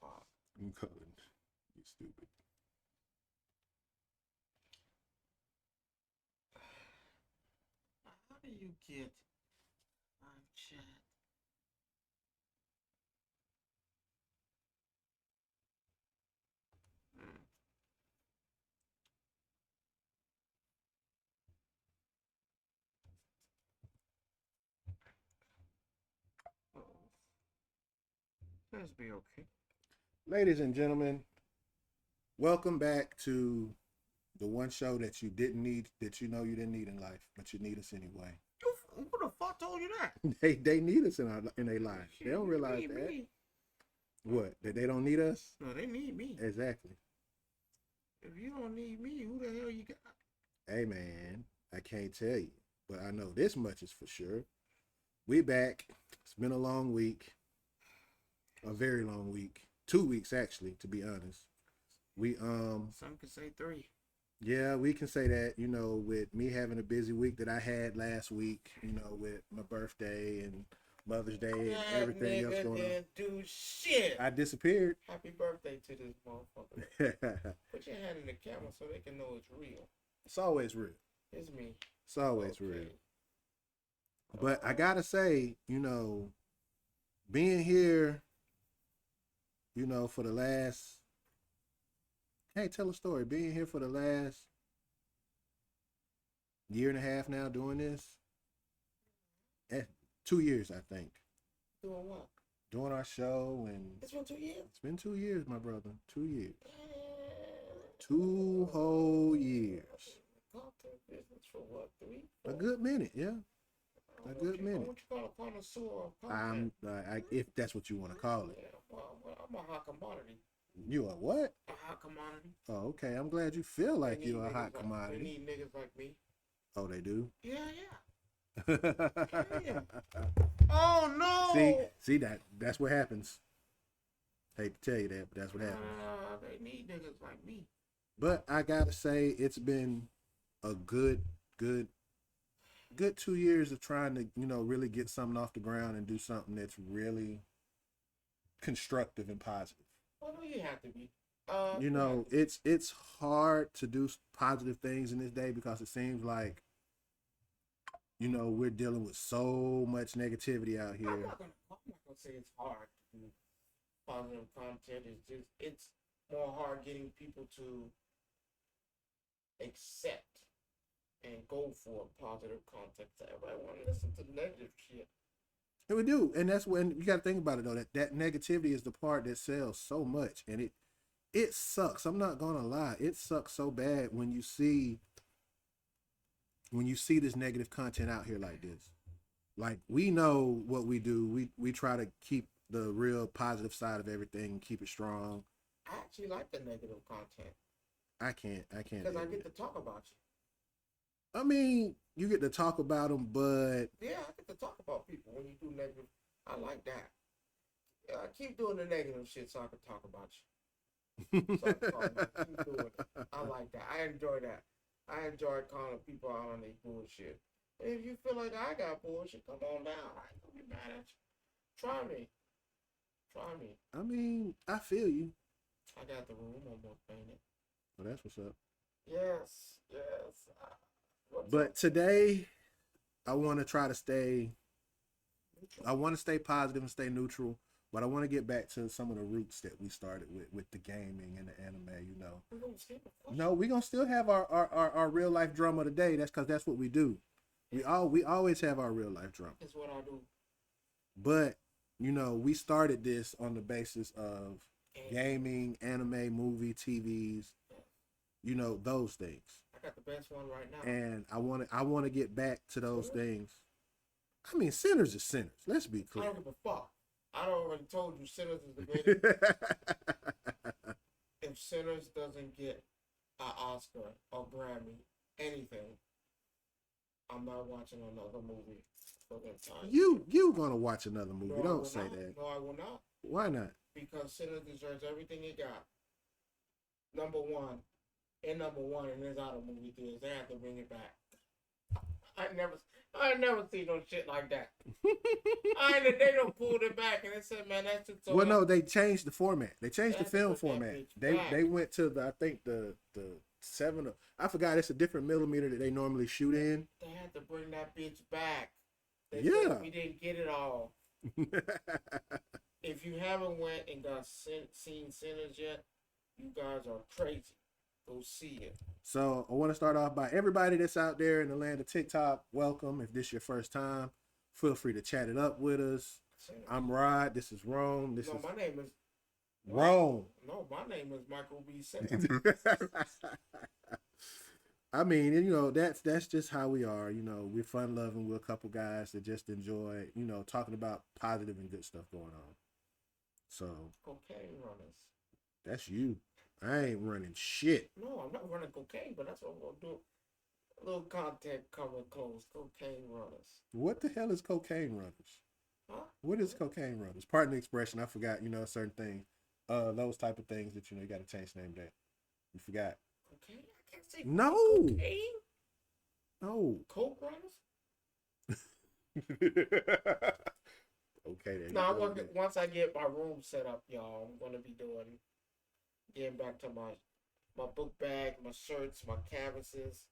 o'clock. I'm calling you stupid. How do you get live chat? Hmm. Oh, let's be okay. Ladies and gentlemen, welcome back to the one show that you didn't need, that you know you didn't need in life, but you need us anyway. Who the fuck told you that? They need us in their lives. They don't realize need that. Me. What? That they don't need us? No, they need me. Exactly. If you don't need me, who the hell you got? Hey man, I can't tell you, but I know this much is for sure. We back. It's been a long week. A very long week. 2 weeks actually, to be honest. We Some could say 3. Yeah, we can say that, with me having a busy week that I had last week, with my birthday and Mother's Day and everything else going on. Do shit. I disappeared. Happy birthday to this motherfucker. Put your hand in the camera so they can know it's real. It's always real. It's me. It's always real. But I gotta say, being here, for the last, hey, tell a story. Being here for the last year and a half now doing this. 2 years, I think. Doing what? Doing our show, and it's been 2 years. It's been 2 years, my brother. 2 years. 2 whole years. Content business for what? 3? 4? A good minute, yeah. A good minute. What you call a connoisseur of content? If that's what you want to call it. Yeah, well, I'm a hot commodity. You a what? A hot commodity. Oh, okay. I'm glad you feel like you're a hot commodity. They need niggas like me. Oh, they do? Yeah. Oh no! See that's what happens. Hate to tell you that, but that's what happens. They need niggas like me. But I gotta say, it's been a good 2 years of trying to, really get something off the ground and do something that's really constructive and positive. Well, you have to be. It's hard to do positive things in this day because it seems like, we're dealing with so much negativity out here. I'm not gonna say it's hard to do positive content. It's more hard getting people to accept and go for positive content. Everybody want to listen to negative shit. And we do, and that's when you got to think about it though. That negativity is the part that sells so much, and it sucks. I'm not gonna lie, it sucks so bad when you see this negative content out here like this. Like, we know what we do. We try to keep the real positive side of everything and keep it strong. I actually like the negative content. I can't. Because I get to talk about you. I mean, you get to talk about them, but yeah, I get to talk about people when you do negative. I like that. Yeah, I keep doing the negative shit so I can talk about you. So keep doing it. I like that. I enjoy that. I enjoy calling people out on their bullshit. And if you feel like I got bullshit, come on down. I ain't gonna be mad at you. Try me. I mean, I feel you. I got the room almost painted. Well, that's what's up. Yes. But today, I want to try to stay. I want to stay positive and stay neutral, but I want to get back to some of the roots that we started with the gaming and the anime. No, we're gonna still have our real life drama today. That's because that's what we do. We always have our real life drama. That's what I do. But we started this on the basis of gaming, anime, movie, TVs. Those things. I got the best one right now. And I want to get back to those things. I mean, Sinners is Sinners. Let's be clear. I don't give a fuck. I already told you Sinners is the greatest. If Sinners doesn't get an Oscar or Grammy, anything, I'm not watching another movie for that time. You gonna watch another movie? No, don't say that. No, I will not. Why not? Because Sinners deserves everything it got. Number one, and it's out of movie theaters. They have to bring it back. I ain't never seen no shit like that. They don't pulled it back and they said, man, that's just so. Well, no, they changed the format. They changed They the had to film put that format. bitch They back. they went to the I think the 7. I forgot. It's a different millimeter that they normally shoot in. They had to bring that bitch back. They Yeah. said we didn't get it all. If you haven't went and seen Sinners yet, you guys are crazy. Go see it. So I want to start off by everybody that's out there in the land of TikTok. Welcome. If this is your first time, feel free to chat it up with us. I'm Rod. This is Rome. This is my name is Rome. No, my name is Michael B. Simmons. I mean, you know, that's just how we are. You know, we're fun loving. We're a couple guys that just enjoy, you know, talking about positive and good stuff going on. So cocaine runners. That's you. I ain't running shit. No, I'm not running cocaine, but that's what I'm gonna do. A little content coming close. Cocaine runners. What the hell is cocaine runners? Huh? What is cocaine runners? Pardon the expression. I forgot. You know, certain things. Those type of things that you know you got to change the name that. You forgot. Cocaine? I can't say no. Cocaine? No. Coke runners? Okay then. No, once I get my room set up, y'all, I'm gonna be getting back to my book bag, my shirts, my canvases.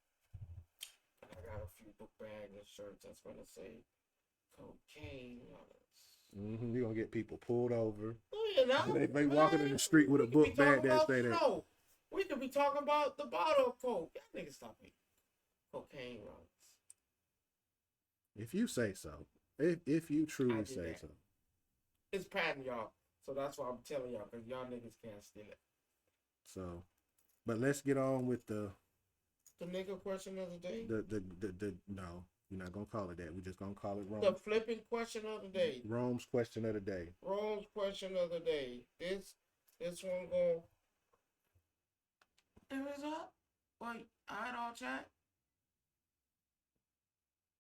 I got a few book bags and shirts that's gonna say cocaine runners. You're gonna get people pulled over. Oh, you know, they walking in the street with a book bag that say that. No, we could be talking about the bottle of Coke. Y'all niggas stop me. Cocaine runners. If you say so. If you truly say that. so. It's patent, y'all. So that's why I'm telling y'all, because y'all niggas can't steal it. So, but let's get on with the nigga question of the day. The no, you're not gonna call it that. We're just gonna call it Rome. The flipping question of the day. Rome's question of the day. Rome's question of the day. This one go. There is up. Wait, I had all chat.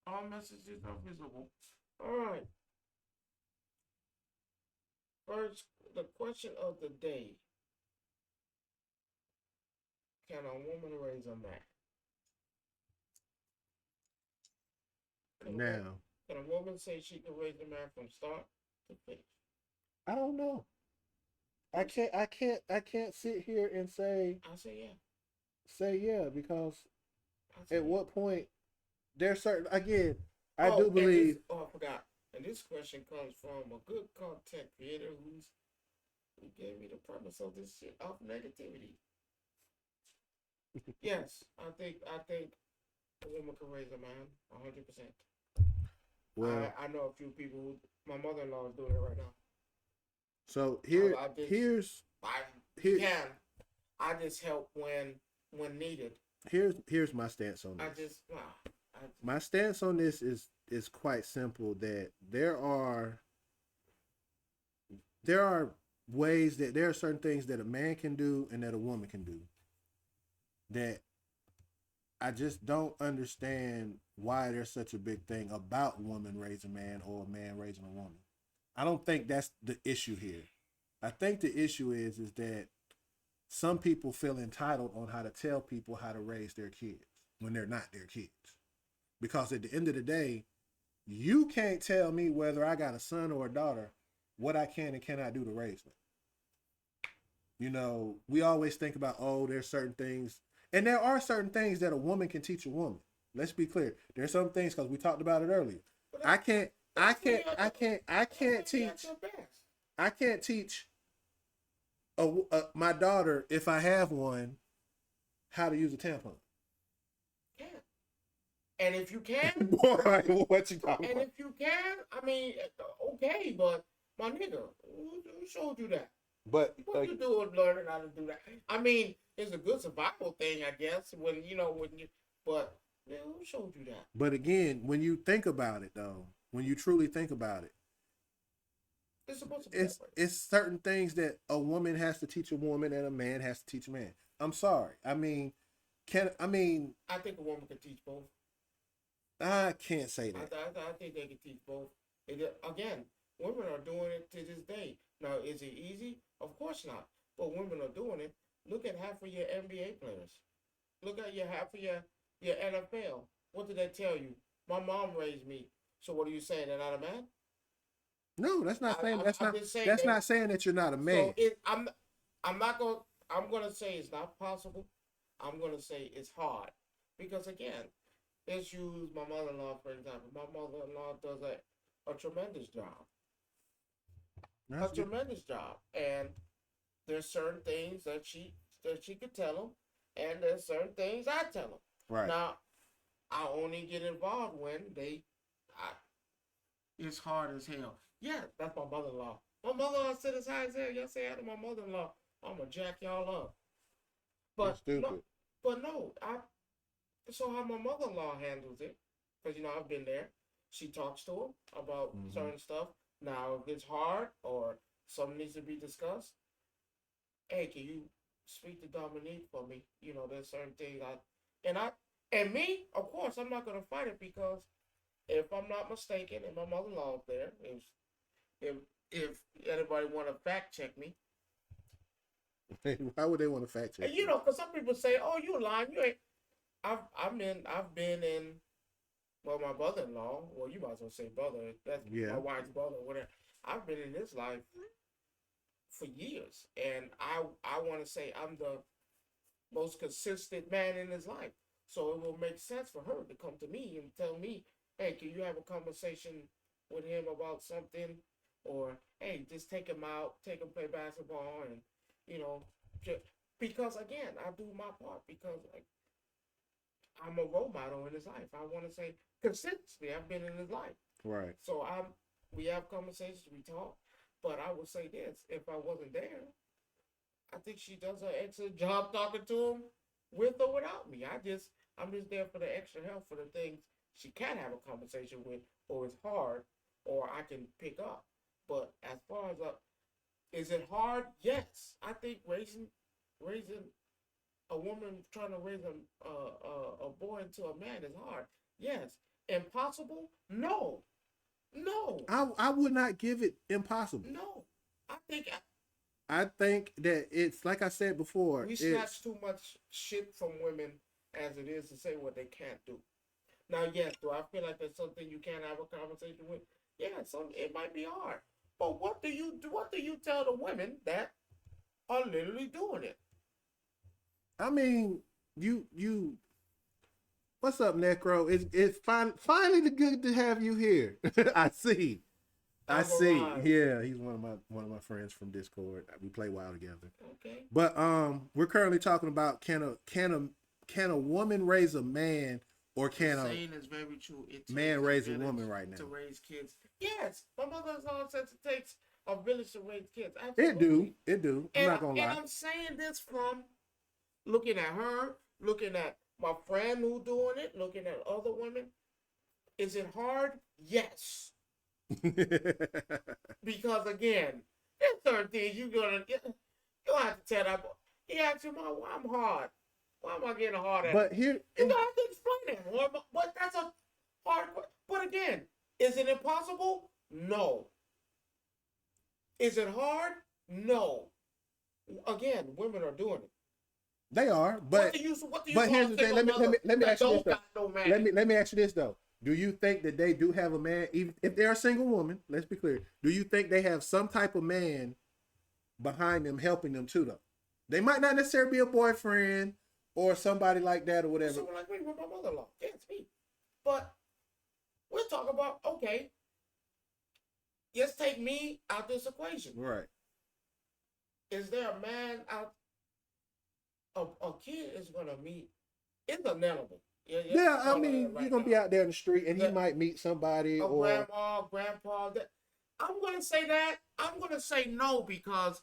All messages are visible. All right. First, the question of the day. Can a woman raise a man? Can a woman say she can raise a man from start to finish? I don't know. I can't sit here and say. I say yeah. Say yeah, because at what yeah. point there's certain I do believe. I forgot. And this question comes from a good content creator who gave me the premise of this shit of negativity. Yes, I think a woman can raise a man 100%. Well, I know a few people who, my mother-in-law is doing it right now. So I just help when needed. Here's my stance on this. My stance on this is quite simple. That there are ways that there are certain things that a man can do and that a woman can do that I just don't understand why there's such a big thing about woman raising a man or a man raising a woman. I don't think that's the issue here. I think the issue is that some people feel entitled on how to tell people how to raise their kids when they're not their kids. Because at the end of the day, you can't tell me whether I got a son or a daughter what I can and cannot do to raise them. You know, we always think about, there's certain things. And there are certain things that a woman can teach a woman. Let's be clear. There's some things, because we talked about it earlier. I can't teach my daughter, if I have one, how to use a tampon. Yeah. And if you can, what you talking about? And if you can, I mean, okay, but my nigga, who showed you that? But what you doing learning how to do that? I mean, it's a good survival thing, I guess. But who showed you that? But again, when you think about it, though, when you truly think about it, it's supposed to be it's certain things that a woman has to teach a woman and a man has to teach a man. I'm sorry. I think a woman can teach both. I can't say that. I think they can teach both. Again, women are doing it to this day. Now, is it easy? Of course not. But women are doing it. Look at half of your NBA players. Look at half of your NFL. What did they tell you? My mom raised me. So what are you saying? They're not a man? No, that's not saying I'm just saying that's that. not saying that you're not a man. So I'm not going. I'm gonna say it's not possible. I'm gonna say it's hard because again, let's use my mother-in-law for example. My mother-in-law does a tremendous job. That's A good. tremendous job, and there's certain things that she could tell them, and there's certain things I tell them. Right. Now, I only get involved when I, it's hard as hell. Yeah, that's my mother-in-law. My mother-in-law sit as high as hell. Y'all say after my mother-in-law, I'm gonna jack y'all up. You're But stupid. no, I. So how my mother-in-law handles it, because I've been there. She talks to him about certain stuff. Now, if it's hard or something needs to be discussed, hey, can you speak to Dominique for me? There's certain things and me, of course, I'm not gonna fight it because if I'm not mistaken, and my mother-in-law up there, if if anybody want to fact check me, Why would they want to fact check? and because some people say, "Oh, you lying? You ain't." I've been in. Well, my brother-in-law. Well, you might as well say brother. That's my wife's brother. Whatever. I've been in his life for years, and I want to say I'm the most consistent man in his life. So it will make sense for her to come to me and tell me, "Hey, can you have a conversation with him about something?" Or, "Hey, just take him out, take him play basketball," and just, because again, I do my part because I'm a role model in his life. I want to say consistently, I've been in his life. Right. So we have conversations, we talk, but I will say this: if I wasn't there, I think she does an excellent job talking to him, with or without me. I'm just there for the extra help for the things she can't have a conversation with, or it's hard, or I can pick up. But as far as is it hard? Yes, I think raising a woman trying to raise a boy into a man is hard. Yes. Impossible? No. No. I would not give it impossible. No. I think that it's like I said before. We snatch too much shit from women as it is to say what they can't do. Now, yes, do I feel like there's something you can't have a conversation with? Yeah, it might be hard. But what do you do? What do you tell the women that are literally doing it? I mean, you. What's up, Necro? It's finally good to have you here. I see. Yeah, he's one of my friends from Discord. We play WoW together. Okay. But we're currently talking about can a woman raise a man, or can a saying is very true. man raise a woman right now? To raise kids. Yes, my mother-in-law says it takes a village to raise kids. Absolutely. It do. I'm not gonna lie. And I'm saying this from looking at her, looking at my friend who doing it, looking at other women. Is it hard? Yes. Because again, there's certain things you have to tell that boy. He asked you, "Mom, why I'm hard? Why am I getting hard at?" But here, you have to explain it. But that's a hard. But again, is it impossible? No. Is it hard? No. Again, women are doing it. They are, but but here's the thing. Let me ask you this though. Let me ask you this though. Do you think that they do have a man, even if they're a single woman? Let's be clear. Do you think they have some type of man behind them helping them too though? They might not necessarily be a boyfriend or somebody like that or whatever. Someone like me with my mother-in-law. Yeah, it's me. But we're talking about, okay, let's take me out this equation. Right. Is there a man out? A kid is gonna meet. It's inevitable. Yeah, I mean, you're gonna be out there in the street, and he might meet somebody or grandpa. I'm gonna say that. I'm gonna say no because,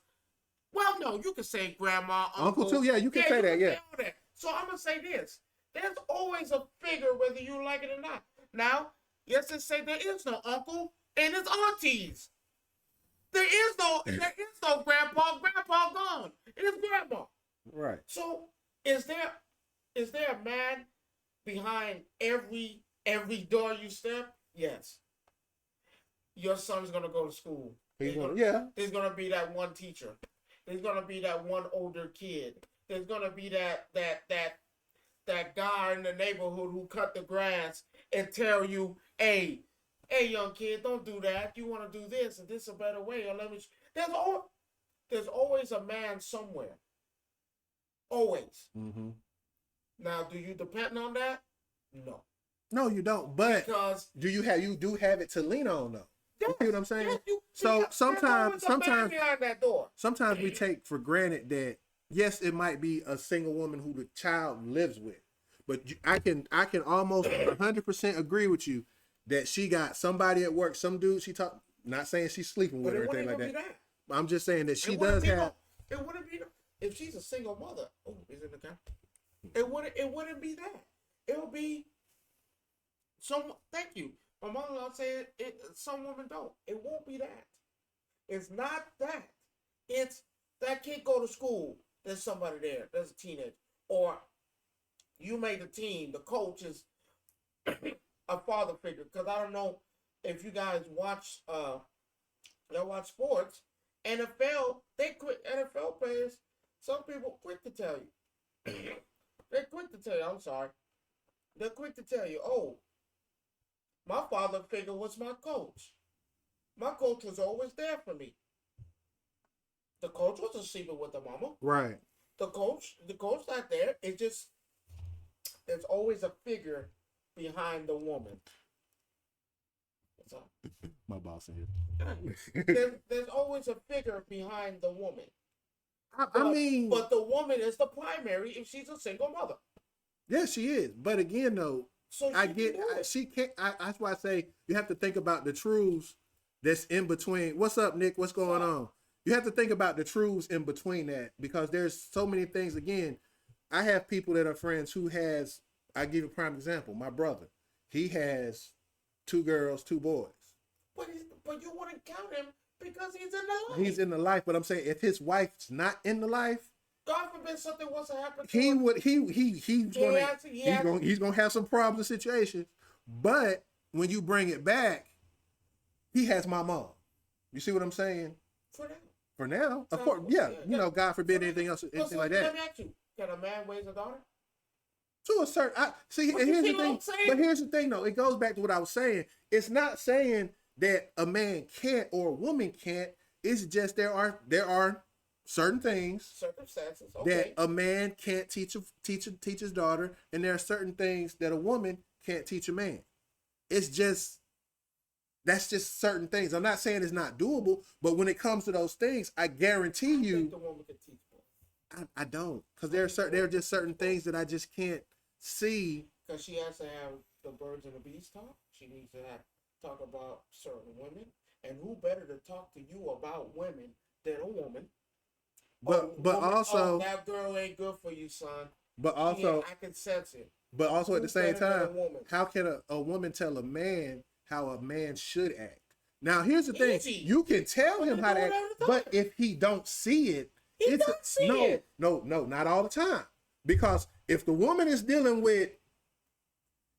well, no, you can say grandma, uncle too. Yeah, you can say that. Yeah. That. So I'm gonna say this: there's always a figure, whether you like it or not. Now, let's just say there is no uncle and it's aunties. There is no grandpa. Grandpa gone. It's grandma. Right. So is there a man behind every door you step? Yes. Your son's gonna go to school. There's gonna be that one teacher. There's gonna be that one older kid. There's gonna be that guy in the neighborhood who cut the grass and tell you, hey, young kid, don't do that. You want to do this, and this is a better way. Or let me. There's always a man somewhere. Always. Mm-hmm. Now, do you depend on that? No. No, you don't. But Because you do have it to lean on though. yes, You see what I'm saying? yes, So there's always a man behind that door. sometimes we take for granted that yes, it might be a single woman who the child lives with, but I can almost 100% agree with you that she got somebody at work, some dude she talk. Not saying she's sleeping with But her it or anything wouldn't like even that. be that. I'm just saying that she It wouldn't does be have. It wouldn't be if she's a single mother. Oh, is it the guy? It wouldn't be that. It would be some. Thank you. My mother-in-law said it. Some women don't. It won't be that. It's not that. It's that kid go to school. There's somebody there. There's a teenager, or you made the team. The coach is a father figure. Because I don't know if you guys watch. They watch sports. NFL. They quit. NFL players. Some people quick to tell you. They're quick to tell you. I'm sorry. They're quick to tell you. Oh, my father figure was my coach. My coach was always there for me. The coach wasn't sleeping with the mama. Right. The coach not there. It's just there's always a figure behind the woman. What's up? My boss in here. There's always a figure behind the woman. I mean, but the woman is the primary if she's a single mother. yeah, she is. But again, though, So she can't. That's why I say you have to think about the truths that's in between. What's up, Nick? What's going on? You have to think about the truths in between that because there's so many things. Again, I have people that are friends who has. I give you a prime example. My brother, he has 2 girls, 2 boys. But you wouldn't count him because he's in the life. He's in the life, but I'm saying if his wife's not in the life, God forbid something was to happen to he him. would he's gonna have some problems and situations. But when you bring it back, he has my mom. You see what I'm saying? For now, of course, yeah. You know, God forbid anything else, anything like that. Let me ask you: can a man raise a daughter? To a certain, and here's the thing. But here's the thing, though. It goes back to what I was saying. It's not saying that a man can't or a woman can't. It's just there are certain things, circumstances, that a man can't teach his daughter, and there are certain things that a woman can't teach a man. It's just that's just certain things. I'm not saying it's not doable, but when it comes to those things, I guarantee you, think the woman can teach both. I don't, because there are just certain things that I just can't see. Because she has to have the birds and the bees talk. She needs to talk about certain women, and who better to talk to you about women than a woman? But also, that girl ain't good for you, son. But also, I can sense it. But also at the same time, how can a woman tell a man how a man should act? Now, here's the thing: you can tell him how to act, but if he don't see it, no, not all the time. Because if the woman is dealing with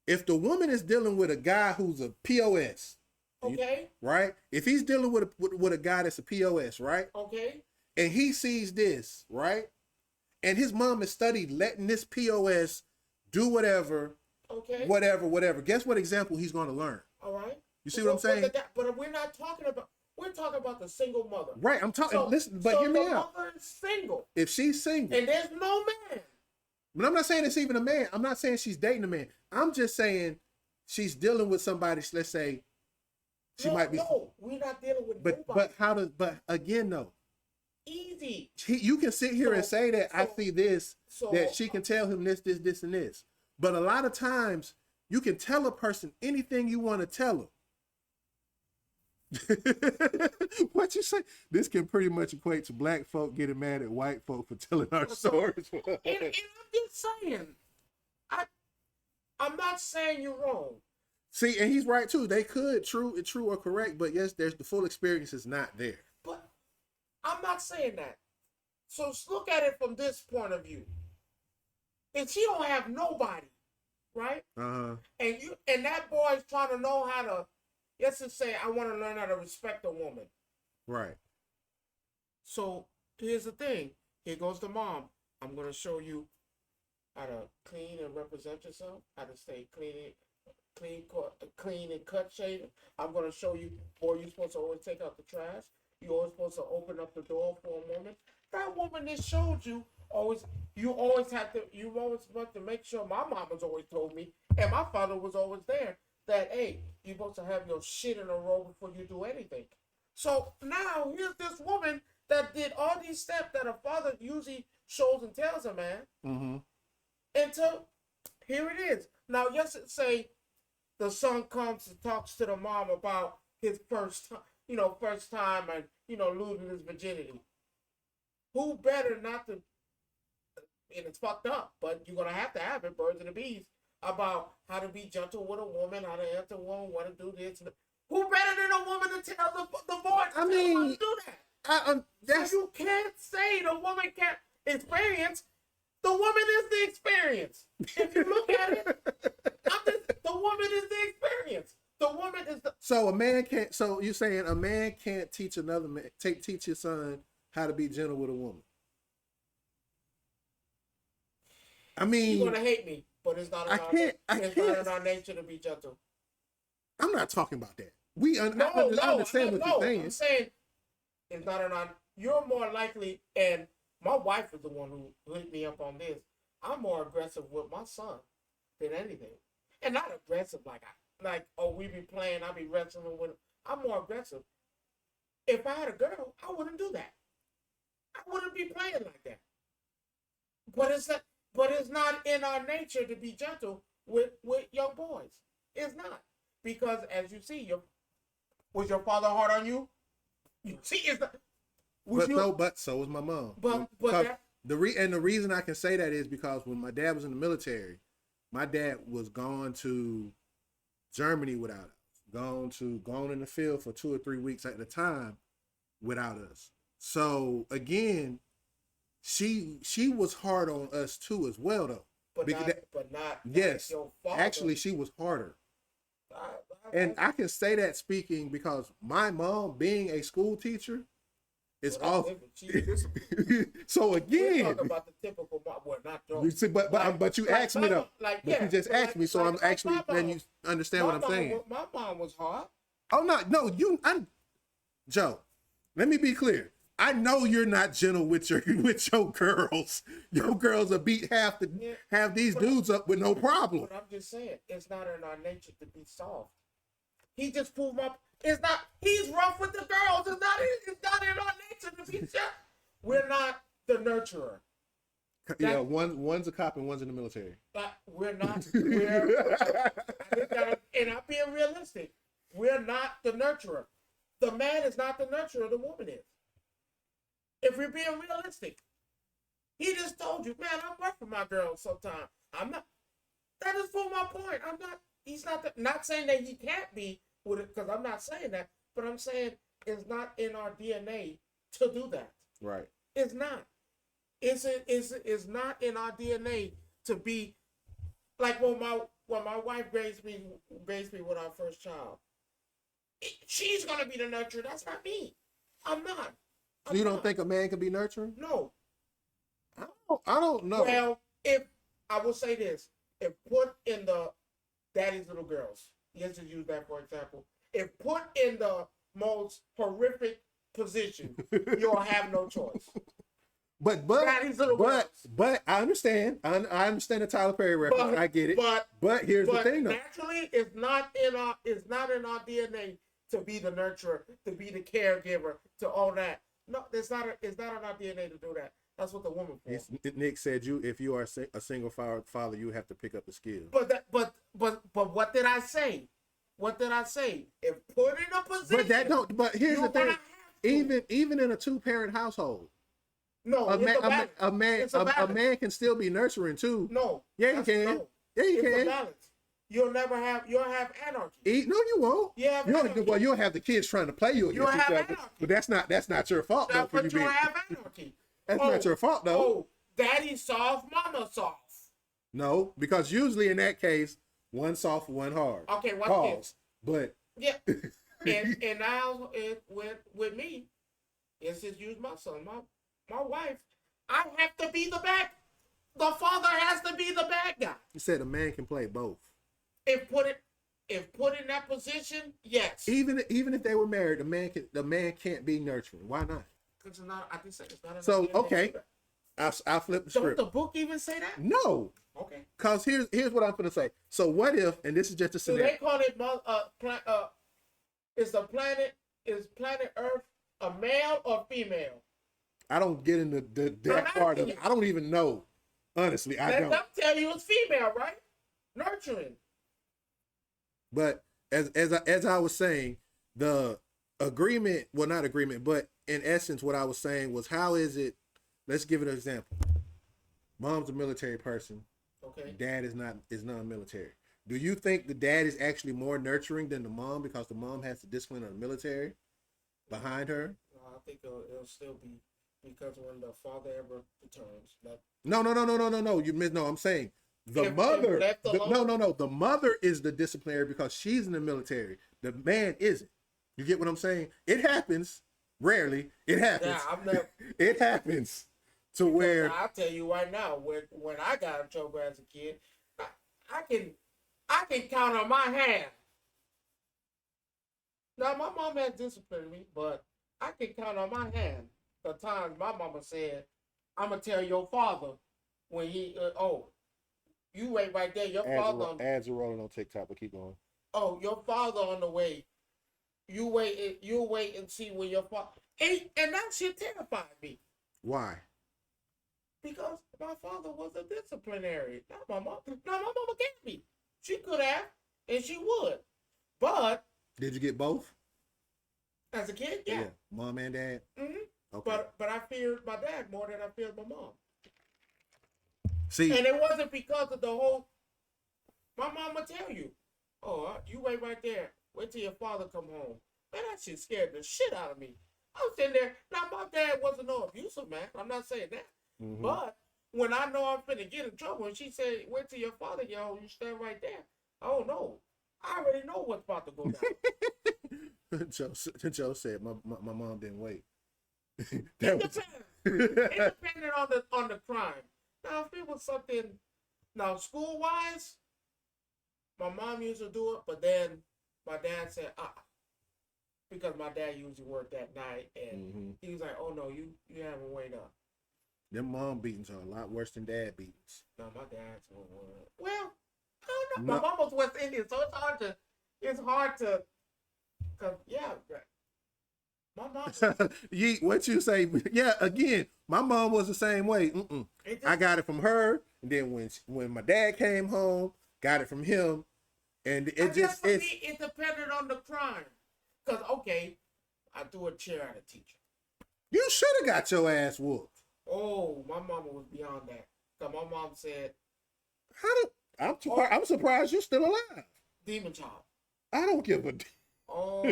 a guy who's a POS, okay, right? If he's dealing with a guy that's a POS, right? Okay. And he sees this, right? And his mom has studied letting this POS do whatever, okay, whatever. Guess what example he's going to learn? All right. You see what I'm saying? But we're not talking about. We're talking about the single mother. Right. I'm talking. Listen, but hear me out. Mother is single. If she's single, and there's no man. But I'm not saying it's even a man. I'm not saying she's dating a man. I'm just saying she's dealing with somebody. Let's say she might be. No, we're not dealing with. Nobody. But again, though. Easy. You can sit here and say that I see this, that she can tell him this, and this. But a lot of times you can tell a person anything you want to tell them. What you say? This can pretty much equate to black folk getting mad at white folk for telling our stories. and I'm just saying, I'm not saying you're wrong. See, and he's right too. They could true or correct, but yes, there's the full experience is not there. But I'm not saying that. So let's look at it from this point of view. If she don't have nobody, right? Uh-huh. And that boy's trying to know how to, let's just say, I want to learn how to respect a woman. Right. So here's the thing. Here goes the mom. I'm going to show you how to clean and represent yourself, how to stay clean clean and cut shaver. I'm gonna show you, boy, you're supposed to always take out the trash. You're always supposed to open up the door for a woman. That woman that showed you always, you always want to make sure. My mama's always told me, and my father was always there, that hey, you're supposed to have your shit in a row before you do anything. So now here's this woman that did all these steps that a father usually shows and tells a man, Mm-hmm. until here it is. Now, yes, it say the son comes and talks to the mom about his first time and, losing his virginity. Who better not to, and it's fucked up, but you're going to have it, birds and the bees, about how to be gentle with a woman, how to answer a woman, what to do this. Who better than a woman to tell the boy to tell him how to do that? So you can't say the woman can't experience. The woman is the experience. If you look at it, the woman is the experience. The woman is the. So a man can't. So you're saying a man can't teach another man, teach his son how to be gentle with a woman? I mean, You're gonna hate me, but it's not. Not in our nature to be gentle. I'm not talking about that. I understand what you're saying. I'm saying it's not in our. You're more likely, and my wife is the one who hit me up on this. I'm more aggressive with my son than anything, and not aggressive like we be playing. I be wrestling with him. I'm more aggressive. If I had a girl, I wouldn't do that. I wouldn't be playing like that. But it's not in our nature to be gentle with young boys. It's not, because as you see, was your father hard on you? You see, it's not. So was my mom. The reason I can say that is because when my dad was in the military, my dad was gone to Germany without us, gone in the field for 2 or 3 weeks at a time without us. So again, she was hard on us too as well though. But not yes. Your father. Actually, she was harder. And I can say that speaking because my mom, being a school teacher, is off. So again, we're talking about the typical, not yours. You see, but you asked me though. You just asked me, so I'm actually letting you understand what I'm saying. My mom was hard. Oh no, Joe. Let me be clear. I know you're not gentle with your girls. Your girls will beat half these dudes up with no problem. But I'm just saying, it's not in our nature to be soft. He just proved up. It's not. He's rough with the girls. It's not in our nature to be soft. We're not the nurturer. Yeah, one's a cop and one's in the military. We're not. And I'm being realistic. We're not the nurturer. The man is not the nurturer. The woman is. If we're being realistic, he just told you, man, I'm rough with my girls sometimes. I'm not. That is for my point. I'm not. He's not. Not saying that he can't be with it, because I'm not saying that. But I'm saying it's not in our DNA to do that. Right. It's not. It's not in our DNA to be like when my wife raised me with our first child. She's gonna be the nurturer. That's not me. I'm not. You don't think a man can be nurturing? No. I don't know. Well, if I will say this, if put in the Daddy's Little Girls, let's just use that for example. If put in the most horrific position, you'll have no choice. But I understand. I understand the Tyler Perry reference. I get it. But here's the thing, though. Naturally, it's not in our DNA to be the nurturer, to be the caregiver, to all that. No, it's not in our DNA to do that. That's what the woman for. Nick said if you are a single father, you have to pick up the skill. But what did I say? What did I say? If put in a position. But here's the thing. Even in a 2-parent household. No, a man can still be nurturing too. No. Yeah, he can. No. Yeah, he can. Balance. You'll have anarchy. No, you won't. You'll have the kids trying to play you against each other. But that's not your fault though. But you'll have anarchy. That's not your fault though. Oh, daddy soft, mama soft. No, because usually in that case, one soft, one hard. Okay, watch this. But yeah, and now with me, it's just use my son, my wife. I have to be the bad. The father has to be the bad guy. You said a man can play both. If put in that position, yes. Even if they were married, the man can't be nurturing. Why not? Because it's not. I can say it's not. So okay, I'll flip the Don't script. the book even say that? No, Okay. cause here's what I'm gonna say. So what if, and this is just a Do scenario. they call it is planet Earth a male or female? I don't get into that part of it. I don't even know. Honestly, I don't. I'm telling you, it's female, right? Nurturing. But as I was saying, the agreement, well, not agreement, but in essence, what I was saying was, how is it? Let's give it an example. Mom's a military person. Okay. Dad is non-military. Do you think the dad is actually more nurturing than the mom because the mom has the discipline of the military behind her? I think it'll still be because when the father ever returns. No. No, I'm saying the If mother. left alone? No. The mother is the disciplinary because she's in the military. The man isn't. You get what I'm saying? It happens. Rarely. It happens. Yeah, I'm not. It happens to where I'll tell you right now, when I got in trouble as a kid, I can count on my hand. Now my mom had disciplined me, but I can count on my hand the times my mama said, "I'm gonna tell your father when he you wait right there, your father." ads are rolling on TikTok, but keep going. Oh, your father on the way. You wait and see when your father. And that shit terrified me. Why? Because my father was a disciplinary. Not my mom. No, my mama gave me. She could have, and she would. But Did you get both? as a kid, yeah. Mom and dad? Mm-hmm. Okay. But I feared my dad more than I feared my mom. See, And it wasn't because of the whole. My mom would tell you, "Oh, you wait right there. Wait till your father come home." Man, that shit scared the shit out of me. I was sitting there. Now my dad wasn't no abusive man. I'm not saying that. mhm. But when I know I'm finna get in trouble, and she said, "Wait till your father get home. You stand right there." Oh no, I already know what's about to go down. Joe said my mom didn't wait. It depends. It depended on the crime. Now if it was something, now school wise, my mom used to do it, but then my dad said, because my dad usually worked that night, and he was like, "Oh no, you haven't waited up." Them mom beatings are a lot worse than dad beatings. No, my dad's one. Well, I don't know. My mom was West Indian, so it's hard to, cause yeah, my mom. What you say? Yeah, again, my mom was the same way. I got it from her, and then when my dad came home, got it from him, and it depended on the crime. Cause okay, I threw a chair at a teacher. You should have got your ass whooped. Oh, my mama was beyond that. Cause my mom said, I'm surprised you're still alive. Demon child. I don't give a. Oh,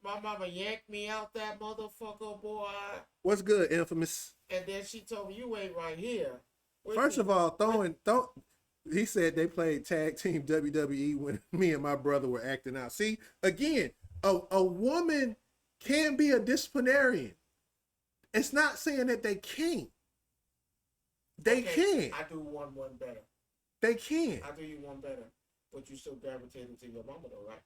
my mama yanked me out that motherfucker, boy. What's good, infamous? And then she told me, "You ain't right here." First of all, he said they played tag team WWE when me and my brother were acting out. See, again, a woman can be a disciplinarian. It's not saying that they can't. They can. I do one better. They can. I do you one better. But you still gravitated to your mama, though, right?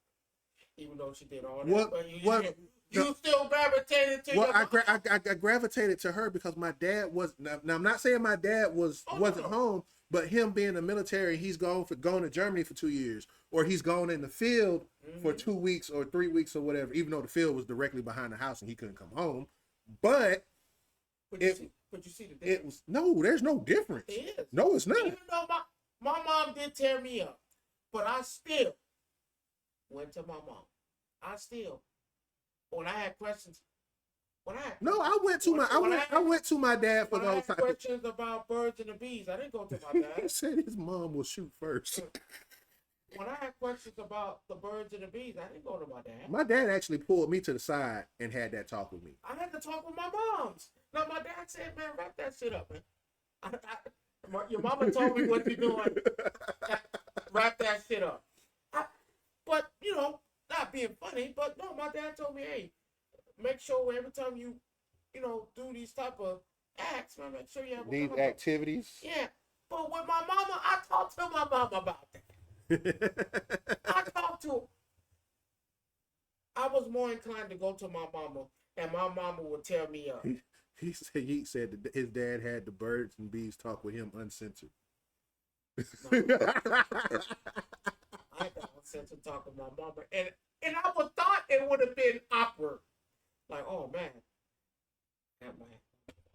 Even though she did all that. You still gravitated to your mama? I gravitated to her because my dad was. Now I'm not saying my dad wasn't home, but him being in the military, he's going to Germany for 2 years, or he's gone in the field for 2 weeks or 3 weeks or whatever. Even though the field was directly behind the house and he couldn't come home, but you see the difference? There's no difference. It is. No, it's not. Even though my mom did tear me up, but I still went to my mom. When I had questions. I went to my dad for those type questions about birds and the bees. I didn't go to my dad. He said his mom will shoot first. When I had questions about the birds and the bees, I didn't go to my dad. My dad actually pulled me to the side and had that talk with me. I had to talk with my moms. Now my dad said, "Man, wrap that shit up, man." Your mama told me what you're doing. Wrap that shit up. But not being funny, but no, my dad told me, "Hey, make sure every time you do these type of acts, make sure you have these activities." Yeah, but with my mama, I talked to my mama about that. I talked to. I was more inclined to go to my mama, and my mama would tell me, he said that his dad had the birds and bees talk with him uncensored. no, I got a sense of talking to my mama, and I would thought it would have been awkward, like, oh man, that man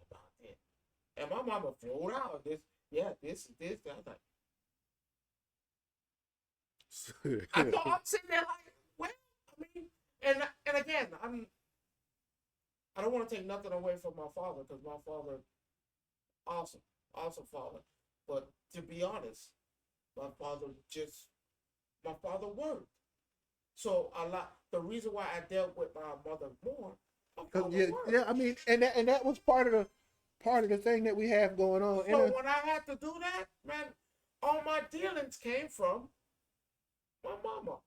about it, and my mama threw out this, yeah, this. I was like, I thought I'm sitting there like, well, I mean, and again, I don't want to take nothing away from my father because my father, awesome, awesome father, but to be honest, my father worked. So a lot. The reason why I dealt with my mother more, my father yeah, worked. yeah. I mean, and that was part of the thing that we have going on. So when I had to do that, man, all my dealings came from my mama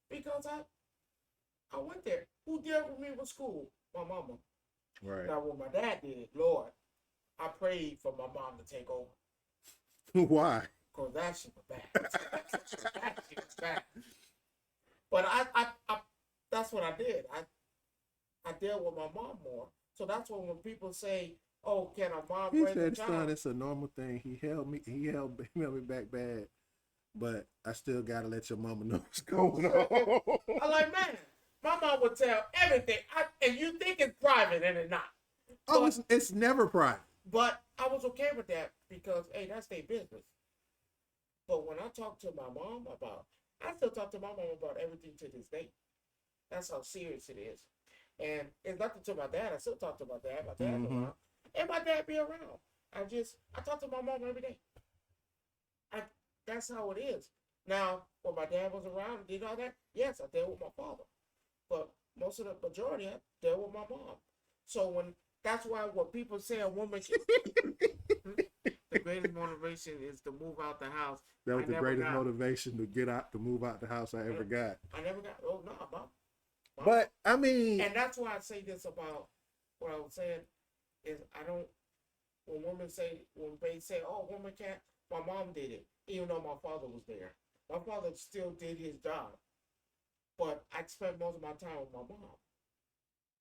because I went there. Who dealt with me with school? My mama. Right. Now what my dad did, Lord, I prayed for my mom to take over. Why? Cause that shit was bad. That shit was bad. But I that's what I did. I dealt with my mom more. So that's when people say, "Oh, can a mom He raise a said, "Son, child?" it's a normal thing. He held me back bad, but I still gotta let your mama know what's going on." I'm like, man, my mom would tell everything, and you think it's private, and it's not. Oh, it's never private. But I was okay with that because, hey, that's their business. But when I talk to my mom about, I still talk to my mom about everything to this day. That's how serious it is. And it's nothing to my dad. I still talk to my dad. My dad's around. And my dad be around. I talk to my mom every day. That's how it is. Now, when my dad was around and did all that, yes, I dealt with my father. But most of the majority, I dealt with my mom. So that's why when people say a woman the greatest motivation is to move out the house. That was the greatest motivation to move out the house I ever got. I never got. Oh no, mom. But I mean, and that's why I say this about what I was saying is I don't. When they say, "Oh, woman can't," my mom did it, even though my father was there. My father still did his job, but I spent most of my time with my mom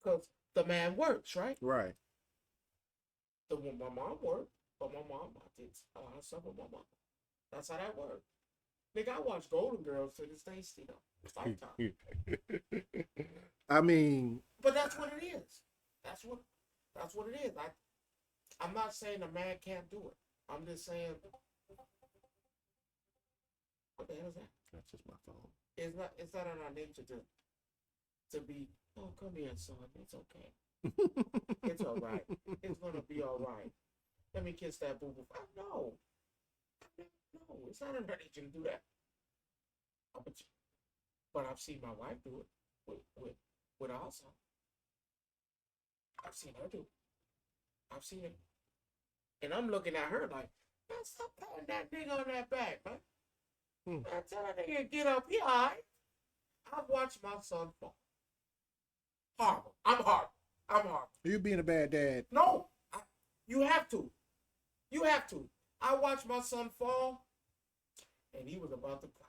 because the man works, right? Right. My mom worked, but my mom, I did a lot of stuff with my mom. That's how that worked. Nigga, I watch Golden Girls to this day still. Lifetime. I mean, but that's what it is. That's what it is. I'm not saying a man can't do it. I'm just saying. What the hell is that? That's just my phone. It's not in our nature to be. Oh, come here, son. It's okay. It's all right. It's gonna be all right. Let me kiss that boo boo. No, it's not in our nature to do that. But I've seen my wife do it with also. I've seen her do it. I've seen it. And I'm looking at her like, man, stop patting that nigga on that back, man. Man, tell that nigga to get up here, all right? I've watched my son fall. Horrible. I'm horrible. You being a bad dad. No. You have to. You have to. I watched my son fall, and he was about to cry.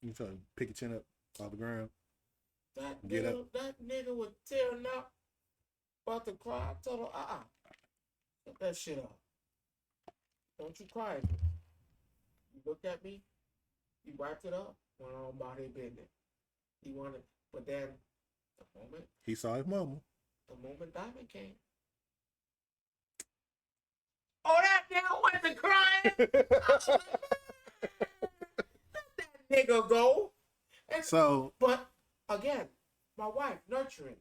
You trying to pick your chin up off the ground? That nigga was tearing up, about to cry. I told him, get that shit up. Don't you cry. You looked at me, you wiped it up, went on about his business. He wanted, but then the moment he saw his mama. The moment Diamond came. Oh, that nigga went to crying. Let that nigga go. And but again, my wife nurturing.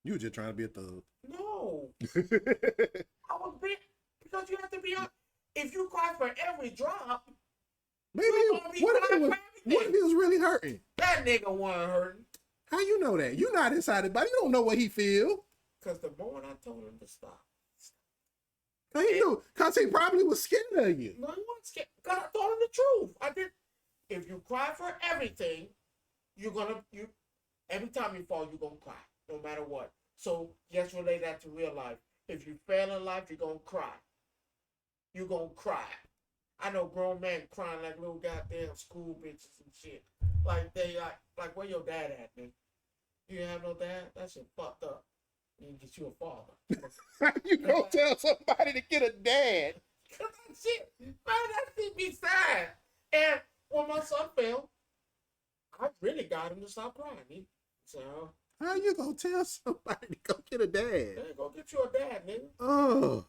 You were just trying to be a thug. No. I was being, because you have to be honest. If you cry for every drop, maybe what if he was really hurting? That nigga wasn't hurting. How you know that? You not inside it, but you don't know what he feel. Because the moment I told him to stop. He knew. Because he probably was scared of you. No, he wasn't scared. Because I told him the truth. I did. If you cry for everything, every time you fall, you're going to cry. No matter what. So just relate that to real life. If you fail in life, you're going to cry. You're going to cry. I know grown men crying like little goddamn school bitches and shit. Like they like where your dad at, nigga? You ain't have no dad? That shit fucked up. You need to get you a father. How you gonna tell somebody to get a dad? Cause that shit, man, that shit be sad. And when my son fell, I really got him to stop crying. So How you gonna tell somebody to go get a dad? hey, go get you a dad, nigga. Oh,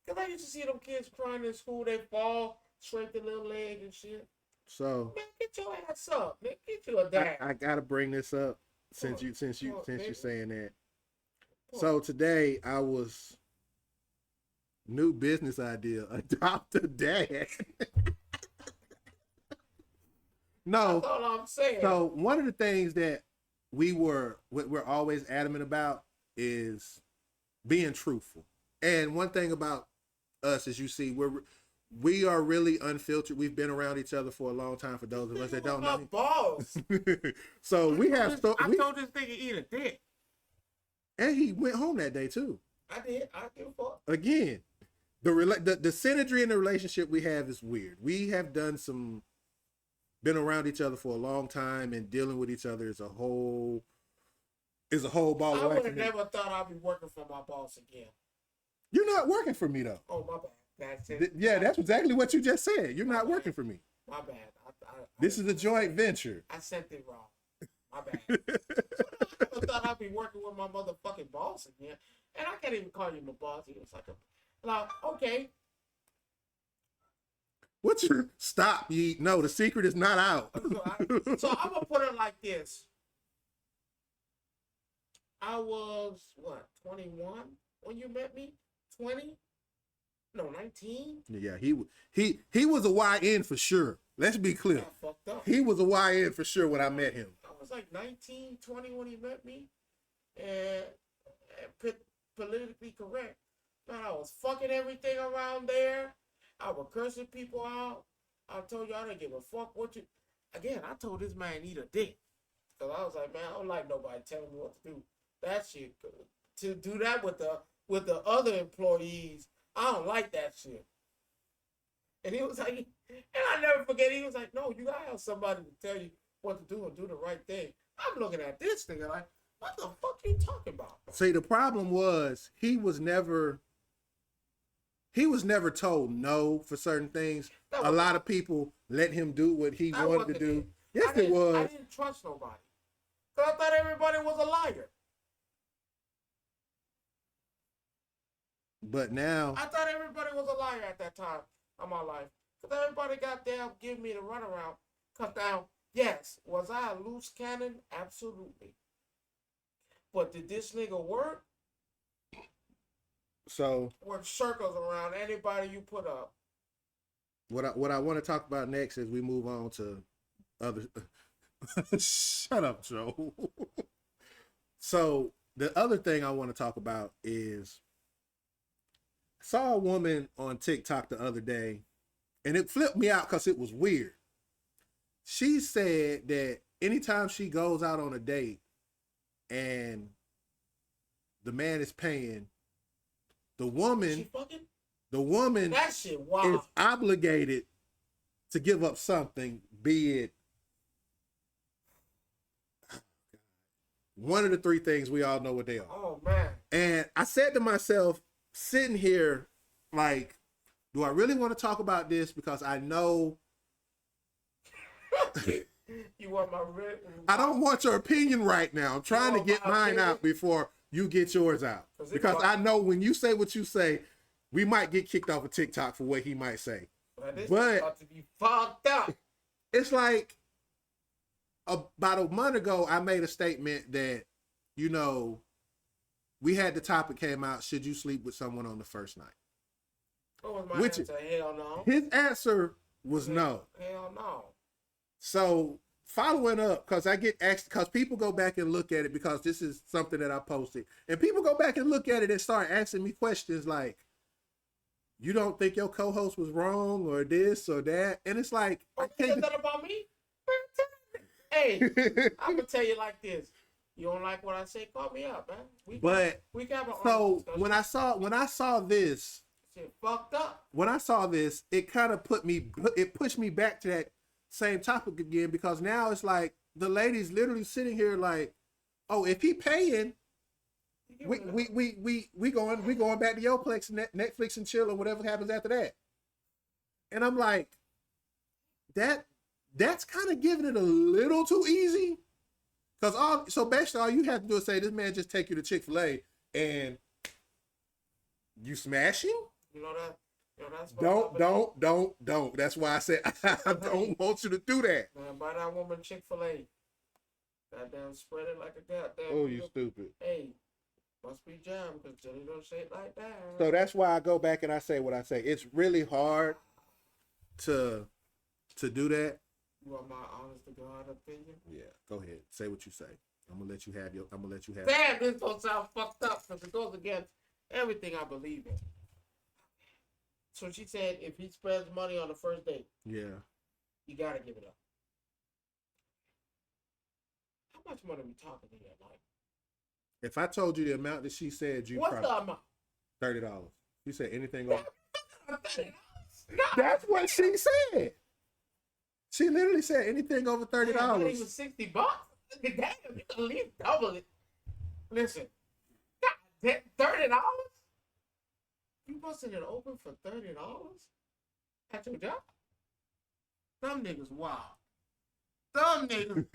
Cause I used to see them kids crying in school. They fall, scrape their little leg and shit. so Man, get your ass up, man. Get you a dad. I gotta bring this up since Come on. you're Baby. saying that. Come So today I was new business idea: adopt a dad. No, That's all I'm saying. so one of the things that we're always adamant about is being truthful. And one thing about us, as you see, we are really unfiltered. We've been around each other for a long time. For those of us that don't my know, balls. so we have I told this nigga eat a dick. and he went home that day too. I did. I give a fuck. Again, the synergy in the relationship we have is weird. We have been around each other for a long time, and dealing with each other is a whole ball I of would have wax. never thought I'd be working for my boss again. You're not working for me though. Oh, my bad. That's it. Yeah, that's exactly what you just said. You're not working for me. My bad. This is a joint venture. I sent it wrong. My bad. I never thought I'd be working with my motherfucking boss again. And I can't even call you my boss. He was like, okay. What you stop? No, the secret is not out. So I'm going to put it like this. I was, 21 when you met me? 20? No, 19? Yeah, he was a YN for sure. Let's be clear. Got fucked up. He was a YN for sure when I met him. I was like 19, 20 when he met me. And politically correct. Man, I was fucking everything around there. I was cursing people out. I told you I didn't give a fuck what you... Again, I told this man eat a dick. Because I was like, man, I don't like nobody telling me what to do. That shit... To do that with the other employees, I don't like that shit. And he was like... And I never forget, he was like, no, you gotta have somebody to tell you what to do and do the right thing. I'm looking at this nigga like, what the fuck are you talking about? See, the problem was he was never told no for certain things. A lot of people let him do what he wanted to do. Yes, it was. I didn't trust nobody. Because I thought everybody was a liar. But now, I thought everybody was a liar at that time of my life. Because everybody got down, giving me the runaround. Because now, yes, was I a loose cannon? Absolutely. But did this nigga work? so Work circles around anybody you put up. what I want to talk about next is we move on to other. Shut up, Joe. So the other thing I want to talk about is I saw a woman on TikTok the other day, and it flipped me out because it was weird. She said that anytime she goes out on a date and the man is paying, the woman That shit wild. is obligated to give up something, be it one of the three things we all know what they are. Oh, man. And I said to myself, sitting here, like, do I really want to talk about this? Because I know You want my I don't want your opinion right now. I'm trying to want get my mine opinion? out before you get yours out. Because I know when you say what you say, we might get kicked off of TikTok for what he might say. This But- is about to be fucked up. It's like about a month ago, I made a statement that, you know, we had the topic came out, should you sleep with someone on the first night? What was my Which- answer? Hell no. His answer was no. Hell no. So following up, because I get asked, because people go back and look at it, because this is something that I posted, and people go back and look at it and start asking me questions like, you don't think your co-host was wrong or this or that? And it's like, I You said can't. that about me? Hey, I'm gonna tell you like this. You don't like what I say? Call me up, man. We But we can have an so honest discussion. when I saw this, Shit fucked up. When I saw this, it kind of pushed me back to that same topic again, because now it's like the lady's literally sitting here like, oh, if he paying, we going back to your place, Netflix and chill, or whatever happens after that. And I'm like, that's kind of giving it a little too easy. So basically all you have to do is say, this man just take you to Chick-fil-A and you smash him? You know that? That's Don't. That's why I said I don't want you to do that. Man, buy that woman Chick-fil-A. Goddamn, spread it like a goddamn. Oh, you stupid. Hey, must be jammed because Jenny don't say it like that. So that's why I go back and I say what I say. It's really hard to do that. You want my honest to God opinion? Yeah, go ahead. Say what you say. I'm gonna let you have. Damn, this don't sound fucked up because it goes against everything I believe in. So she said, if he spreads money on the first date, yeah, you gotta give it up. How much money are we talking here? Like, if I told you the amount that she said, what's the amount? $30. You said anything over. $30. That's what she said. She literally said anything over $30. Not even $60. Damn, you can at least double it. Listen, God, $30? You busted it open for $30 at your job? Them niggas wild. Them niggas.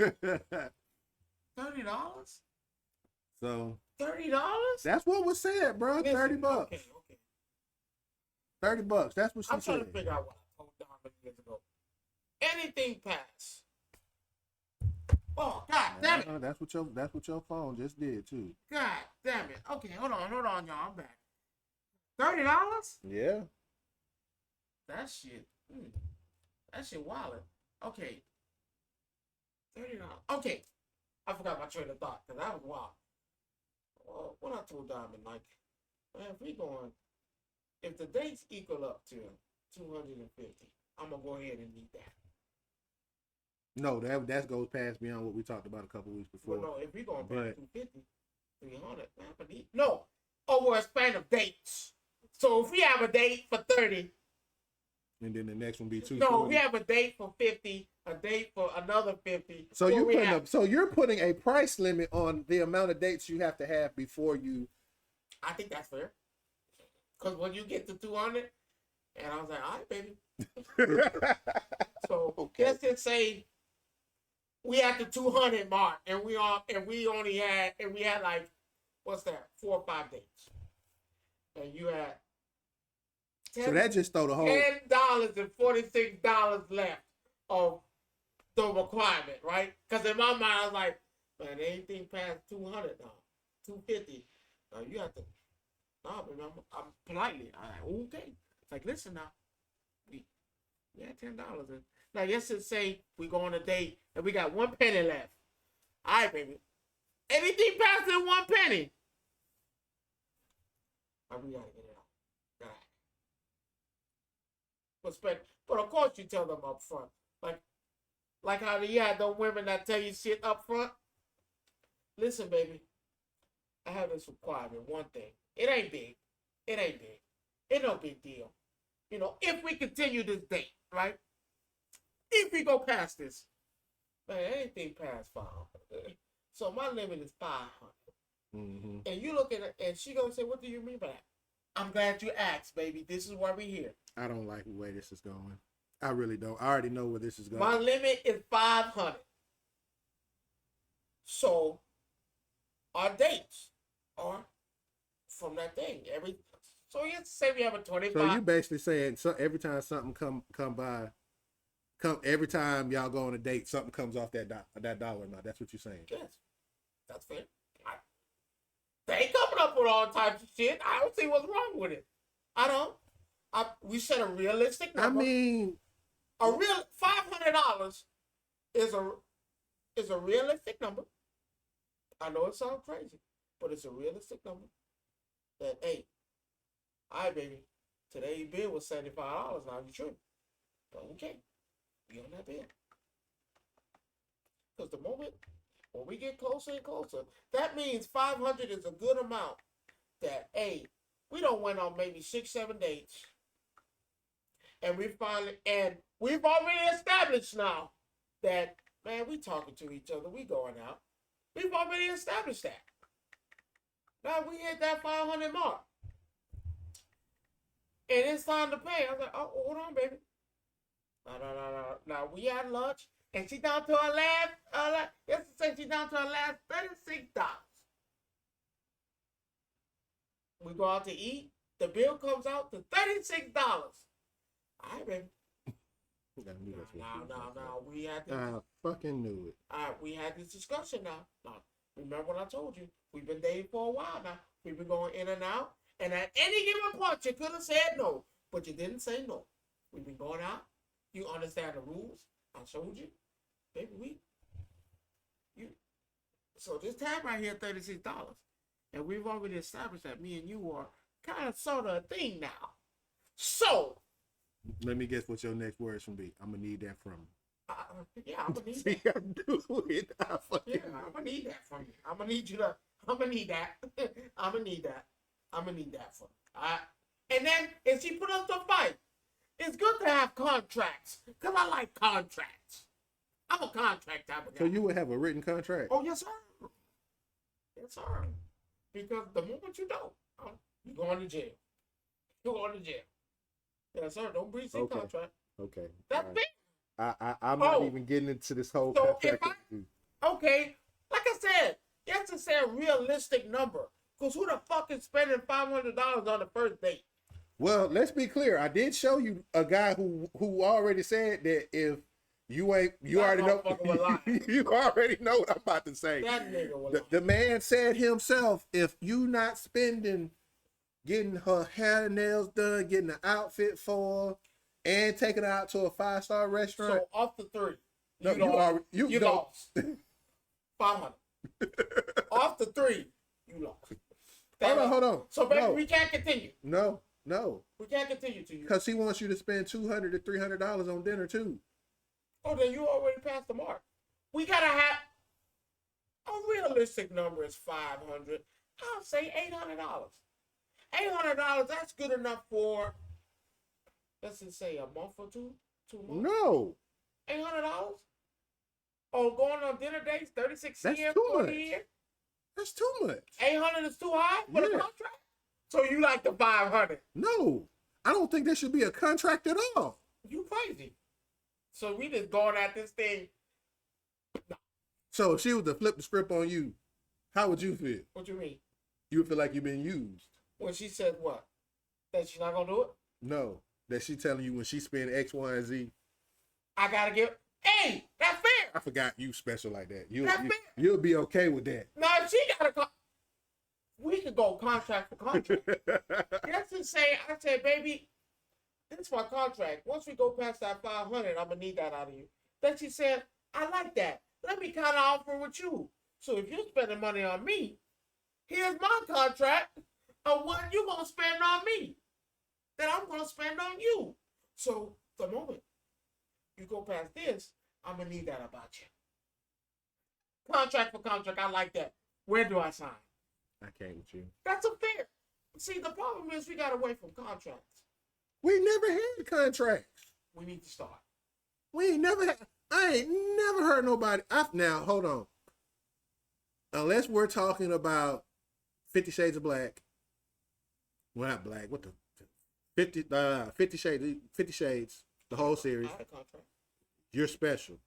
$30? So $30? that's what was said, bro. Listen, $30. Okay. $30. That's what she I'm said. trying to figure out what I told Don years ago. Anything past. Oh, God damn it. That's what your phone just did too. God damn it. Okay, hold on, y'all. I'm back. $30? Yeah. That shit. That shit wild. Okay. $30. Okay. I forgot my train of thought because that was wild. Well, what I told Diamond, like, man, if the dates equal up to 250, I'm gonna go ahead and need that. No, that goes past beyond what we talked about a couple weeks before. Well, no, if we gonna pay 250, 300, man, I need no over a span of dates. So if we have a date for 30, and then the next one be 2. no, we have a date for 50, a date for another 50. So you're putting a price limit on the amount of dates you have to have before you. I think that's fair. Because when you get to 200, and I was like, all right, baby. So let's just say we had the 200 mark, and we had like, what's that, 4 or 5 dates, and you had so that just throw the whole $10 and $46 left of the requirement, right? Because in my mind, I was like, man, anything past 200 now, 250, now you have to. No, baby, I'm politely. I'm like, okay. Like, listen now, we had $10, and now let's just say we go on a date and we got 1 penny left. All right, baby. Anything past than 1 penny, we gotta get it out. But of course you tell them up front, like how you had those women that tell you shit up front. Listen, baby, I have this requirement. One thing, it ain't big. It no big deal. You know, if we continue this date, right? If we go past this, man, anything past 500. So my limit is 500. Mm-hmm. And you look at it, and she gonna say, "What do you mean by that?" I'm glad you asked, baby. This is why we here. I don't like the way this is going. I really don't. I already know where this is going. My limit is 500. So our dates are from that thing. So you say we have a 25. So you basically saying every time something come by, every time y'all go on a date, something comes off that dollar amount. That's what you're saying. Yes, that's fair. They coming up with all types of shit. I don't see what's wrong with it. I don't. We set a realistic number. I mean, a real $500 is a realistic number. I know it sounds crazy, but it's a realistic number. That, hey, all right, baby, today your bill was $75. Now you tripping. Okay, be on that bill. Because the moment when we get closer and closer, that means 500 is a good amount. That, hey, we don't went on maybe 6-7 dates, and we've already established now that, man, we talking to each other, we going out. We've already established that. Now we hit that 500 mark, and it's time to pay. I was like, oh, hold on, baby. No. Now we had lunch, and she down to her last. She down to her last $36. We go out to eat. The bill comes out to $36. All right, baby. No. We had this. I fucking knew it. We had this discussion now. Now, remember what I told you? We've been dating for a while now. We've been going in and out. And at any given point, you could have said no, but you didn't say no. We've been going out. You understand the rules. I showed you. Baby, So this tab right here, $36. And we've already established that me and you are kind of sort of a thing now. So. Let me guess what your next words from be. I'm going to need that from you. Yeah, I'm going to need See, that. I'm doing it. I'm going to need that from you. I'm going to need that. I'm going to need that from you. And then, if she put up the fight, it's good to have contracts. Because I like contracts. I'm a contract type of guy. So you would have a written contract? Oh, yes, sir. Yes, sir. Because the moment you don't, you're going to jail. You're going to jail. Yes, sir. Don't breach the contract. Okay. That's big. I'm not even getting into this whole So contract. Okay, like I said, you have to say a realistic number. Because who the fuck is spending $500 on the first date? Well, let's be clear. I did show you a guy who already said that if you already know you already know what I'm about to say. That nigga was The man said himself, if you not spending getting her hair and nails done, getting an outfit for her, and taking her out to a 5-star restaurant. So off the 3, you lost. 500. Off the 3, you lost. Hold on. So baby, we can't continue. No. We can't continue to you. Because he wants you to spend $200 to $300 on dinner too. Oh, then you already passed the mark. We gotta have a realistic number is $500. I'll say $800. $800. That's good enough for, let's just say, a month or 2 months. No. $800. Oh, going on dinner dates, 36 That's years, too 40 much. years. That's too much. 800 is too high for the contract. So you like the 500? No, I don't think there should be a contract at all. You crazy? So we just going at this thing. No. So if she was to flip the script on you, how would you feel? What you mean? You would feel like you've been used. When she said what? That she's not gonna do it? No, that she telling you when she spend X, Y, and Z. I gotta give. Hey, that's fair. I forgot you special like that. That's fair. You'll be okay with that. Now if she gotta we could go contract for contract. Let's just say I said, baby, this is my contract. Once we go past that 500, I'm gonna need that out of you. Then she said, I like that. Let me kind of offer with you. So if you're spending money on me, here's my contract of what you're gonna spend on me, that I'm gonna spend on you. So the moment you go past this, I'm gonna need that about you. Contract for contract, I like that. Where do I sign? I can't with you. That's unfair. See, the problem is we got away from contracts. We never had contracts. We need to start. We ain't never had. I ain't never heard nobody. Now, hold on. Unless we're talking about 50 Shades of Black. Well, not Black. What the 50 Shades, the whole series. I had a contract. You're special.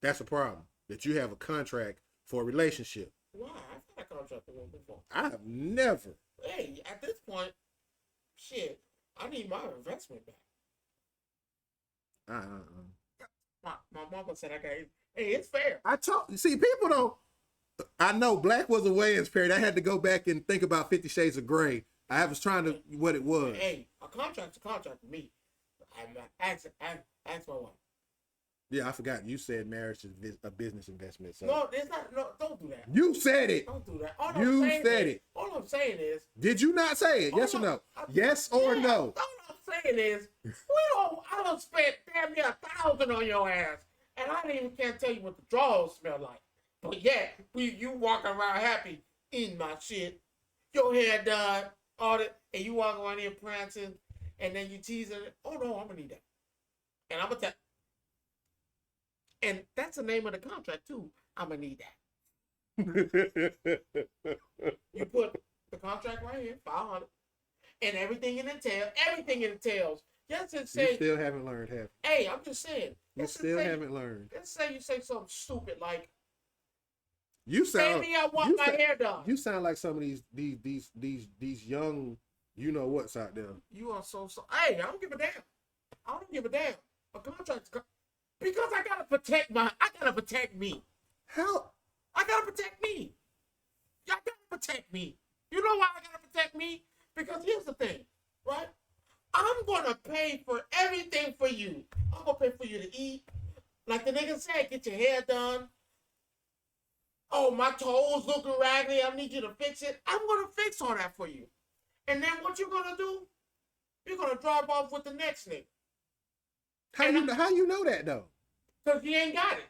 That's a problem. That you have a contract for a relationship. Why? I've had a contract with one before. I have never. Hey, at this point, shit, I need my investment back. My mama said I got it. Hey, it's fair. See, people don't. I know Black was a Wayans period. I had to go back and think about 50 Shades of Grey. I was trying to what it was. Hey, a contract's a contract for me. Ask my wife. Yeah, I forgot. You said marriage is a business investment. So. No, it's not. No, don't do that. You said it. Don't do that. All I'm saying is. Did you not say it? Yes or no? Yes or no? All I'm saying is, I don't spend damn near $1,000 on your ass, and I can't tell you what the drawers smell like. But you walking around happy eating my shit, your hair done, all that. and you walk around here prancing, and then you teasing it. Oh no, I'm gonna need that, and I'm gonna tell. And that's the name of the contract too. I'm gonna need that. You put the contract right here, 500, and everything it entails. Everything it entails. Yes, it You say. still haven't learned, have you? Hey, I'm just saying. You still haven't learned. Let's say you say something stupid like, You sound. "Baby, I want my hair done." You sound like some of these young, you know what's out there. You are so. Hey, I don't give a damn. I don't give a damn. A contract's because I gotta protect my. I gotta protect me. How? I gotta protect me. Y'all gotta protect me. You know why I gotta protect me? Because here's the thing, right? I'm gonna pay for everything for you. I'm gonna pay for you to eat. Like the nigga said, get your hair done. Oh, my toes looking raggedy. I need you to fix it. I'm gonna fix all that for you. And then what you gonna do? You're gonna drive off with the next nigga. How you know that though? Because he ain't got it.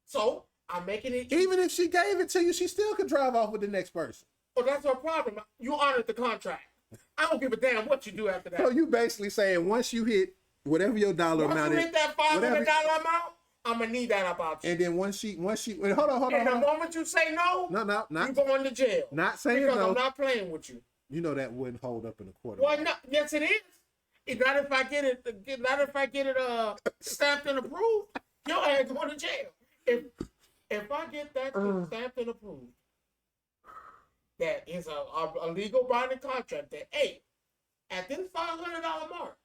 So I'm making it easy. Even if she gave it to you, she still could drive off with the next person. Well, that's her problem. You honored the contract. I don't give a damn what you do after that. So you basically saying once you hit whatever your dollar amount Once is, you hit that $500 amount, I'm gonna need that about you. and then once she wait, hold on. And the moment you say no, not you going to jail. not saying because no. I'm not playing with you. You know that wouldn't hold up in a court. Well, no, yes, it is. It's not if I get it. Not if I get it stamped and approved. Your ass going to jail. If I get that shit stamped and approved, that is a legal binding contract. That hey, at this $500 mark,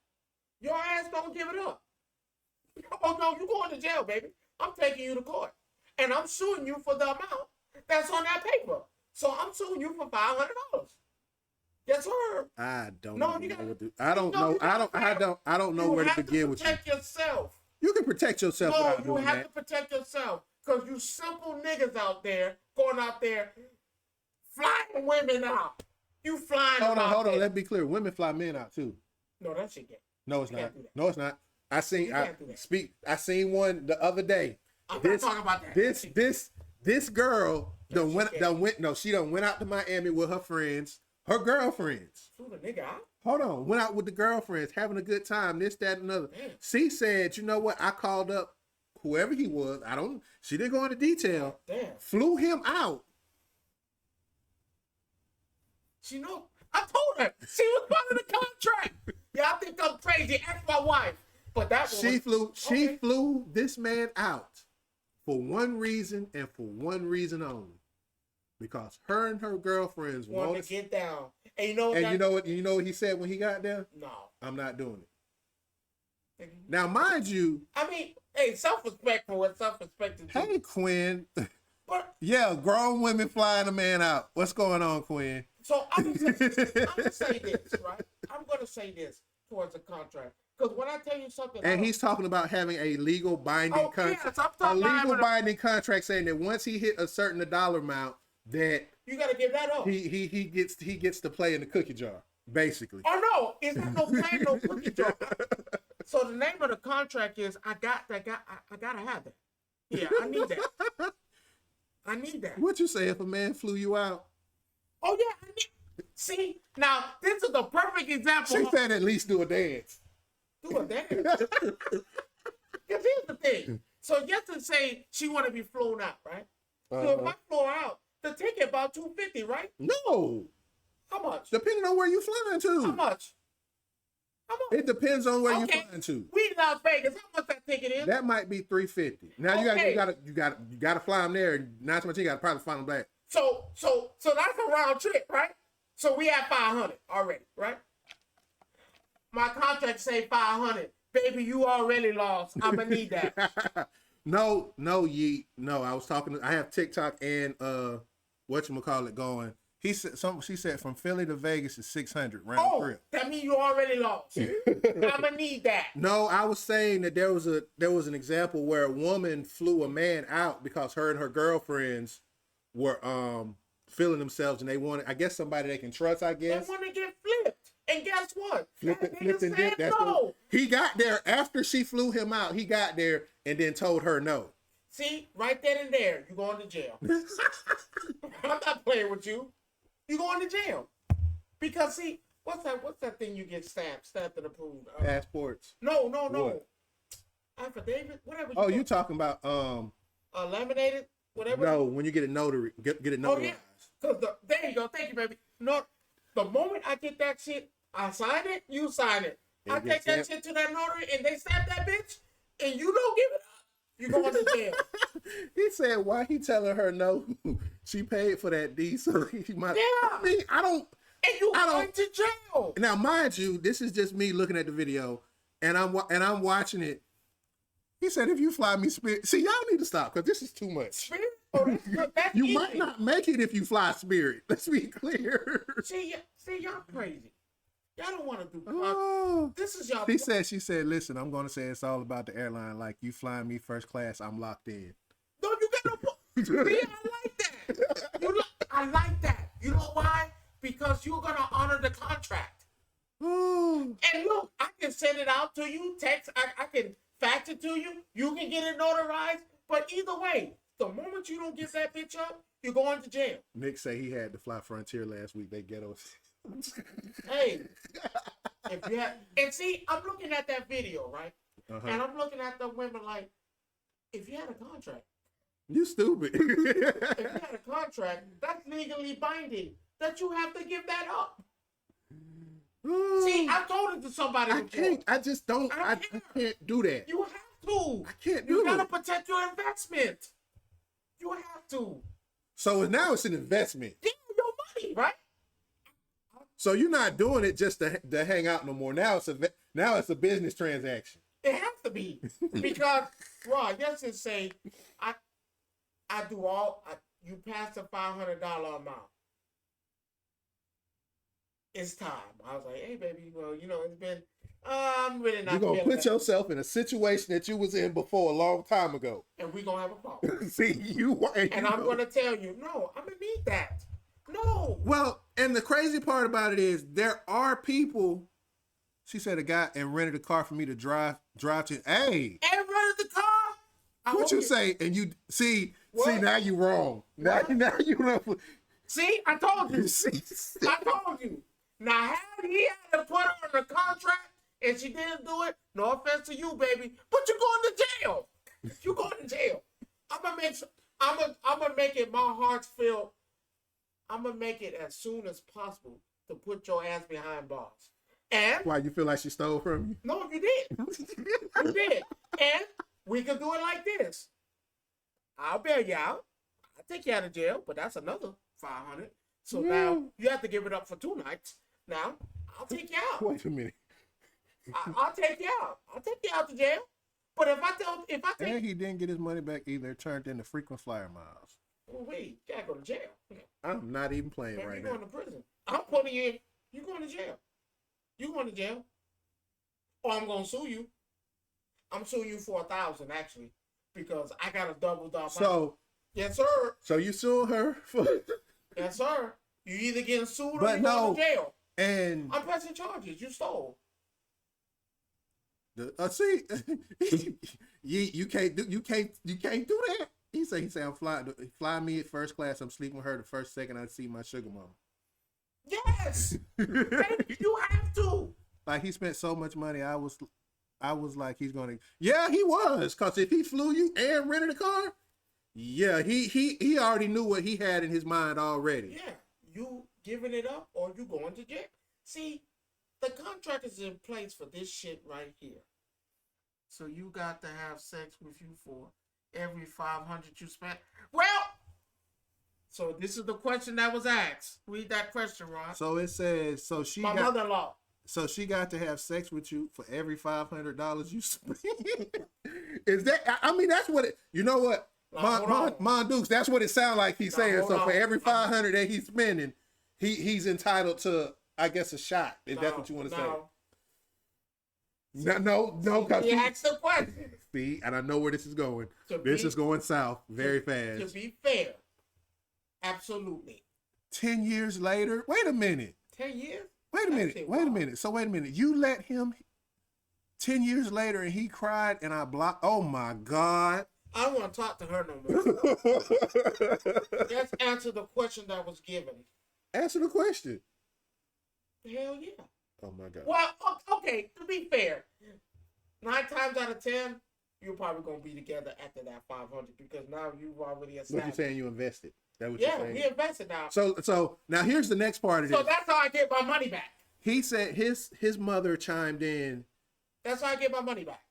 your ass don't give it up. Oh no, you going to jail, baby. I'm taking you to court, and I'm suing you for the amount that's on that paper. So I'm suing you for $500. Yes, sir. I don't No, even you know gotta- what to, I don't No, know. you gotta I don't know where to begin with you. Protect yourself. You can protect yourself No, without you doing have that. to protect yourself because you simple niggas out there going out there flying women out. You flying them out Hold on. there. Let's be clear. Women fly men out too. No, that shit gay. No, it's You not. can't do that. No, it's not. I can't do that. I seen one the other day. I'm not talking about that. This girl That shit she done went out to Miami with her friends, her girlfriends. Flew the nigga out. Hold on, went out with the girlfriends, having a good time, this, that, and another. Man. She said, you know what? I called up whoever he was. She didn't go into detail. Damn. Flew him out. She know. I told her. She was part of the contract. Y'all think I'm crazy. Ask my wife. But that She Okay. flew this man out for one reason and for one reason only. Because her and her girlfriends wanted wanted to get down. And you know what? and you know what he said when he got there? No. I'm not doing it. Now, mind you, I mean, hey, self-respect for what self-respect is. hey Quinn, But yeah, grown women flying a man out. What's going on, Quinn? so I'm gonna say this, right? I'm gonna say this towards the contract. Because when I tell you something, And he's talking about having a legal binding contract. Yes, I'm A talking about legal having binding contract saying that once he hit a certain dollar amount, that you gotta give that up. he gets to play in the cookie jar, basically. Oh no, it's not no plan, no cookie jar. So the name of the contract is I gotta have that. Yeah, I need that. I need that. What you say if a man flew you out? Oh yeah, I need. See, now this is the perfect example. She said at least do a dance. Do a dance. Because here's the thing. So just to say she want to be flown out, right? So if I flew her out, the ticket about $250, right? No, How much? depending on where you flying to. How much? How much? It depends on where Okay. you flying to. We in Las Vegas. How much that ticket is? That might be $350. Now Okay. you gotta fly them there. And not so much you gotta probably fly them back. So that's a round trip, right? So we at 500 already, right? My contract say 500. Baby, you already lost. I'ma need that. No, Yeet. No, I was talking. I have TikTok and whatchamacallit going. He said she said from Philly to Vegas is 600 round Oh, trip. that means you already lost. I'ma need that. No, I was saying that there was an example where a woman flew a man out because her and her girlfriends were feeling themselves and they wanted, I guess, somebody they can trust, I They guess. want to get flipped. And guess what? That nigga Flipped and said dipped. That's no. what, he got there after she flew him out. He got there and then told her no. See, right then and there, you going to jail. I'm not playing with you. You going to jail. Because see, what's that thing you get stamped and approved? Passports. No. What? Affidavit, whatever. Oh, you talking about laminated, whatever. No, when you get a notary, get it notarized. Oh yeah, because there you go. Thank you, baby. No, the moment I get that shit, I sign it. You sign it. I take that shit to that notary, and they stamp that bitch, and you don't give it up. You going to jail. He said, "Why he telling her no? She paid for that D, so he might." Yeah. I mean, I don't. And you going to jail. Now, mind you, this is just me looking at the video, and I'm watching it. He said, "If you fly me Spirit, see, y'all need to stop because this is too much. Spirit? Oh, that's good. That's You easy. might not make it if you fly Spirit. Let's be clear." See, y'all crazy. Y'all don't want to do. Oh. This is y'all. She said, "Listen, I'm going to say it's all about the airline. Like you flying me first class, I'm locked in." No, you got no. See, I like that. I like that. You know why? Because you're gonna honor the contract. Oh. And look, I can send it out to you. Text. I can fax it to you. You can get it notarized. But either way, the moment you don't give that bitch up, you're going to jail. Nick say he had to fly Frontier last week. They ghetto. Hey, if you have, and see, I'm looking at that video, right? And I'm looking at the women like, if you had a contract, you stupid. if you had a contract, that's legally binding. That you have to give that up. See, I told it to somebody I before. can't. I just don't. I can't do that. You have to. I can't do You gotta it. protect your investment. You have to. So now it's an investment. Give me your money, right? So you're not doing it just to hang out no more. Now it's a business transaction. It has to be because, well, let's just say, I do all. You pass the $500 amount. It's time. I was like, hey, baby, well, it's been. I'm really not. You're gonna put yourself in a situation that you was in before a long time ago, and we're gonna have a problem. See you, and I'm gonna tell you, no, I'm gonna need that. No. Well, and the crazy part about it is there are people. She said a guy and rented a car for me to drive to. Hey, and rented the car. What you say? And you see What? now you wrong. Now you wrong. See, I told you. I told you. Now, had he had to put her on the contract and she didn't do it, no offense to you, baby, but you're going to jail. You're going to jail. I'm gonna make it my heart's feel. I'm gonna make it as soon as possible to put your ass behind bars. And why you feel like she stole from you? No, you did. You did. And we can do it like this. I'll bail you out. I'll take you out of jail, but that's another $500. So now you have to give it up for 2 nights. Now I'll take you out. Wait a minute. I'll take you out. I'll take you out to jail. But if I take, and he didn't get his money back either. It turned into frequent flyer miles. oh wait, you gotta go to jail. I'm not even playing Man, right you're now. going to prison. I'm putting you in. You're going to jail. You're going to jail. Or I'm gonna sue you. I'm suing you for $1,000 actually, because I got a double down. So yes, sir. So you suing her for? Yes, sir. You either getting sued or But you no, going to jail. And I'm pressing charges. You stole. See, you can't do that. He say I'm fly me at first class. I'm sleeping with her the first second I see my sugar mama. Yes, baby, you have to. Like he spent so much money. I was like he's gonna. Yeah, he was. Cause if he flew you and rented a car, yeah, he already knew what he had in his mind already. Yeah, you giving it up or you going to jail. See, the contract is in place for this shit right here. So you got to have sex with you for every $500 you spent. Well, so this is the question that was asked. Read that question, Ron. So it says, my mother-in-law. So she got to have sex with you for every $500 you spent. Is that? I mean, that's what it. You know what, Mon Dukes? That's what it sounds like he's saying. So for every $500 that he's spending, he's entitled to, I guess, a shot. If that's what you want to say. No. He asked the question. See, and I know where this is going. This is going south very fast. To be fair, absolutely. 10 years later. Wait a minute. 10 years. Wait a minute. So wait a minute. You let him 10 years later and he cried and I blocked. Oh my God. I don't want to talk to her no more. Let's answer the question that was given. Answer the question. Hell yeah. Oh my God. Well, okay. To be fair, 9 times out of 10, you're probably gonna be together after that 500 because now you've already What established. you saying? You invested? That what Yeah, you're saying? we invested now. So now here's the next part of So this. that's how I get my money back. He said his mother chimed in. That's how I get my money back.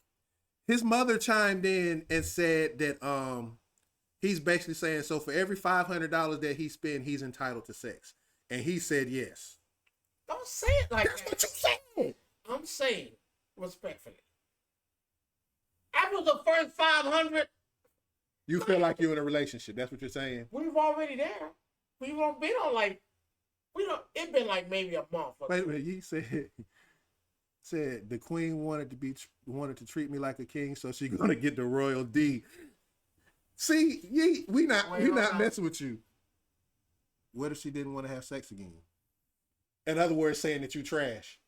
His mother chimed in and said that he's basically saying, so for every $500 that he spent, he's entitled to sex, and he said yes. Don't say it like That's that. what you said. I'm saying respectfully. After the first 500, You feel like you're in a relationship. That's what you're saying. we've already there. We've been on like it's been like maybe a month. Or Wait a minute. You said the queen wanted to treat me like a king, so she's gonna get the royal D. See, we not messing with you. What if she didn't want to have sex again? In other words, saying that you trash.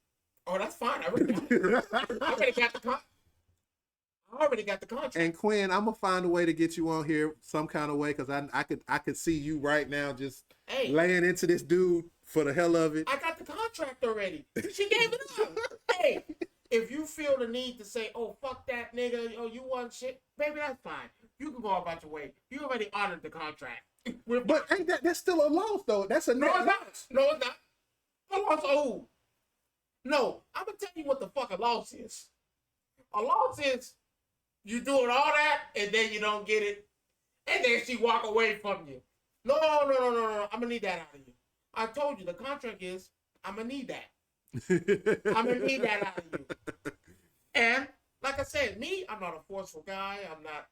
Oh, that's fine. I already got the contract. And Quinn, I'm gonna find a way to get you on here some kind of way, because I could see you right now just laying into this dude for the hell of it. I got the contract already. She gave it up. Hey, if you feel the need to say, "Oh, fuck that nigga," "Oh, you want shit," baby, that's fine. You can go about your way. You already honored the contract. But ain't that's still a loss though? That's a No, net it's not. No, it's not. A loss of who? No, I'm gonna tell you what the fuck a loss is. A loss is you doing all that and then you don't get it, and then she walk away from you. No. I'm gonna need that out of you. I told you the contract is I'm gonna need that. I'm gonna need that out of you. And like I said, I'm not a forceful guy. I'm not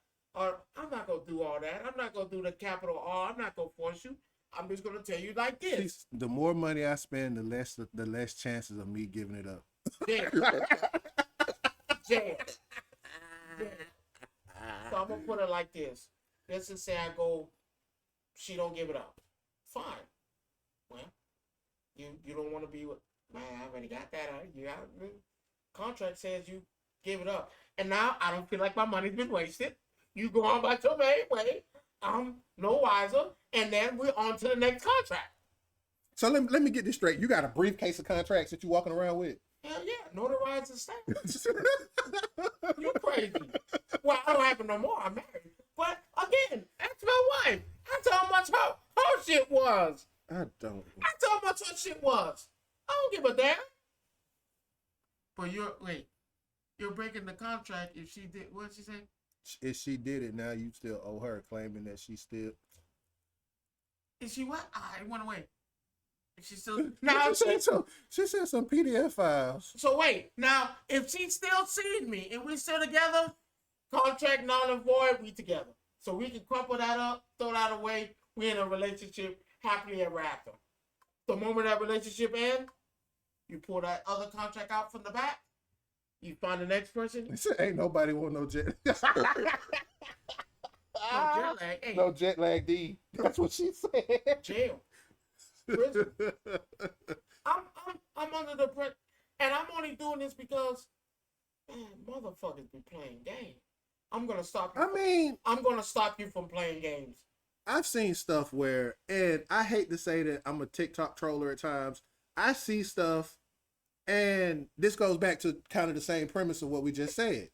gonna do all that. I'm not gonna do the capital R. I'm not gonna force you. I'm just gonna tell you like this. The more money I spend, the less chances of me giving it up. Jail. So I'm gonna put it like this. Let's just say I go, she don't give it up. Fine. Well, you don't want to be with. Man, I already got that. Contract says you give it up, and now I don't feel like my money's been wasted. You go on about your merry way. I'm no wiser, and then we're on to the next contract. So let me get this straight. You got a briefcase of contracts that you walking around with? Hell yeah, notarized and stamps. You crazy. Well, I don't have it no more. I'm married. But again, that's my wife. That's how much her shit was. I don't. That's how much her shit was. I don't give a damn. But you're breaking the contract if she did. What did she say? If she did it, now you still owe her, claiming that she still. Is she what? It went away. If she still now she said some PDF files. So wait, now if she still sees me and we still together, contract null and void, we together. So we can crumple that up, throw that away. We in a relationship happily ever after. The moment that relationship ends, you pull that other contract out from the back. You find the next person. Ain't nobody want no jet. No jet lag. Hey, No jet lag D. That's what she said. jail. Prison. I'm under the pressure, and I'm only doing this because, man, motherfuckers be playing games. I'm gonna stop you. I'm gonna stop you from playing games. I've seen stuff where, and I hate to say that I'm a TikTok troller at times. I see stuff, and this goes back to kind of the same premise of what we just said.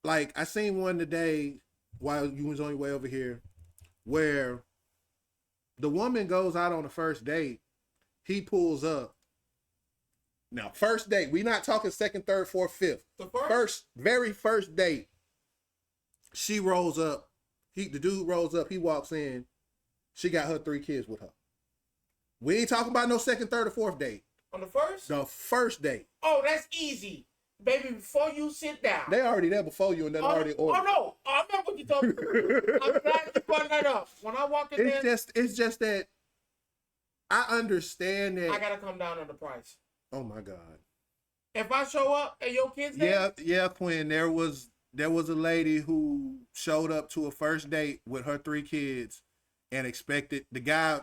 Like, I seen one today while you was on your way over here, where the woman goes out on the first date, he pulls up. Now, first date, we not talking second, third, fourth, fifth. The very first date, she rolls up. The dude rolls up, he walks in. She got her 3 kids with her. We ain't talking about no second, third, or fourth date. On the first? The first date. Oh, that's easy. Baby, before you sit down. They already there before you and they already ordered. Oh, no. I know what you're talking about. I'm glad you brought that up. When I walk in there. It's just that I understand that. I got to come down on the price. Oh, my God. If I show up and your kids there? Yeah, Quinn. There was a lady who showed up to a first date with her 3 kids and expected the guy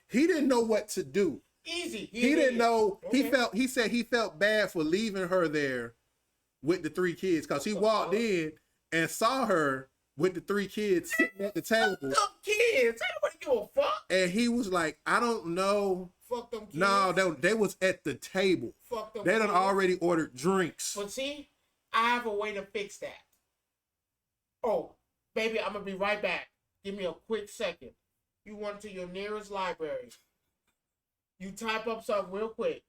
he didn't know what to do. Easy. He didn't know. Okay. He said he felt bad for leaving her there with the 3 kids because he walked in and saw her with the 3 kids sitting at the table. Kids, everybody give a fuck. And he was like, I don't know Fuck them kids. No, they was at the table. Fuck them They done kids. already ordered drinks. But see, I have a way to fix that. Oh, baby, I'm gonna be right back. Give me a quick second. You went to your nearest library. You type up something real quick.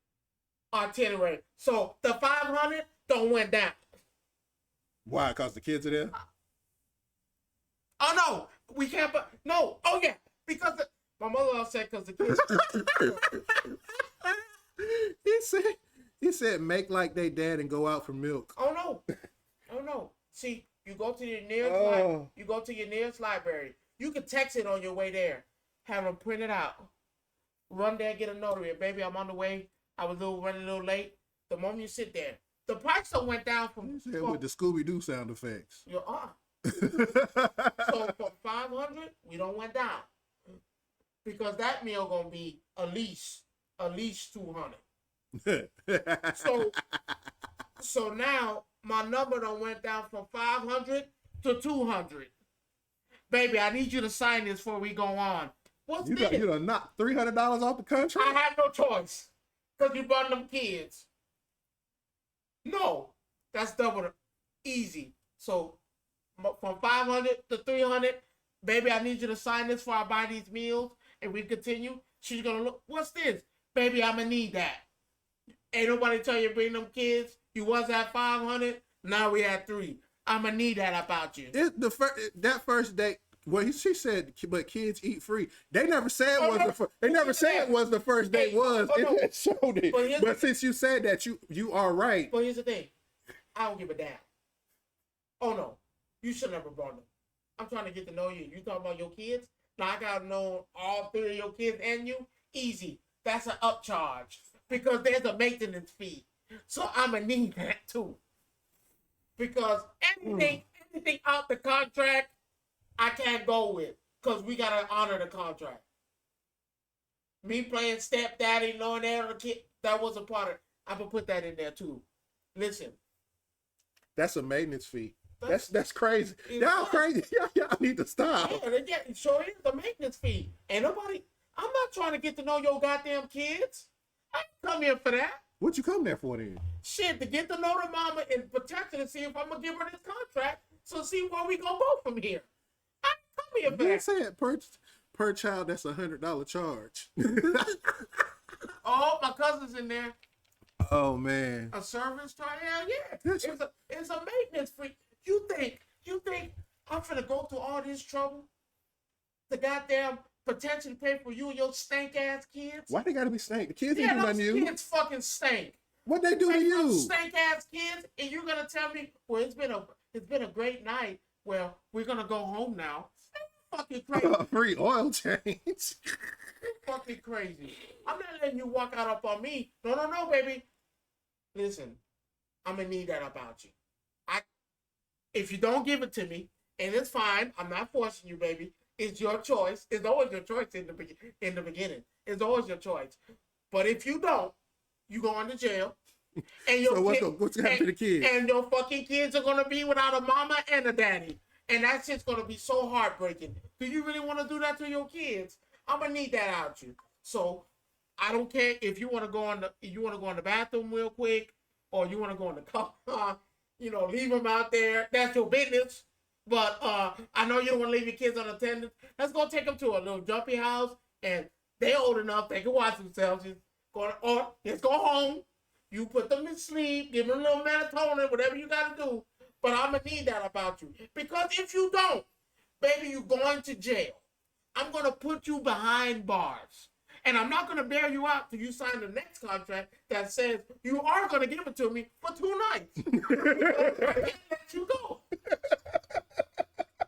Itinerary. So the 500 don't went down. Why? Because the kids are there? Oh no, we can't. No. Oh yeah, because my mother said because the kids. he said make like they dad and go out for milk. Oh no. See, you go to your nearest you go to your nearest library. You can text it on your way there. Have them print it out. Run there, get a notary. Baby, I'm on the way. I was running a little late. The moment you sit there, the price don't went down from. He said with the Scooby-Doo sound effects. So from 500, we don't went down because that meal gonna be at least 200. So now my number done went down from 500 to 200. Baby, I need you to sign this before we go on. What's this? You done knocked $300 off the contract? I have no choice because you brought them kids. No, that's double easy. So from 500 to 300, baby, I need you to sign this before I buy these meals and we continue. She's gonna look. What's this, baby? I'm gonna need that. Ain't nobody tell you to bring them kids. You was at 500. Now we at 3. I'm gonna need that about you. That first date. Well, she said, but kids eat free. They never said it was the first date. It just showed it. But since you said that, you are right. But here's the thing, I don't give a damn. Oh no, you should never brought them. I'm trying to get to know you. You talking about your kids? Now I gotta know all 3 of your kids and you. Easy. That's an upcharge because there's a maintenance fee. So I'm gonna need that too. Because anything out the contract, I can't go with because we gotta honor the contract. Me playing stepdaddy, knowing that the kid, that was a part of it. I'm gonna put that in there too. Listen, that's a maintenance fee. That's crazy. Y'all crazy. Y'all need to stop. Yeah, sure is a maintenance fee. Ain't nobody. I'm not trying to get to know your goddamn kids. I didn't come here for that. What you come there for then? Shit, to get to know the mama and protect her and see if I'm gonna give her this contract. So see where we gonna go from here. I didn't come here for that. Said per child that's $100 charge. Oh, my cousin's in there. Oh man. A service charge? Hell yeah. It's a maintenance fee. You think I'm finna go through all this trouble to goddamn potentially pay for you and your stank ass kids? Why they gotta be stank? The kids didn't do nothing to you. Kids fucking stink. What they do to you? Stank ass kids, and you're gonna tell me, well, it's been a great night. Well, we're gonna go home now. Fucking crazy. Free oil change. Fucking crazy. I'm not letting you walk out up on me. No, baby. Listen, I'm gonna need that about you. If you don't give it to me, and it's fine, I'm not forcing you, baby. It's your choice. It's always your choice in the beginning. It's always your choice. But if you don't, you go into jail. And your what's gonna happen to the kids? And your fucking kids are gonna be without a mama and a daddy. And that shit's gonna be so heartbreaking. Do you really want to do that to your kids? I'm gonna need that out you. So I don't care if you want to go in the bathroom real quick, or you want to go in the car. Leave them out there. That's your business. But I know you don't want to leave your kids unattended. Let's go take them to a little jumpy house, and they're old enough they can watch themselves. Let's go home. You put them to sleep, give them a little melatonin, whatever you got to do. But I'm going to need that about you. Because if you don't, baby, you're going to jail. I'm going to put you behind bars. And I'm not going to bail you out till you sign the next contract that says you are going to give it to me for 2 nights. I can't let you go.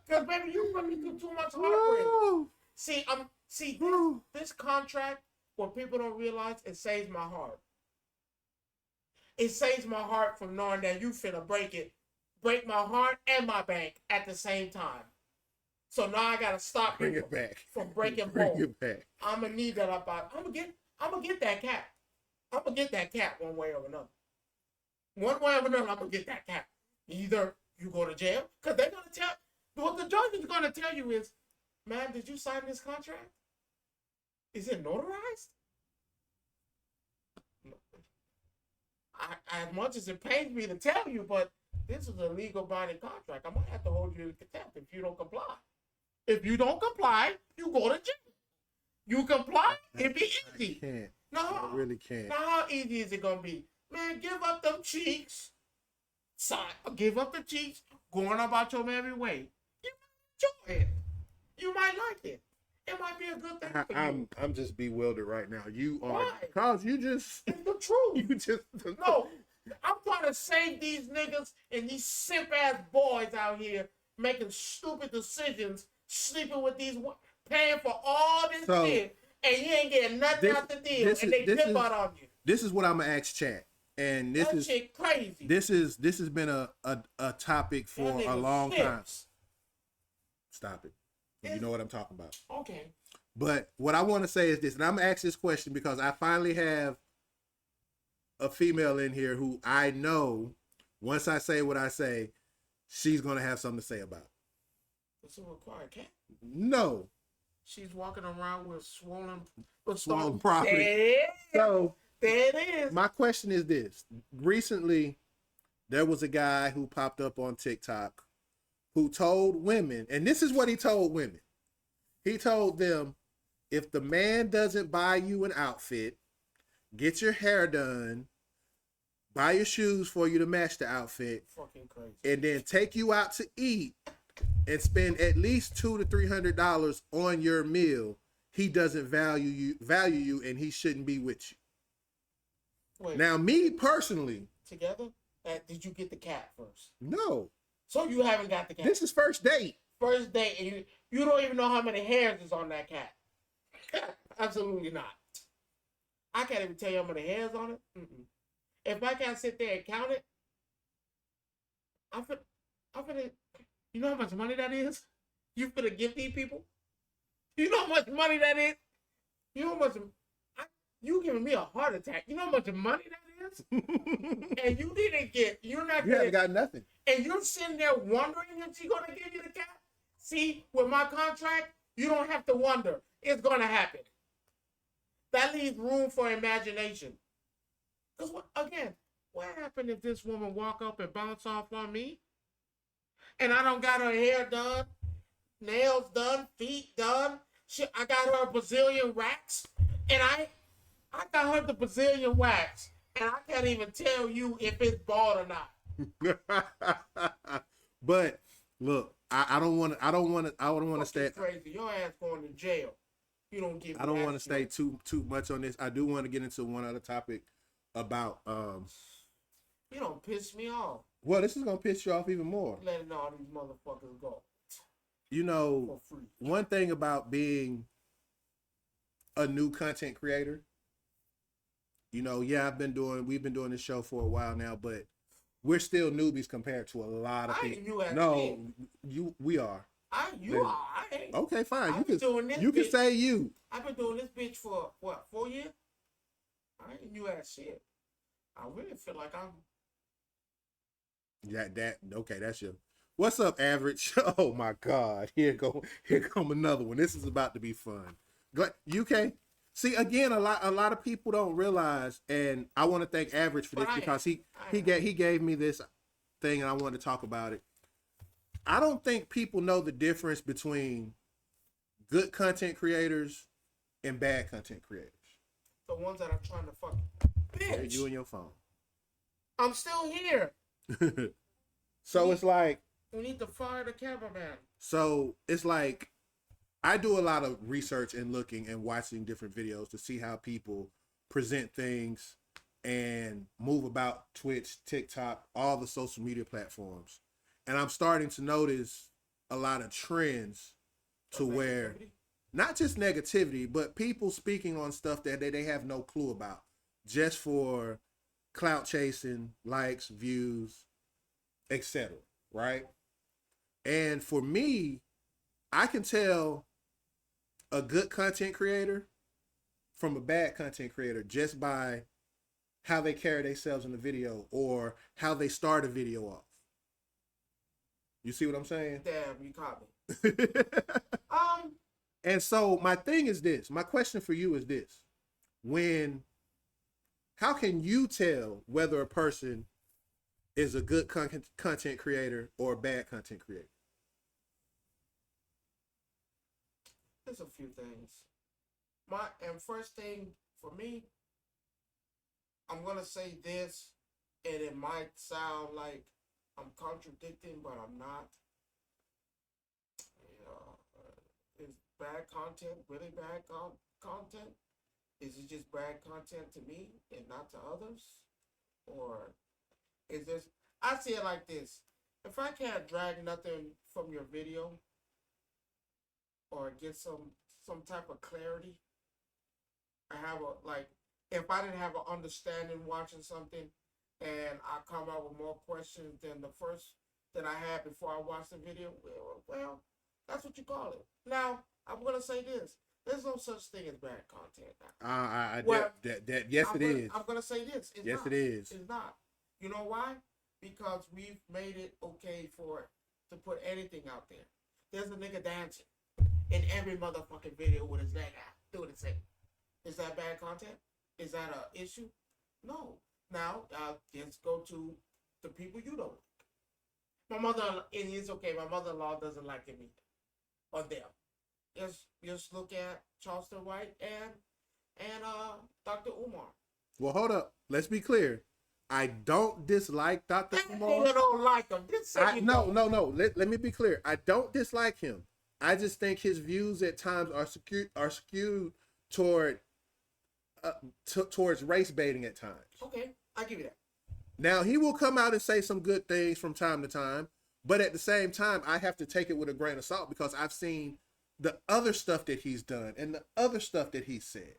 Because, baby, you put me through too much heartbreak. Oh. This contract, what people don't realize, it saves my heart. It saves my heart from knowing that you finna break my heart and my bank at the same time. So now I gotta stop Bring it back from breaking both. Bring it back. I'm gonna need that up. I'm gonna get that cat. I'm gonna get that cat one way or another. One way or another, I'm gonna get that cat. Either you go to jail, because they're gonna tell. What the judge is gonna tell you is, man, did you sign this contract? Is it notarized? as much as it pains me to tell you, but this is a legal binding contract. I might have to hold you in contempt if you don't comply. If you don't comply, you go to jail. You comply, it'd be easy. Can't. No, I really can't. now how easy is it gonna be? Man, give up them cheeks. Give up the cheeks. Going about your merry way. You might enjoy it. You might like it. It might be a good thing for you. I'm just bewildered right now. You are Why? because you just It's the truth. you just No, I'm trying to save these niggas and these simp ass boys out here making stupid decisions, sleeping with these, paying for all this shit, and you ain't getting nothing out the deal, and they dip out on you. This is what I'm gonna ask chat, and this That is shit crazy. this has been a topic for a long time. Stop it. You know what I'm talking about. Okay. But what I want to say is this, and I'm gonna ask this question because I finally have a female in here who I know once I say what I say, she's gonna have something to say about. It's a required cat. No. She's walking around with swollen property. There it is. My question is this. Recently, there was a guy who popped up on TikTok who told women, and this is what he told women. He told them, if the man doesn't buy you an outfit, get your hair done, buy your shoes for you to match the outfit, fucking crazy, and then take you out to eat and spend at least $200 to $300 on your meal, he doesn't value you, and he shouldn't be with you. Wait, now, me personally, together, did you get the cat first? No. So you haven't got the cat. This is first date. First date, and you don't even know how many hairs is on that cat. Absolutely not. I can't even tell you how many hairs on it. Mm-mm. If I can't sit there and count it, I'm finna. You know how much money that is? You finna give these people? You know how much money that is? You know how much? You giving me a heart attack. You know how much money that is? And you didn't get. You haven't got nothing. And you're sitting there wondering if she's gonna give you the cat. See, with my contract, you don't have to wonder. It's gonna happen. That leaves room for imagination. Because again, what happened if this woman walk up and bounce off on me, and I don't got her hair done, nails done, feet done? I got her a Brazilian wax, and I got her the Brazilian wax, and I can't even tell you if it's bald or not. But look, I don't want to stay crazy. Your ass going to jail. You don't give. I don't want to stay too much on this. I do want to get into one other topic about You don't piss me off. Well, this is gonna piss you off even more. Letting all these motherfuckers go. You know, one thing about being a new content creator, you know, we've been doing this show for a while now, but we're still newbies compared to a lot of people. We are. You are. I ain't. Okay, fine. You can say you. I've been doing this bitch for what, 4 years? I ain't new ass shit. I really feel like I'm. Okay, that's your. What's up, average? Oh my God! Here come another one. This is about to be fun. UK. See, again, a lot of people don't realize, and I want to thank Average for this because he gave me this thing, and I wanted to talk about it. I don't think people know the difference between good content creators and bad content creators. The ones that are trying to fucking bitch. You and your phone. I'm still here. So it's like we need to fire the cameraman. So it's like I do a lot of research and looking and watching different videos to see how people present things and move about Twitch, TikTok, all the social media platforms. And I'm starting to notice a lot of trends to where not just negativity, but people speaking on stuff that they have no clue about just for clout chasing, likes, views, etc. Right? And for me, I can tell a good content creator from a bad content creator just by how they carry themselves in the video or how they start a video off. You see what I'm saying? Damn, you caught me. And so my thing is this. My question for you is this. how can you tell whether a person is a good content creator or a bad content creator? There's a few things. First thing for me, I'm gonna say this, and it might sound like I'm contradicting, but I'm not. Is bad content really bad content? Is it just bad content to me and not to others? Or is this? I see it like this: if I can't drag nothing from your video or get some type of clarity, I have a like. If I didn't have an understanding watching something, and I come out with more questions than the first that I had before I watched the video, well, that's what you call it. Now, I'm gonna say this: there's no such thing as bad content now. Yes, it is. I'm gonna say this: it's yes, not. it is. It's not. You know why? Because we've made it okay to put anything out there. There's a nigga dancing in every motherfucking video with his leg out, doing his thing. Is that bad content? Is that an issue? No. Now, let's go to the people you don't like. My mother, and it's okay. My mother-in-law doesn't like him either, or them. Just look at Charleston White and Dr. Umar. Well, hold up. Let's be clear. I don't dislike Dr. Umar. You don't like him. No. Let me be clear. I don't dislike him. I just think his views at times are skewed towards race baiting at times. Okay, I give you that. Now, he will come out and say some good things from time to time, but at the same time, I have to take it with a grain of salt because I've seen the other stuff that he's done and the other stuff that he's said.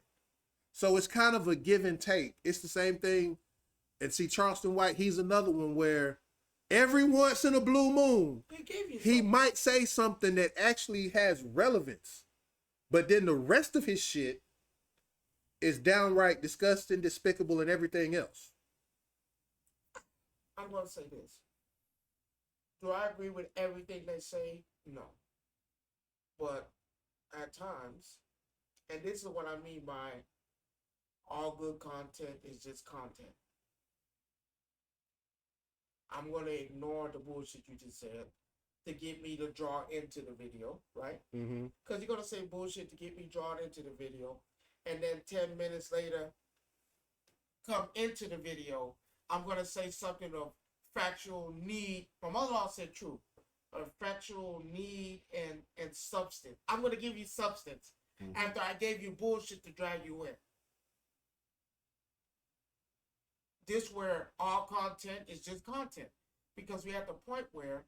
So it's kind of a give and take. It's the same thing. And see, Charleston White, he's another one where every once in a blue moon, he might say something that actually has relevance, but then the rest of his shit is downright disgusting, despicable, and everything else. I'm going to say this. Do I agree with everything they say? No. But at times, and this is what I mean by all good content is just content. I'm going to ignore the bullshit you just said to get me to draw into the video, right? Because you're going to say bullshit to get me drawn into the video. And then 10 minutes later, come into the video, I'm going to say something of factual need. My mother-in-law said true. Factual need and substance. I'm going to give you substance after I gave you bullshit to drag you in. This where all content is just content. Because we're at the point where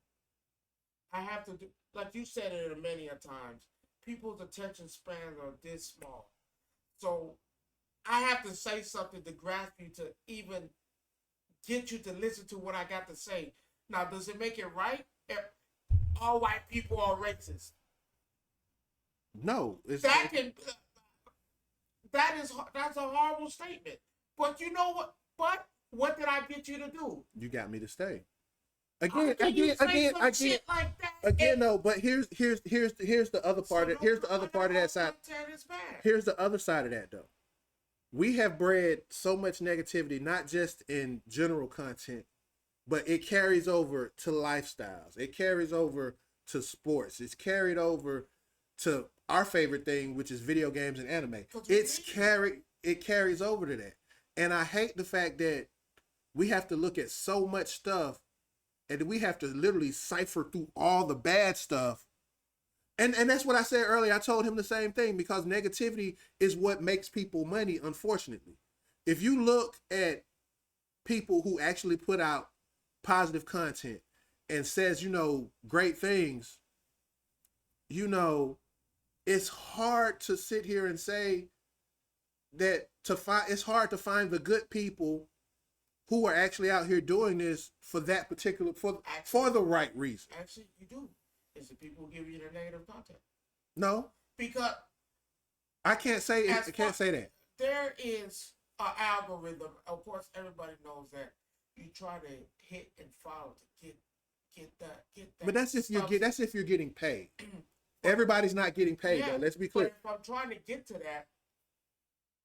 I have to do, like you said it many a times, people's attention spans are this small. So I have to say something to grasp you to even get you to listen to what I got to say. Now, does it make it right? All white people are racist. No, that's a horrible statement. But you know what? But what did I get you to do? You got me to stay. Again. No. But here's the other part. Here's the other part of that side. Here's the other side of that though. We have bred so much negativity, not just in general content, but it carries over to lifestyles. It carries over to sports. It's carried over to our favorite thing, which is video games and anime. It carries over to that. And I hate the fact that we have to look at so much stuff and we have to literally cipher through all the bad stuff. And that's what I said earlier. I told him the same thing because negativity is what makes people money, unfortunately. If you look at people who actually put out positive content and says, great things, it's hard to sit here and say that it's hard to find the good people who are actually out here doing this for that particular, for the right reason. Actually, you do. It's the people who give you the negative content. No. Because I can't say that. There is an algorithm. Of course, everybody knows that you try to hit and follow to get that. But that's if you're getting paid. Everybody's not getting paid though. Let's be clear. But if I'm trying to get to that,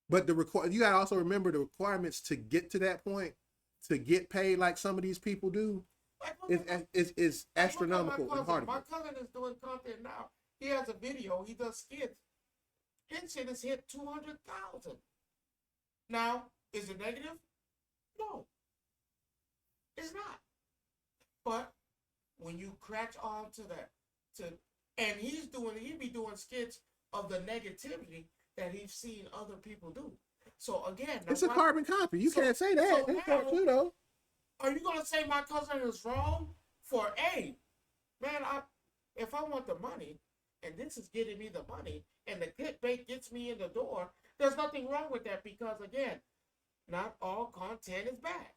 But you gotta also remember the requirements to get to that point, to get paid like some of these people do, is astronomical and hard. My cousin is doing content now. He has a video. He does skits. His shit has hit 200,000. Now, is it negative? No, it's not. But when you crash on to that, and he be doing skits of the negativity that he's seen other people do. So again, it's a carbon copy. You can't say that. That's not true though. Are you gonna say my cousin is wrong for man? If I want the money, and this is getting me the money, and the clickbait gets me in the door, there's nothing wrong with that because again, not all content is bad.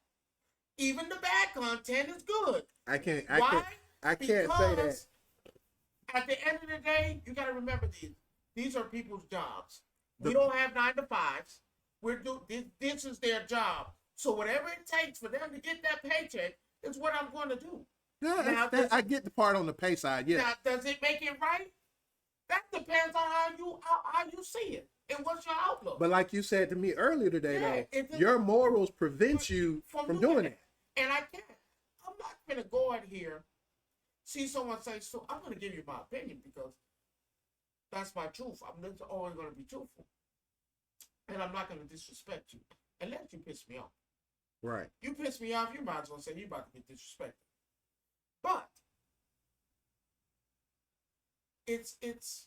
Even the bad content is good. I can't say that. At the end of the day, you got to remember these are people's jobs. We don't have 9 to 5s. This is their job. So whatever it takes for them to get that paycheck is what I'm going to do. Yeah, I get the part on the pay side. Yeah. Now, does it make it right? That depends on how you see it and what's your outlook. But like you said to me earlier today, though, your morals prevent you from doing it. And I can't. I'm not going to go out here, see someone say, so I'm going to give you my opinion because that's my truth. I'm just always going to be truthful. And I'm not going to disrespect you unless you piss me off. Right. You piss me off, you might as well say you're about to get disrespected. But it's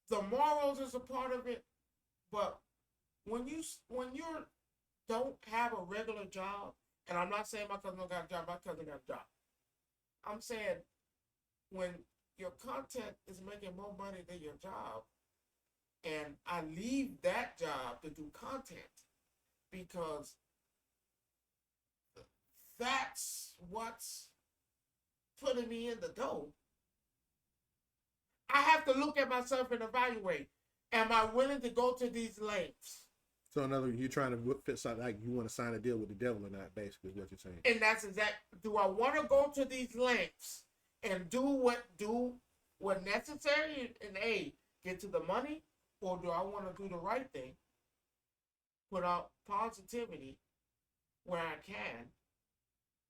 the morals is a part of it, but when you don't have a regular job, and I'm not saying my cousin don't got a job, my cousin got a job. I'm saying when your content is making more money than your job, and I leave that job to do content because that's what's putting me in the dough. I have to look at myself and evaluate. Am I willing to go to these lengths? So in other words, you're trying to fit something like you want to sign a deal with the devil or not, basically is what you're saying. And that's do I want to go to these lengths and do what necessary and get to the money? Or do I want to do the right thing? Put out positivity where I can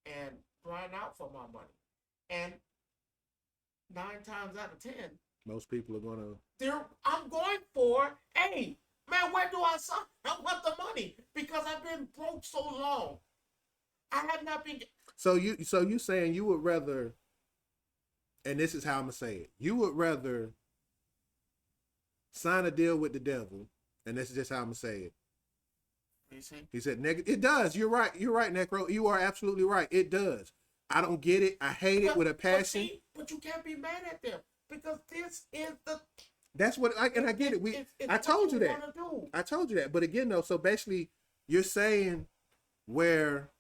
and grind out for my money. And 9 times out of 10, most people are gonna. I'm going for, man, where do I sign? I want the money because I've been broke so long. I have not been. So you saying you would rather, and this is how I'm gonna say it. You would rather sign a deal with the devil, and this is just how I'm gonna say it. He said negative. It does. You're right. You're right, Necro. You are absolutely right. It does. I don't get it. I hate it with a passion. But you can't be mad at them because this is the. That's what I get it. I told you that. I told you that. But again, though, so basically, you're saying where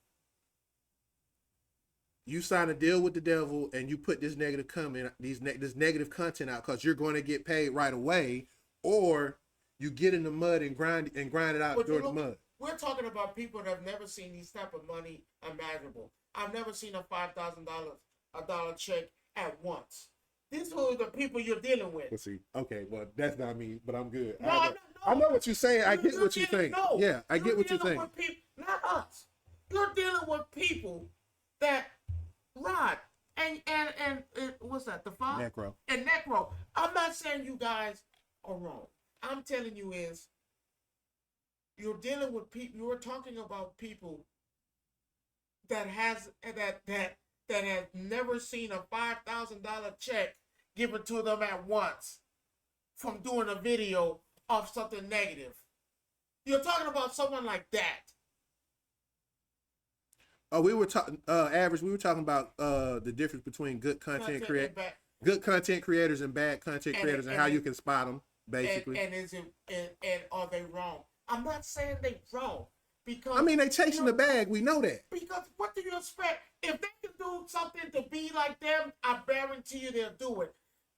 you sign a deal with the devil and you put this negative comment, this negative content out because you're going to get paid right away, or you get in the mud and grind it out during the mud. We're talking about people that have never seen these type of money imaginable. I've never seen a $5,000 check at once. These are the people you're dealing with. Let's see. Okay, well, that's not me, but I'm good. No, I know what you're saying. I get what you're saying. No, yeah, I get what you're saying. Not us. You're dealing with people that Rod and what's that? The five? Necro. And Necro. I'm not saying you guys are wrong. I'm telling you is you're dealing with people. You're talking about people that has never seen a $5,000 check given to them at once from doing a video of something negative. You're talking about someone like that. Oh, we were talking average. We were talking about the difference between good content creators and bad content creators, and how you can spot them, basically. And are they wrong? I'm not saying they're wrong because they chasing the bag. We know that. Because what do you expect? If they can do something to be like them, I guarantee you they'll do it.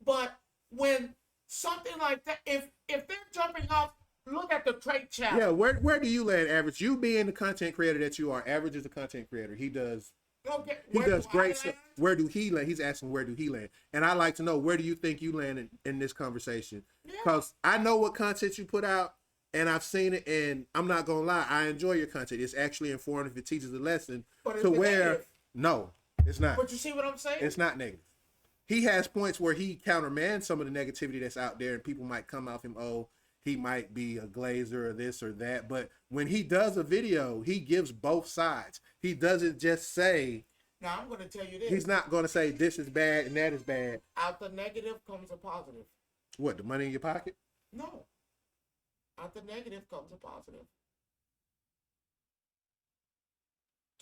But when something like that, if they're jumping off. Look at the trait challenge. Yeah, where do you land, Average? You being the content creator that you are, Average is a content creator. He does great stuff. Where do he land? He's asking where do he land, and I like to know where do you think you land in this conversation? Because I know what content you put out, and I've seen it, and I'm not gonna lie, I enjoy your content. It's actually informative. It teaches a lesson But to it's where negative. no, it's not. But you see what I'm saying? It's not negative. He has points where he countermands some of the negativity that's out there, and people might come off him, oh, he might be a glazer or this or that. But when he does a video, he gives both sides. He doesn't just say, Now I'm going to tell you this. he's not going to say this is bad and that is bad. Out the negative comes a positive. What, the money in your pocket? No. Out the negative comes a positive.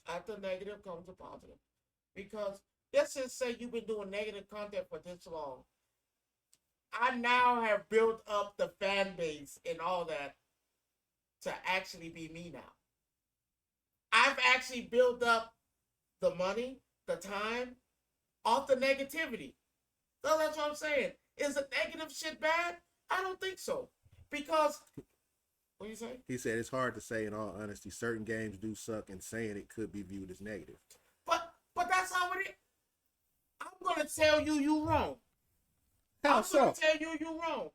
Out the negative comes a positive. Because let's just say you've been doing negative content for this long. I now have built up the fan base and all that to actually be me now. I've actually built up the money, the time, off the negativity. So that's what I'm saying. Is the negative shit bad? I don't think so. Because, what do you say? He said it's hard to say in all honesty. Certain games do suck, and saying it could be viewed as negative. But that's how it is. I'm gonna tell you wrong. How I'm so? gonna tell you wrong.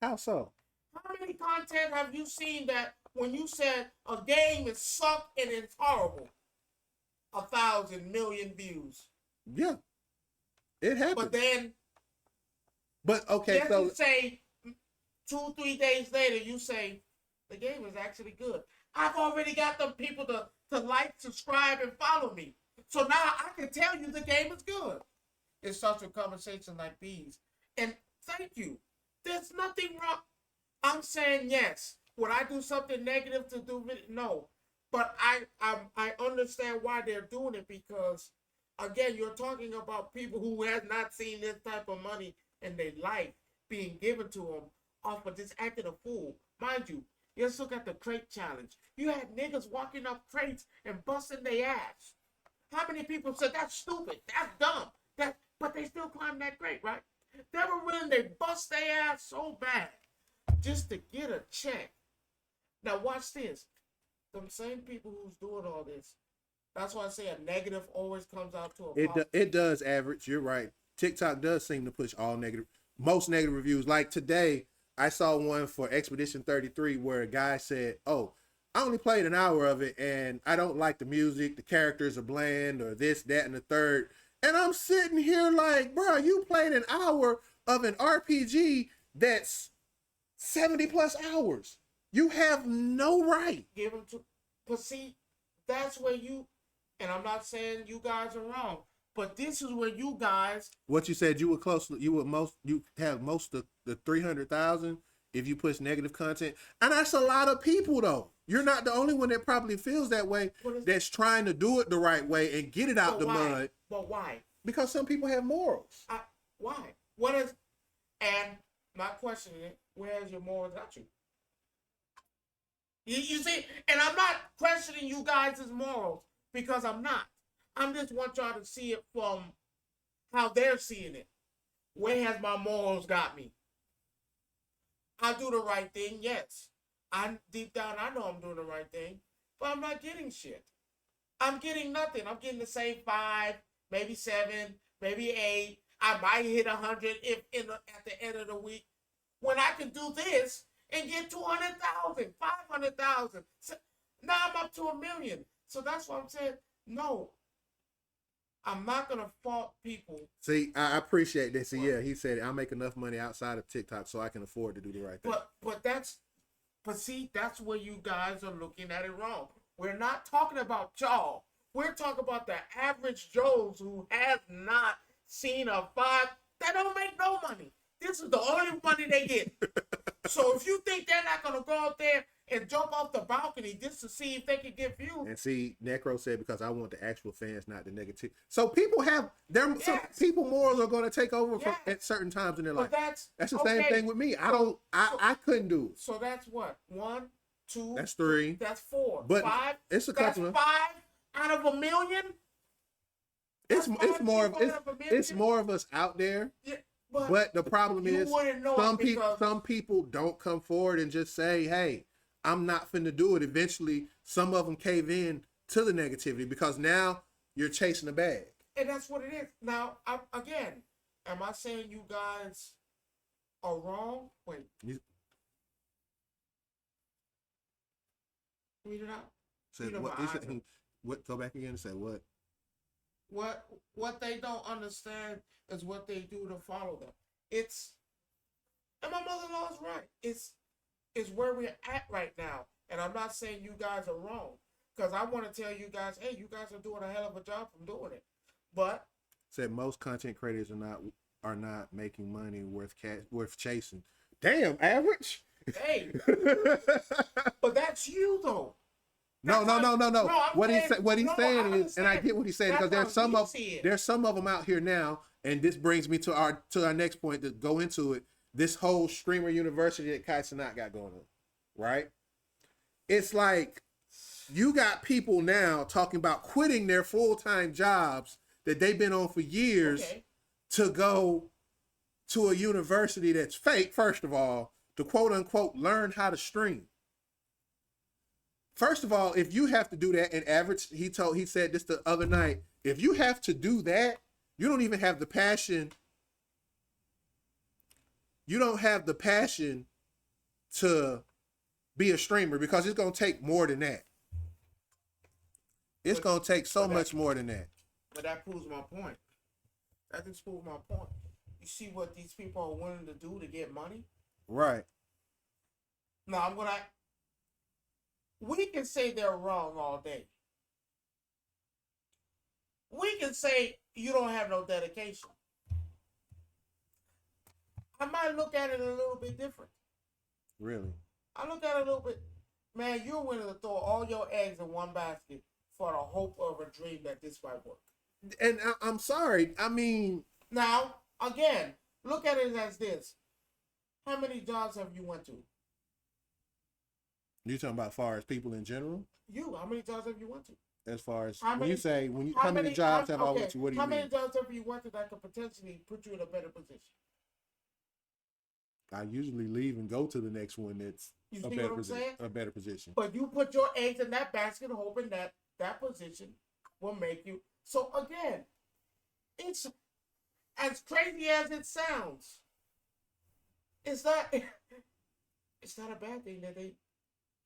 How so? How many content have you seen that when you said a game is suck and it's horrible? 1,000 million views. Yeah, it happened. But okay, so you say 2-3 days later, you say the game is actually good. I've already got the people to like, subscribe, and follow me. So now I can tell you the game is good. It starts with conversations like these. And thank you. There's nothing wrong. I'm saying yes. Would I do something negative to do it? No. But I understand why they're doing it because, again, you're talking about people who have not seen this type of money in their life being given to them off of just acting a fool. Mind you, let's look at the crate challenge. You had niggas walking up crates and busting their ass. How many people said that's stupid, that's dumb, but they still climbed that crate, right? They were willing to bust their ass so bad just to get a check. Now watch this. Them same people who's doing all this. That's why I say a negative always comes out to a positive. It does average. You're right. TikTok does seem to push most negative reviews. Like today, I saw one for Expedition 33 where a guy said, oh, I only played an hour of it and I don't like the music, the characters are bland or this, that, and the third. And I'm sitting here like, bro, you played an hour of an RPG that's 70 plus hours. You have no right. Give them to, but see, that's where you, and I'm not saying you guys are wrong, but this is where you guys. What you said, you have most of the 300,000 if you push negative content, and that's a lot of people though. You're not the only one that probably feels that way. That's trying to do it the right way and get it out the mud. But why? Because some people have morals. Why? What is? And my question is, where has your morals got you? You see, and I'm not questioning you guys' morals because I'm not. I just want y'all to see it from how they're seeing it. Where has my morals got me? I do the right thing, yes. Deep down, I know I'm doing the right thing, but I'm not getting shit. I'm getting nothing. I'm getting the same 5, maybe 7, maybe 8. I might hit 100 at the end of the week. When I can do this and get 200,000, 500,000. So now I'm up to 1 million. So that's what I'm saying. No, I'm not gonna fault people. See, I appreciate that. See, yeah, he said I make enough money outside of TikTok so I can afford to do the right thing. But see, that's where you guys are looking at it wrong. We're not talking about y'all. We're talking about the average Joes who has not seen a 5. They don't make no money. This is the only money they get. So if you think they're not gonna go out there and jump off the balcony just to see if they can get views. And see, Necro said because I want the actual fans, not the negative. So people have some people morals are going to take over at certain times in their life. That's the same thing with me. I couldn't do it. So that's what 1, 2. That's 3. That's 4. But 5. It's a couple of 5 out of 1 million. It's more of us out there. Yeah, but the problem is some people don't come forward and just say, hey, I'm not finna do it. Eventually, some of them cave in to the negativity because now you're chasing a bag. And that's what it is. Now, again, am I saying you guys are wrong? Wait. Read it out. Said You know what? my He eyes said, what? Go back again and say what? What they don't understand is what they do to follow them. It's, and my mother-in-law is right. It's where we're at right now. And I'm not saying you guys are wrong, because I want to tell you guys, hey, you guys are doing a hell of a job from doing it. But Said most content creators are not making money worth chasing. Damn, average. hey, but that's you though. No. What he's saying is, and I understand. get what he's saying, because That's there's some of them out here now, and this brings me to our next point to go into it. This whole streamer university that Kai Cenat got going on, right? It's like you got people now talking about quitting their full-time jobs that they've been on for years to go to a university that's fake, first of all, to quote unquote learn how to stream. First of all, if you have to do that, and average, he said this the other night, if you have to do that, you don't even have the passion. You don't have the passion to be a streamer, because it's going to take more than that. It's going to take so much more than that. But that proves my point. That just proves my point. You see what these people are willing to do to get money? Right. Now, we can say they're wrong all day. We can say you don't have no dedication. I might look at it a little bit different. Really? I look at it a little bit, man, you're willing to throw all your eggs in one basket for the hope of a dream that this might work. And I'm sorry. I mean, now, again, look at it as this. How many jobs have you went to? You talking about as far as people in general? How many jobs have you went to? As far as how many jobs have I went to? What do you mean? How many jobs have you went to that could potentially put you in a better position? I usually leave and go to the next one that's a better position. But you put your eggs in that basket hoping that that position will make you. So again, it's as crazy as it sounds. It's not a bad thing that they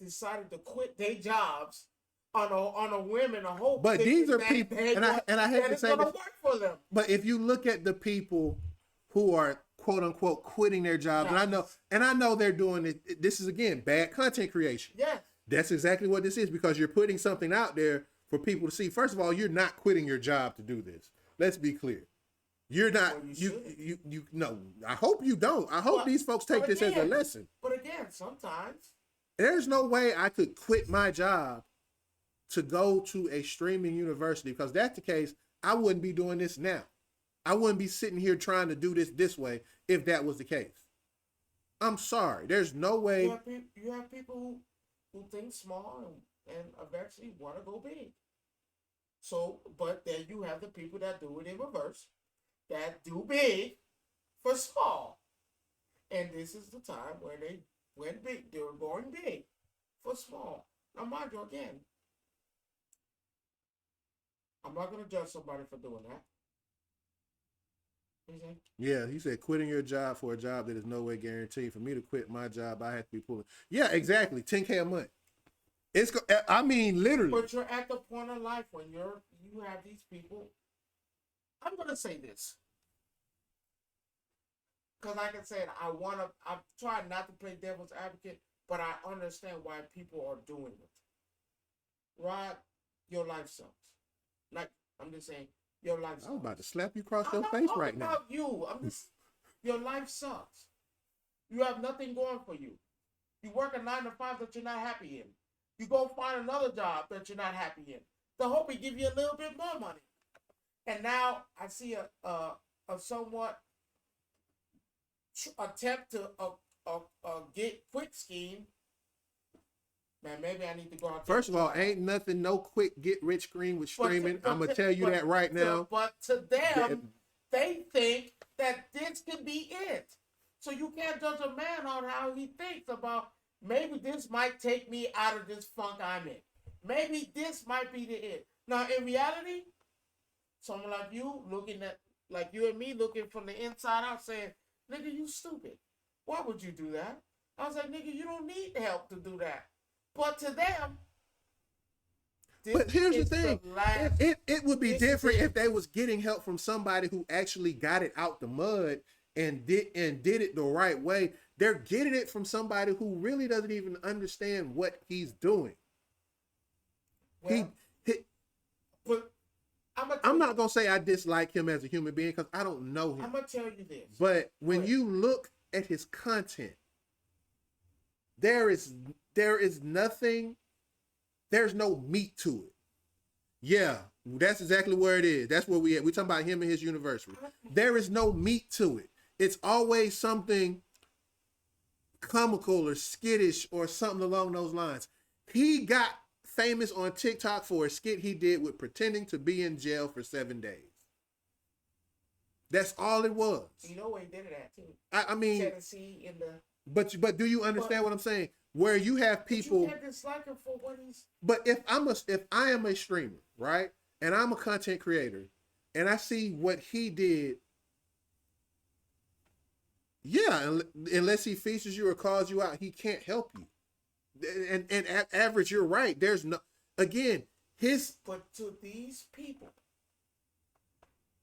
decided to quit their jobs on a whim and a hope. But these are people, and I hate to say this, work for them. But if you look at the people who are quote unquote quitting their jobs, and I know they're doing it. This is again bad content creation. Yes, that's exactly what this is, because you're putting something out there for people to see. First of all, you're not quitting your job to do this. Let's be clear. You're not. Well, you no. I hope you don't. I hope these folks take this as a lesson. But again, sometimes there's no way I could quit my job to go to a streaming university, because if that's the case, I wouldn't be doing this now. I wouldn't be sitting here trying to do this way if that was the case. I'm sorry. There's no way. You have people who think small and eventually want to go big. So, but then you have the people that do it in reverse, that do big for small. And this is the time where they went big. They were going big for small. Now, mind you, again, I'm not going to judge somebody for doing that. Yeah, he said quitting your job for a job that is no way guaranteed. For me to quit my job, I have to be pulling. Yeah, exactly. $10K a month. I mean, literally. But you're at the point of life when you have these people. I'm gonna say this because, like I said, I'm trying not to play devil's advocate, but I understand why people are doing it. Rod, your life sucks. Like, I'm just saying. Your life sucks. I'm about to slap you across your face right now. About you. Your life sucks. You have nothing going for you. You work a 9 to 5 that you're not happy in. You go find another job that you're not happy in. The hope he give you a little bit more money. And now I see a somewhat attempt to get quick scheme. Man, maybe I need to go out. First of all, ain't nothing no quick get rich scheme with streaming. I'm gonna tell you that right now. But to them, they think that this could be it. So you can't judge a man on how he thinks about, maybe this might take me out of this funk I'm in. Maybe this might be the it. Now, in reality, someone like you like you and me looking from the inside out saying, nigga, you stupid. Why would you do that? I was like, nigga, you don't need help to do that. But to them, But here's the is thing: last. it would be This is different it. if they was getting help from somebody who actually got it out the mud and did it the right way. They're getting it from somebody who really doesn't even understand what he's doing. Well, he but I'm not gonna say I dislike him as a human being because I don't know him. I'm gonna tell you this. But when But- you look at his content, there is nothing. There's no meat to it. Yeah, that's exactly where it is. That's where we at. We're talking about him and his university. There is no meat to it. It's always something comical or skittish or something along those lines. He got famous on TikTok for a skit he did with pretending to be in jail for 7 days. That's all it was. You know where he did it at too. I mean, Tennessee in the. but do you understand what I'm saying? Where you have people. But you can't dislike him for what he's. But if I am a streamer, right, and I'm a content creator, and I see what he did, yeah, unless he features you or calls you out, he can't help you. And average, you're right. There's no, again, his. But to these people,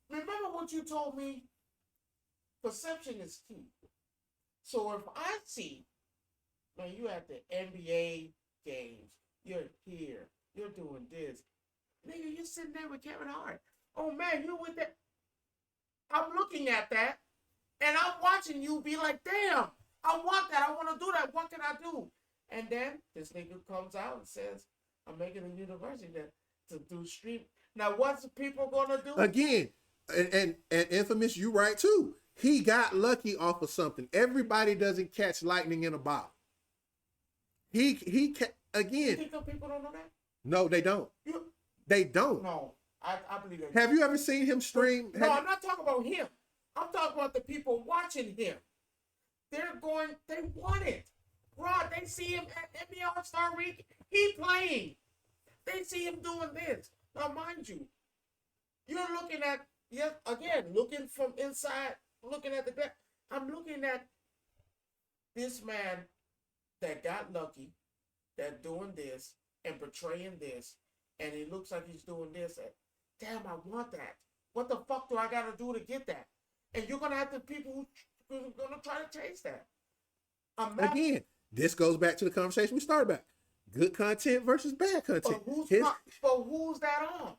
remember what you told me? Perception is key. So if I see, man, you at the NBA games, you're here, you're doing this, nigga, you're sitting there with Kevin Hart. Oh man, you with that? I'm looking at that, and I'm watching you be like, damn, I want that. I want to do that. What can I do? And then this nigga comes out and says, I'm making a university to do stream. Now, what's the people gonna do? Again, and Infamous, you right too. He got lucky off of something. Everybody doesn't catch lightning in a bottle. Again. You think those people don't know that? No, they don't. They don't. No, I believe that. Have you ever seen him stream? No, I'm not talking about him. I'm talking about the people watching him. They want it. Rod, they see him at NBA All-Star Week. He playing. They see him doing this. Now, mind you, you're looking at, yes, again, looking from inside, looking at the glass. I'm looking at this man that got lucky, that doing this and portraying this, and he looks like he's doing this. And, damn, I want that. What the fuck do I got to do to get that? And you're going to have the people who are going to try to chase that. Again, this goes back to the conversation we started about. Good content versus bad content. But who's that on?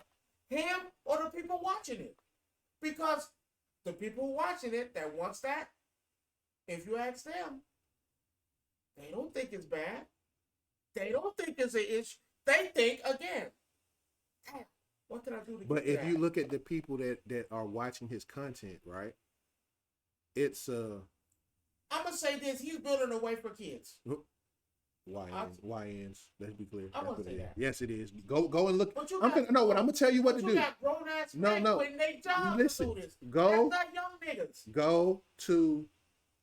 Him or the people watching it? Because the people watching it that wants that, if you ask them, they don't think it's bad. They don't think it's an issue. They think, again, what can I do to But get if that? you look at the people that are watching his content, right? It's I'm gonna say this: he's building a way for kids. YNs. Let's be clear. I That's won't what say it is. that. Yes, it is. Go and look. But you I'm got, gonna, no, what I'm gonna tell you what to you do. got grown ass men No. quitting their jobs Listen, to do this. go- That's not young niggas. Go to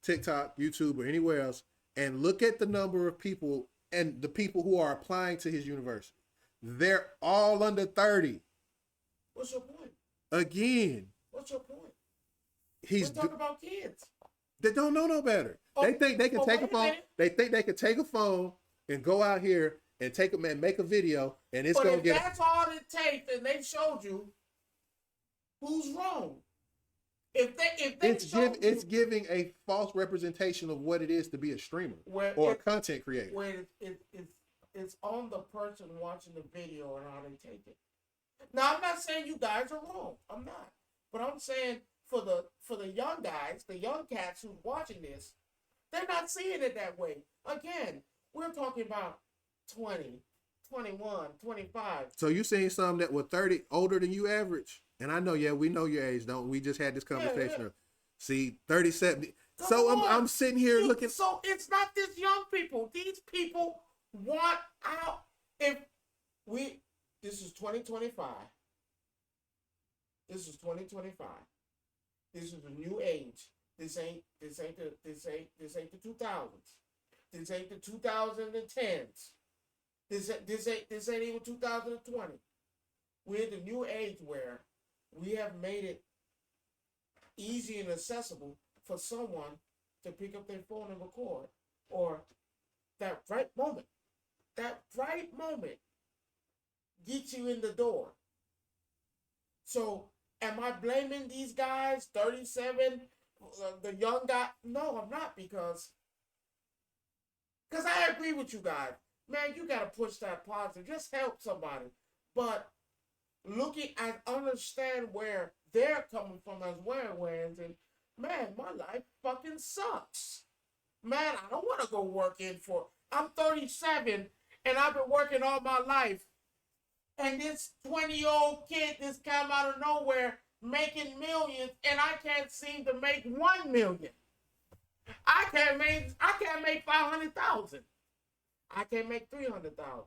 TikTok, YouTube, or anywhere else, and look at the number of people and the people who are applying to his university. They're all under 30. What's your point? Again, What's your point? he's We're talking about kids. they don't know no better. Oh, They think they can oh, take a wait a phone. minute. They think they can take a phone and go out here and take them and make a video, and it's But gonna if get. that's all it takes, and they showed you, who's wrong? If they showed It's you giving a false representation of what it is to be a streamer where or a it- content creator. where it's on the person watching the video and how they take it. Now I'm not saying you guys are wrong. I'm not. But I'm saying for the young guys, the young cats who's watching this, they're not seeing it that way. Again, we're talking about 20, 21, 25. So you saying something that were 30 older than you average? And I know, yeah, we know your age, don't we? Just had this conversation. Yeah. See, 37. Come So on. I'm sitting here looking. So it's not this young people. These people want out. This is 2025. This is 2025. This is a new age. This ain't the 2000s. This ain't the 2010s. This ain't even 2020. We're in the new age where we have made it easy and accessible for someone to pick up their phone and record, or that right moment get you in the door. So am I blaming these guys, 37, the young guy? No, I'm not, because I agree with you guys. Man, you got to push that positive. Just help somebody. But looking, I understand where they're coming from as well, and man, my life fucking sucks. Man, I don't want to go work in for. I'm 37 and I've been working all my life, and this 20-year-old kid just come out of nowhere making millions, and I can't seem to make 1 million. I can't make 500,000. I can't make 300,000.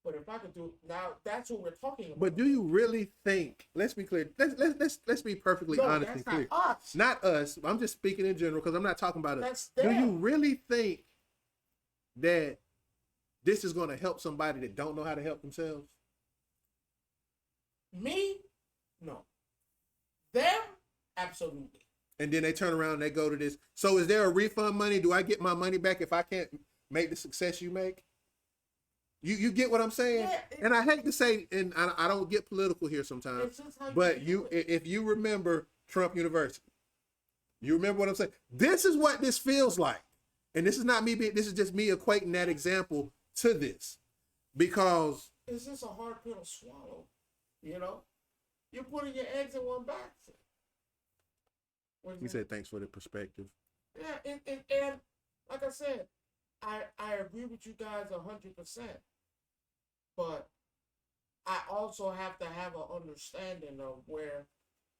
But if I could do now, that's what we're talking about. But do you really think? Let's be clear. Let's be perfectly honest and clear. Not us. Not us. I'm just speaking in general because I'm not talking about us. That's do them. you really think that this is going to help somebody that don't know how to help themselves? Me? No. Them? Absolutely. And then they turn around and they go to this. So is there a refund money? Do I get my money back if I can't make the success you make? You get what I'm saying? Yeah, and I hate to say, and I don't get political here sometimes, but if you remember Trump University, you remember what I'm saying? This is what this feels like. And this is not me this is just me equating that example to this. Because it's just a hard pill to swallow. You know? You're putting your eggs in one basket. He said, thanks for the perspective. Yeah, and like I said, I agree with you guys 100%. But I also have to have an understanding of where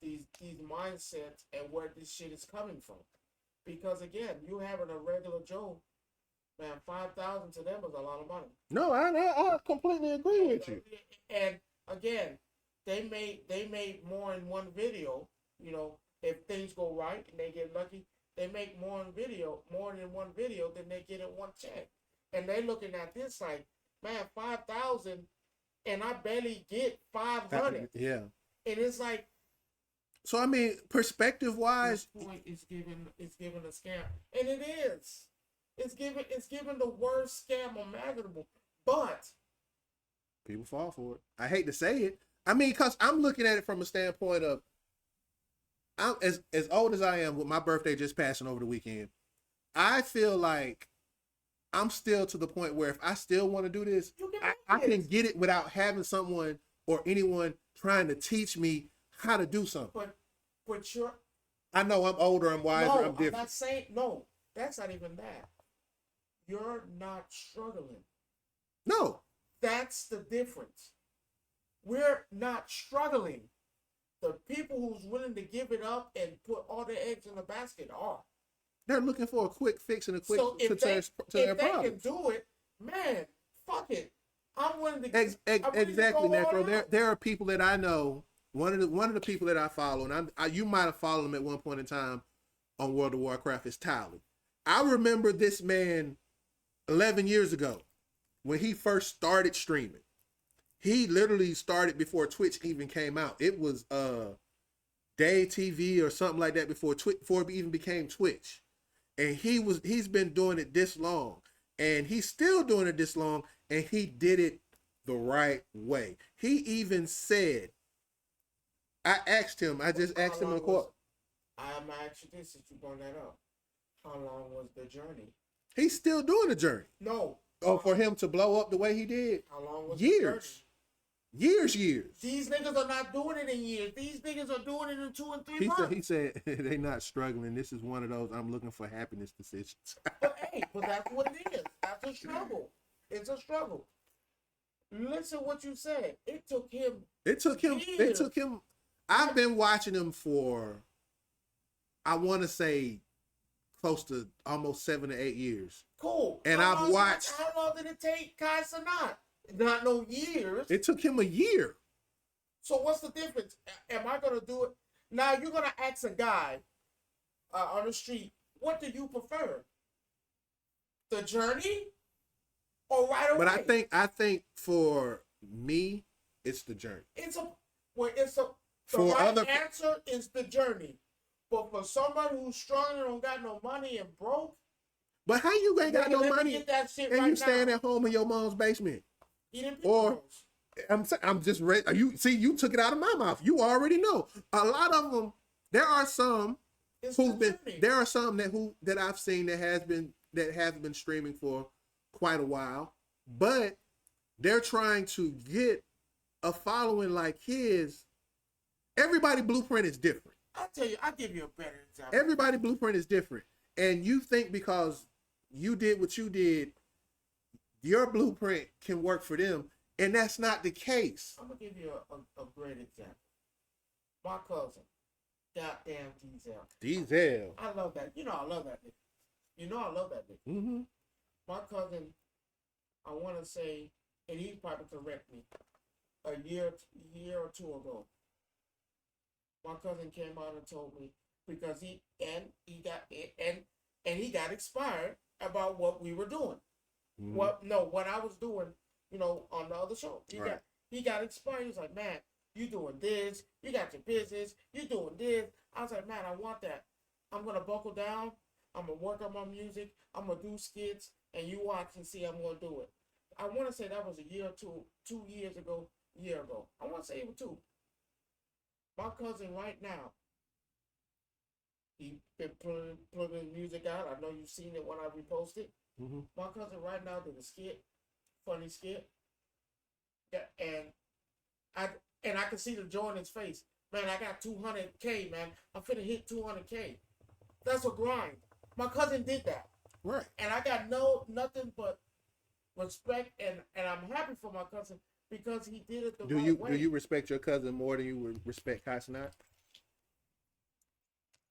these mindsets and where this shit is coming from. Because again, you having a regular Joe, man, 5,000 to them is a lot of money. No, I completely agree with you. And again, they made more in one video. You know, if things go right and they get lucky, they make more than one video than they get in one check. And they looking at this like, man, 5,000, and I barely get 500. Yeah. And it's like, so I mean, perspective wise, this point is given a scam, and it is. It's given the worst scam imaginable. But people fall for it. I hate to say it. I mean, because I'm looking at it from a standpoint of, I'm as old as I am, with my birthday just passing over the weekend, I feel like I'm still to the point where if I still want to do this, I can get it without having someone or anyone trying to teach me how to do something. But I know I'm older, I'm wiser, I'm different. I'm not saying, no, that's not even that. You're not struggling. No. That's the difference. We're not struggling. The people who's willing to give it up and put all their eggs in the basket are. They're looking for a quick fix and a quick so to their problem. If they can do it, man, fuck it. I'm willing to. Exactly, Necro. There are people that I know. One of the people that I follow, and you might have followed him at one point in time on World of Warcraft, is Tally. I remember this man 11 years ago when he first started streaming. He literally started before Twitch even came out. It was Day TV or something like that before it even became Twitch. And he's been doing it this long, and he's still doing it this long, and he did it the right way. He even said, I just asked him in the court. I'm asking this since you brought that up. How long was the journey? He's still doing the journey. No. Oh, for him to blow up the way he did? How long was years. The journey? Years. These niggas are not doing it in years. These niggas are doing it in 2 and 3 months. He said they not struggling. This is one of those I'm looking for happiness decisions. But that's what it is. That's a struggle. It's a struggle. Listen what you said. It took him. I've been watching him for, I want to say, close to almost 7 to 8 years. Cool. And I've watched. How long did it take Kai Cenat? Not no years. It took him a year. So what's the difference? Am I gonna do it now? You're gonna ask a guy on the street, what do you prefer? The journey, or right away? But I think for me, it's the journey. The right answer is the journey. But for somebody who's struggling and don't got no money and broke. But how you ain't got no money get that shit and right you staying now. at home in your mom's basement? Eating pizza rolls. I'm just ready. You see, you took it out of my mouth. You already know. A lot of them. There are some It's who've been. concerning. There are some that I've seen that has been streaming for quite a while, but they're trying to get a following like his. Everybody blueprint is different. I'll give you a better example. Everybody blueprint is different, and you think because you did what you did, your blueprint can work for them, and that's not the case. I'm gonna give you a great example. My cousin, goddamn Diesel. Diesel. I love that. You know I love that nigga. You know I love that nigga. Mm-hmm. My cousin, I want to say, and he probably correct me, a year or two ago, my cousin came out and told me because he got expired about what we were doing. Mm-hmm. What I was doing, on the other show. Right. He got expired. He was like, man, you doing this, you got your business, you doing this. I was like, man, I want that. I'm gonna buckle down, I'm gonna work on my music, I'm gonna do skits, and you watch and see I'm gonna do it. I wanna say that was a year or 2 years ago, year ago. I wanna say it was 2. My cousin right now, he been putting his music out. I know you've seen it when I reposted. Mm-hmm. My cousin right now did a skit, funny skit, and I can see the joy in his face. Man, I got 200K, man. I'm finna hit 200K. That's a grind. My cousin did that, Right. and I got nothing but respect, and I'm happy for my cousin because he did it the right way. Do you respect your cousin more than you would respect Kai Cenat?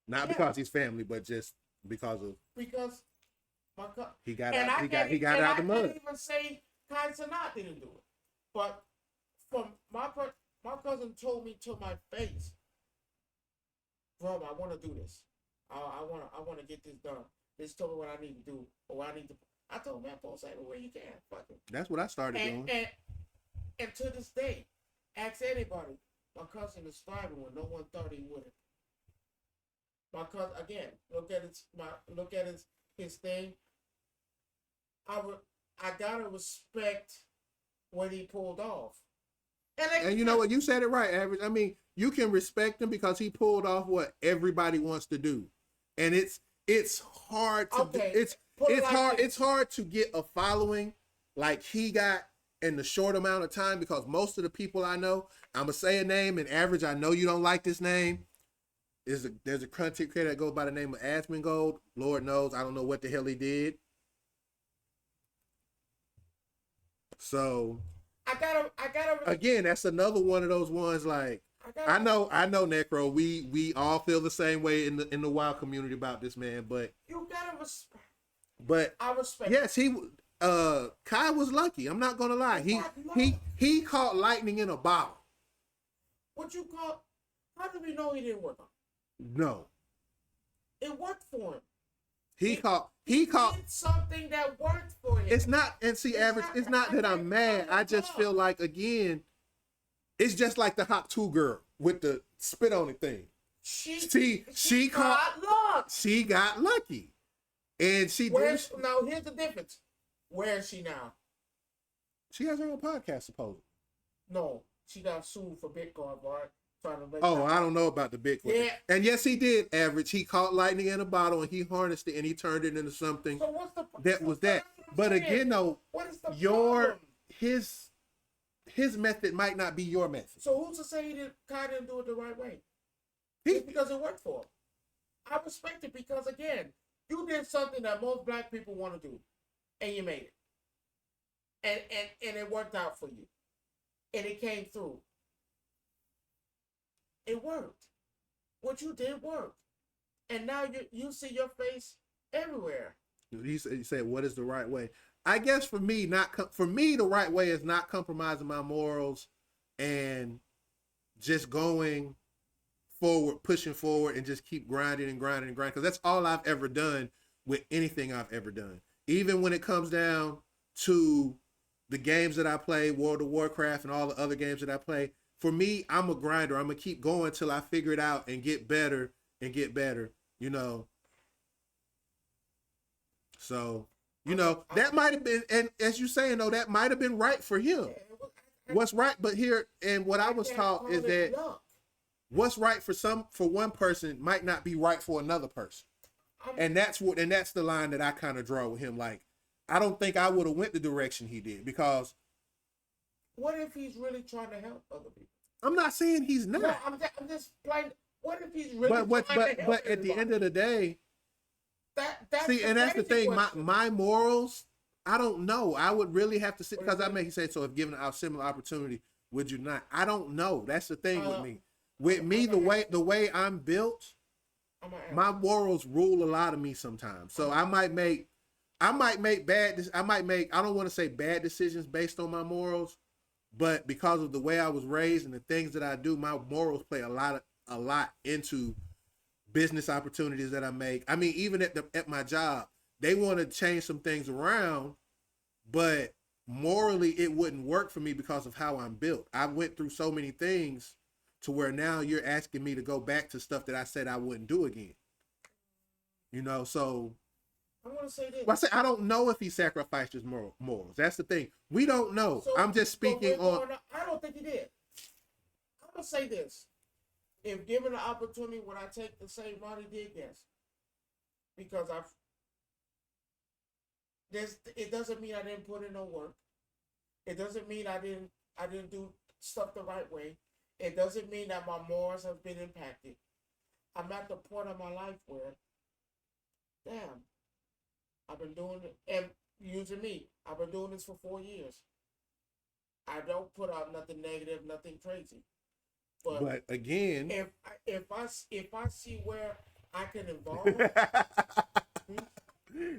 Not because he's family, but just because my cousin. he got out the mud. I can't even say Kai Cenat didn't do it, but from my cousin told me to my face, bro, I want to do this. I want to get this done. This told me what I need to do or what I need to. I told him, man, post everywhere you can. Fuck it. That's what I started doing. And to this day, ask anybody. My cousin is thriving when no one thought he would. My cousin again. Look at his thing. I gotta respect what he pulled off. And you know what? You said it right, Average. I mean, you can respect him because he pulled off what everybody wants to do, and it's hard to it's hard to get a following like he got in the short amount of time because most of the people I know, I'm gonna say a name, and Average, I know you don't like this name. There's a content creator that goes by the name of Asmongold. Lord knows I don't know what the hell he did. So I gotta again, that's another one of those ones like I know Necro. We all feel the same way in the wild community about this man, but you gotta respect. But I respect. Yes, Kai was lucky. I'm not gonna lie. He caught lightning in a bottle. What you call? How do we know he didn't work on? No. It worked for him. He caught did something that worked for him. It's not, and see, Average, it's not that I'm mad. I just feel like, again, it's just like the Hop 2 girl with the spit on it thing. She got lucky. And now here's the difference. Where is she now? She has her own podcast, supposedly. No, she got sued for Bitcoin, right? I don't know about the Bitcoin. Yeah. And yes, he did, Average. He caught lightning in a bottle and he harnessed it and he turned it into something that. But again, though, his method might not be your method. So who's to say Kai didn't do it the right way? Because it worked for him. I respect it because again, you did something that most black people want to do, and you made it, and it worked out for you, and it came through. It worked. What you did worked, and now you see your face everywhere. He said, "What is the right way?" I guess for me, the right way is not compromising my morals and just going forward, pushing forward, and just keep grinding and grinding and grinding. Because that's all I've ever done with anything I've ever done. Even when it comes down to the games that I play, World of Warcraft and all the other games that I play, for me, I'm a grinder. I'm going to keep going till I figure it out and get better, you know. So, you know, that might have been, and as you're saying, though, that might have been right for him. what's right, but here and what I was can't taught call is it that luck. what's right for one person might not be right for another person. And that's the line that I kind of draw with him. Like, I don't think I would have went the direction he did because what if he's really trying to help other people? I'm not saying he's not. No, I'm just playing. What if he's really trying to help But at the end of the day, that's that's the thing. question. My morals, I don't know. I would really have to sit because I make you say so. If given a similar opportunity, would you not? I don't know. That's the thing with me. With me, the way I'm built, my morals rule a lot of me sometimes. So I might make I don't want to say bad decisions based on my morals, but because of the way I was raised and the things that I do, my morals play a lot into business opportunities that I make. I mean, even at my job, they want to change some things around, but morally it wouldn't work for me because of how I'm built. I went through so many things to where now you're asking me to go back to stuff that I said I wouldn't do again. So I want to say this. Well, I don't know if he sacrificed his morals. That's the thing. We don't know. So, I'm just speaking on. I don't think he did. I'm gonna say this: if given the opportunity, would I take the same route he did? Yes, because it doesn't mean I didn't put in no work. It doesn't mean I didn't do stuff the right way. It doesn't mean that my morals have been impacted. I'm at the point of my life where, damn, I've been doing it, and using me, I've been doing this for 4 years. I don't put out nothing negative, nothing crazy. But again, if I see where I can involve,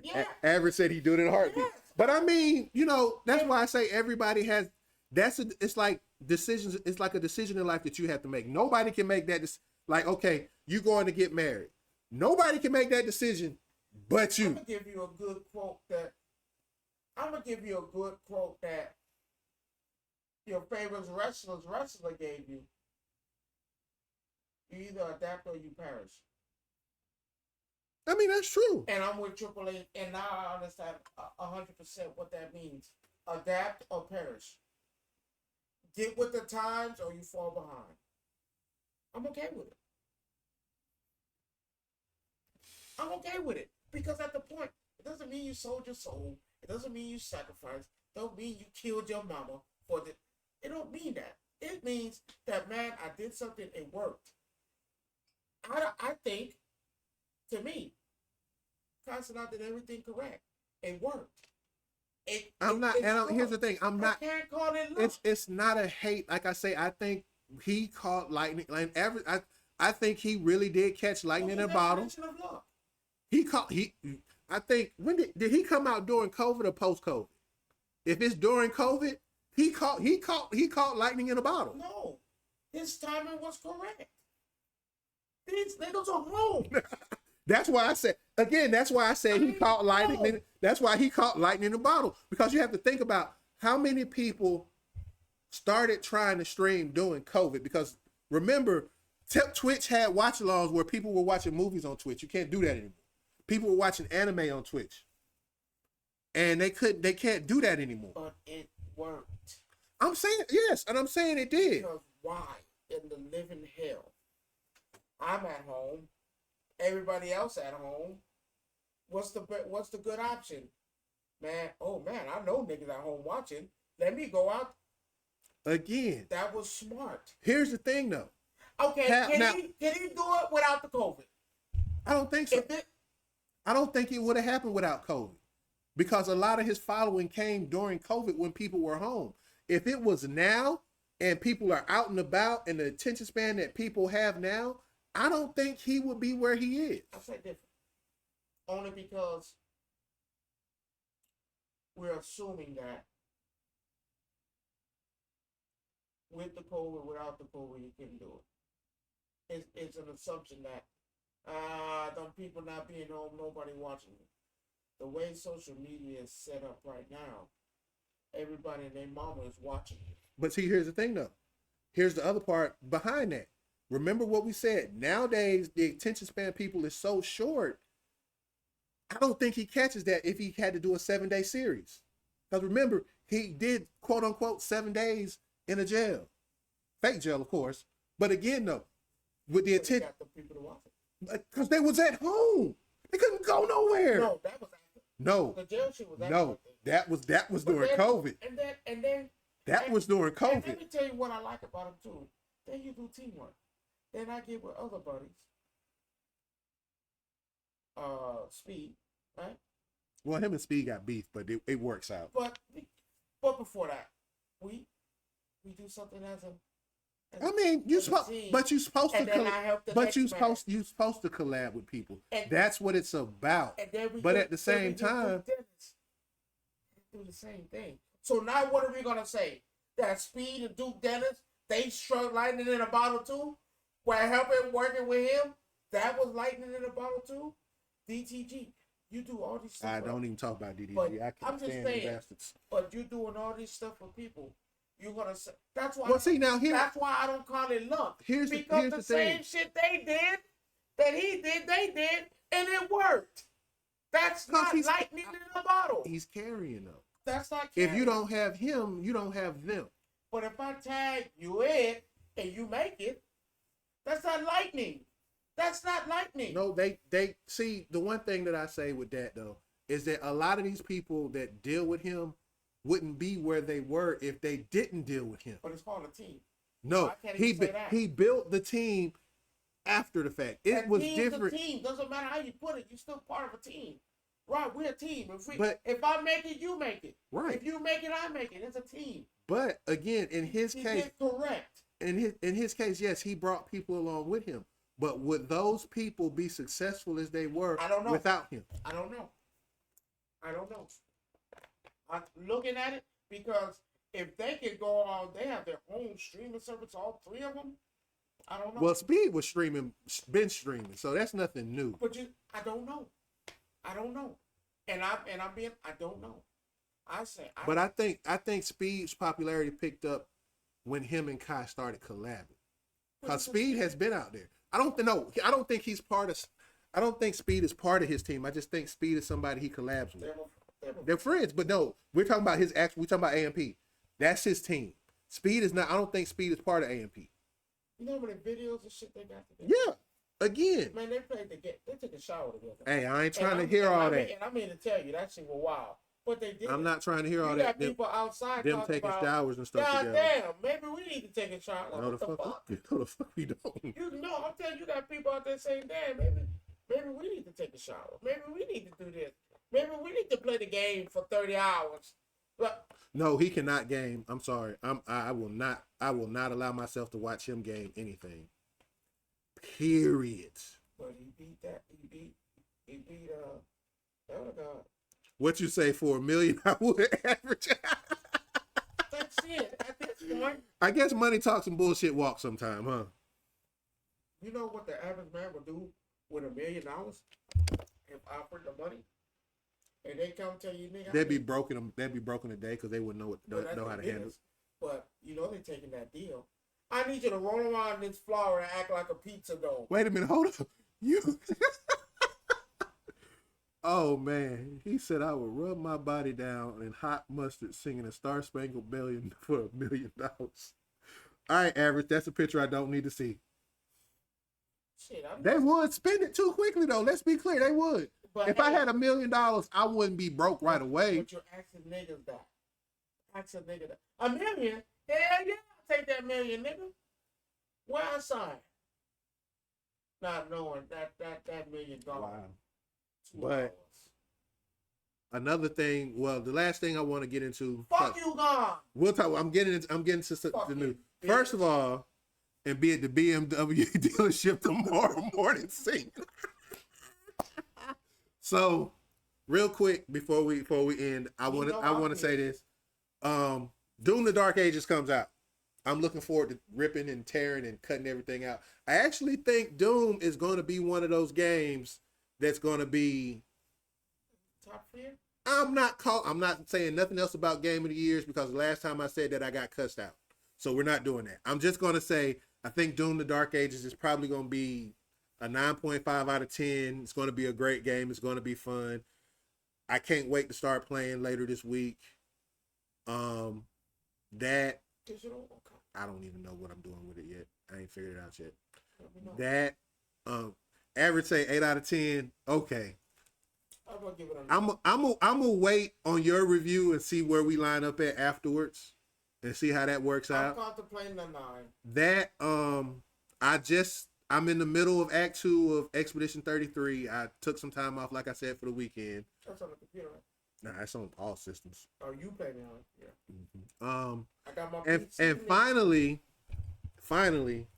yeah. Average said he do it in a heartbeat. Yes. But I mean, that's why I say everybody has. It's like decisions. It's like a decision in life that you have to make. Nobody can make that. Like, okay, you going to get married. Nobody can make that decision, but you. I'm gonna give you a good quote that your favorite wrestler gave you. You either adapt or you perish. I mean, that's true. And I'm with Triple H, and now I understand 100% what that means. Adapt or perish. Get with the times or you fall behind. I'm okay with it. I'm okay with it. Because at the point, it doesn't mean you sold your soul. It doesn't mean you sacrificed. It don't mean you killed your mama for the. It don't mean that. It means that, man, I did something, it worked. I think, to me, Constantine did everything correct. It worked. Here's the thing. I'm not. I can't call it luck. It's not a hate. Like I say, I think he caught lightning. I think he really did catch lightning in a bottle. I think when did he come out during COVID or post COVID? If it's during COVID, he caught lightning in a bottle. No, his timing was correct. These niggas are home. That's why I said he caught lightning. That's why he caught lightning in a bottle, because you have to think about how many people started trying to stream during COVID. Because remember, Twitch had watch-alongs where people were watching movies on Twitch. You can't do that anymore. People were watching anime on Twitch, and they can't do that anymore. But it worked. I'm saying yes, and I'm saying it did. Because why in the living hell? I'm at home. Everybody else at home. What's the good option, man? Oh man, I know niggas at home watching. Let me go out. Again, that was smart. Here's the thing, though. Okay, can he do it without the COVID? I don't think so. I don't think it would have happened without COVID, because a lot of his following came during COVID when people were home. If it was now and people are out and about and the attention span that people have now, I don't think he would be where he is. I say different. Only because we're assuming that with the COVID, without the COVID, you couldn't do it. It's an assumption that them people not being home, nobody watching you. The way social media is set up right now, everybody and their mama is watching you. But see, here's the thing, though. Here's the other part behind that. Remember what we said. Nowadays, the attention span of people is so short. I don't think he catches that if he had to do a 7-day series. Because remember, he did, quote unquote, 7 days in a jail, fake jail, of course. But again, though, with the But they intent, got the people to watch it. because they was at home, they couldn't go nowhere. No, that was after. No, The jail shit was after. no, that was But during then- COVID. And then That was during And let COVID. me tell you what I like about them too. Then you do teamwork. Then I get with other buddies. Speed, right? Well, him and Speed got beef, but it works out. But before that, we do something as a. I mean, you as a supposed, team. but you supposed to, And then I help the but next you man. supposed to collab with people. And- That's what it's about. And then we But do- at the then we same do time- Dennis. Do the same thing. So now what are we gonna say? That Speed and Duke Dennis, they struck lightning in a bottle too? While helping working with him, that was lightning in a bottle too? DTG, you do all these stuff. I for- don't even talk about DDG. But I I'm can't just stand these saying. bastards. But you doing all this stuff for people. You're gonna say that's why. Well, see now That's why I don't call it luck. here's Because the the thing. same shit they did, that he did, they did, and it worked. That's 'Cause not he's- lightning in a bottle. He's carrying though. That's not. If you carrying. don't have him, you don't have them. But if I tag you in and you make it, that's not lightning. That's not lightning. No, they see the one thing that I say with that though is that a lot of these people that deal with him wouldn't be where they were if they didn't deal with him. But it's called a team. No, I can't even say that. he built the team after the fact. It And was team's different. A team doesn't matter how you put it. You're still part of a team. Right, we're a team. If I make it, you make it. Right. If you make it, I make it. It's a team. But again, in his He case, did correct. in his case, yes, he brought people along with him. But would those people be successful as they were I don't know. without him? I don't know. I'm looking at it because if they could go on, they have their own streaming service, all three of them. I don't know. Well, Speed was been streaming, so that's nothing new. But I don't know. And I don't know. But I think Speed's popularity picked up when him and Kai started collabing. Because Speed has been out there. I don't think he's part of. I don't think Speed is part of his team. I just think Speed is somebody he collabs with. They're friends, but no, we're talking about we're talking about AMP. That's his team. Speed is not. I don't think Speed is part of AMP. You know how many videos and shit they got together? Yeah. Again. Man, they took a shower together. Hey, I ain't trying to hear all that. And I mean to tell you, that shit was wild. But they did. I'm not trying to hear all you that. got people outside Them talking taking about, showers and stuff God together. damn, maybe we need to take a shower. Like, No, what the the fuck. fuck? No, the fuck we don't. You know, I'm telling you, you got people out there saying, damn, maybe we need to take a shower. Maybe we need to do this. Maybe we need to play the game for 30 hours. But No, he cannot game. I'm sorry. I will not allow myself to watch him game anything. Period. But he beat God. What you say for $1 million I would average? That's it. At this point, I guess money talks and bullshit walks sometime, huh? you know what the average man would do with $1 million if offered the money? And they come tell you, nigga, They'd be broken a day because they wouldn't know how to handle it. But you know they're taking that deal. I need you to roll around this floor and act like a pizza dough. Wait a minute, hold up. You Oh man. He said I would rub my body down in hot mustard singing a Star Spangled Banner for $1 million. All right, average. That's a picture I don't need to see. Shit, They would spend it too quickly though. Let's be clear, they would. But If I had $1 million, I wouldn't be broke right away. But you're asking niggas that. Ask a nigga that. $1 million? Hell yeah, I'll take that $1 million, nigga. Where I sign? Not knowing that $1 million gone. Wow. 2 But- hours. Another thing, well, the last thing I want to get into. Fuck you, gone. We'll talk. I'm getting to Fuck the you, new. bitch. First of all, and be at the BMW dealership tomorrow morning singing. So, real quick before we end, I want to say this. Doom: The Dark Ages comes out. I'm looking forward to ripping and tearing and cutting everything out. I actually think Doom is going to be one of those games that's going to be. Top tier? I'm not saying nothing else about Game of the Years because the last time I said that I got cussed out. So we're not doing that. I'm just going to say I think Doom: The Dark Ages is probably going to be a 9.5 out of 10. It's going to be a great game. It's going to be fun. I can't wait to start playing later this week. That Digital? Okay. I don't even know what I'm doing with it yet. I ain't figured it out yet. Let me know. That average say 8 out of 10. Okay. I'm gonna give it a I'm gonna wait on your review and see where we line up at afterwards and see how that works I'm out. contemplating a 9. That I'm in the middle of Act 2 of Expedition 33. I took some time off, like I said, for the weekend. That's on the computer, right? Nah, it's on all systems. Oh, you pay me on it. Yeah. I got my And PC finally,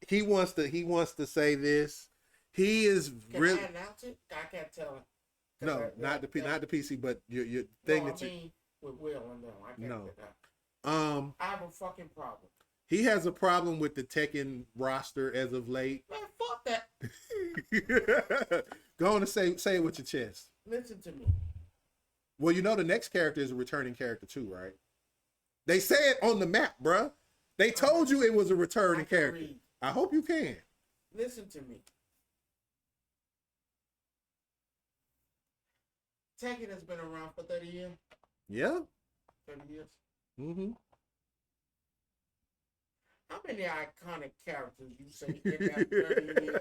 he wants to say this. He is Can really I announce it? I can't tell him. no, not the PC, but your thing No, that you. I mean, with Will and them. I can't No. get that. I have a fucking problem. He has a problem with the Tekken roster as of late. Man, fuck that. Go on and say it with your chest. Listen to me. Well, you know the next character is a returning character too, right? They say it on the map, bruh. They told you it was a returning character. Read. I hope you can. Listen to me. Tekken has been around for 30 years. Yeah. 30 years. Mm-hmm. How many iconic characters you say in that 30 years?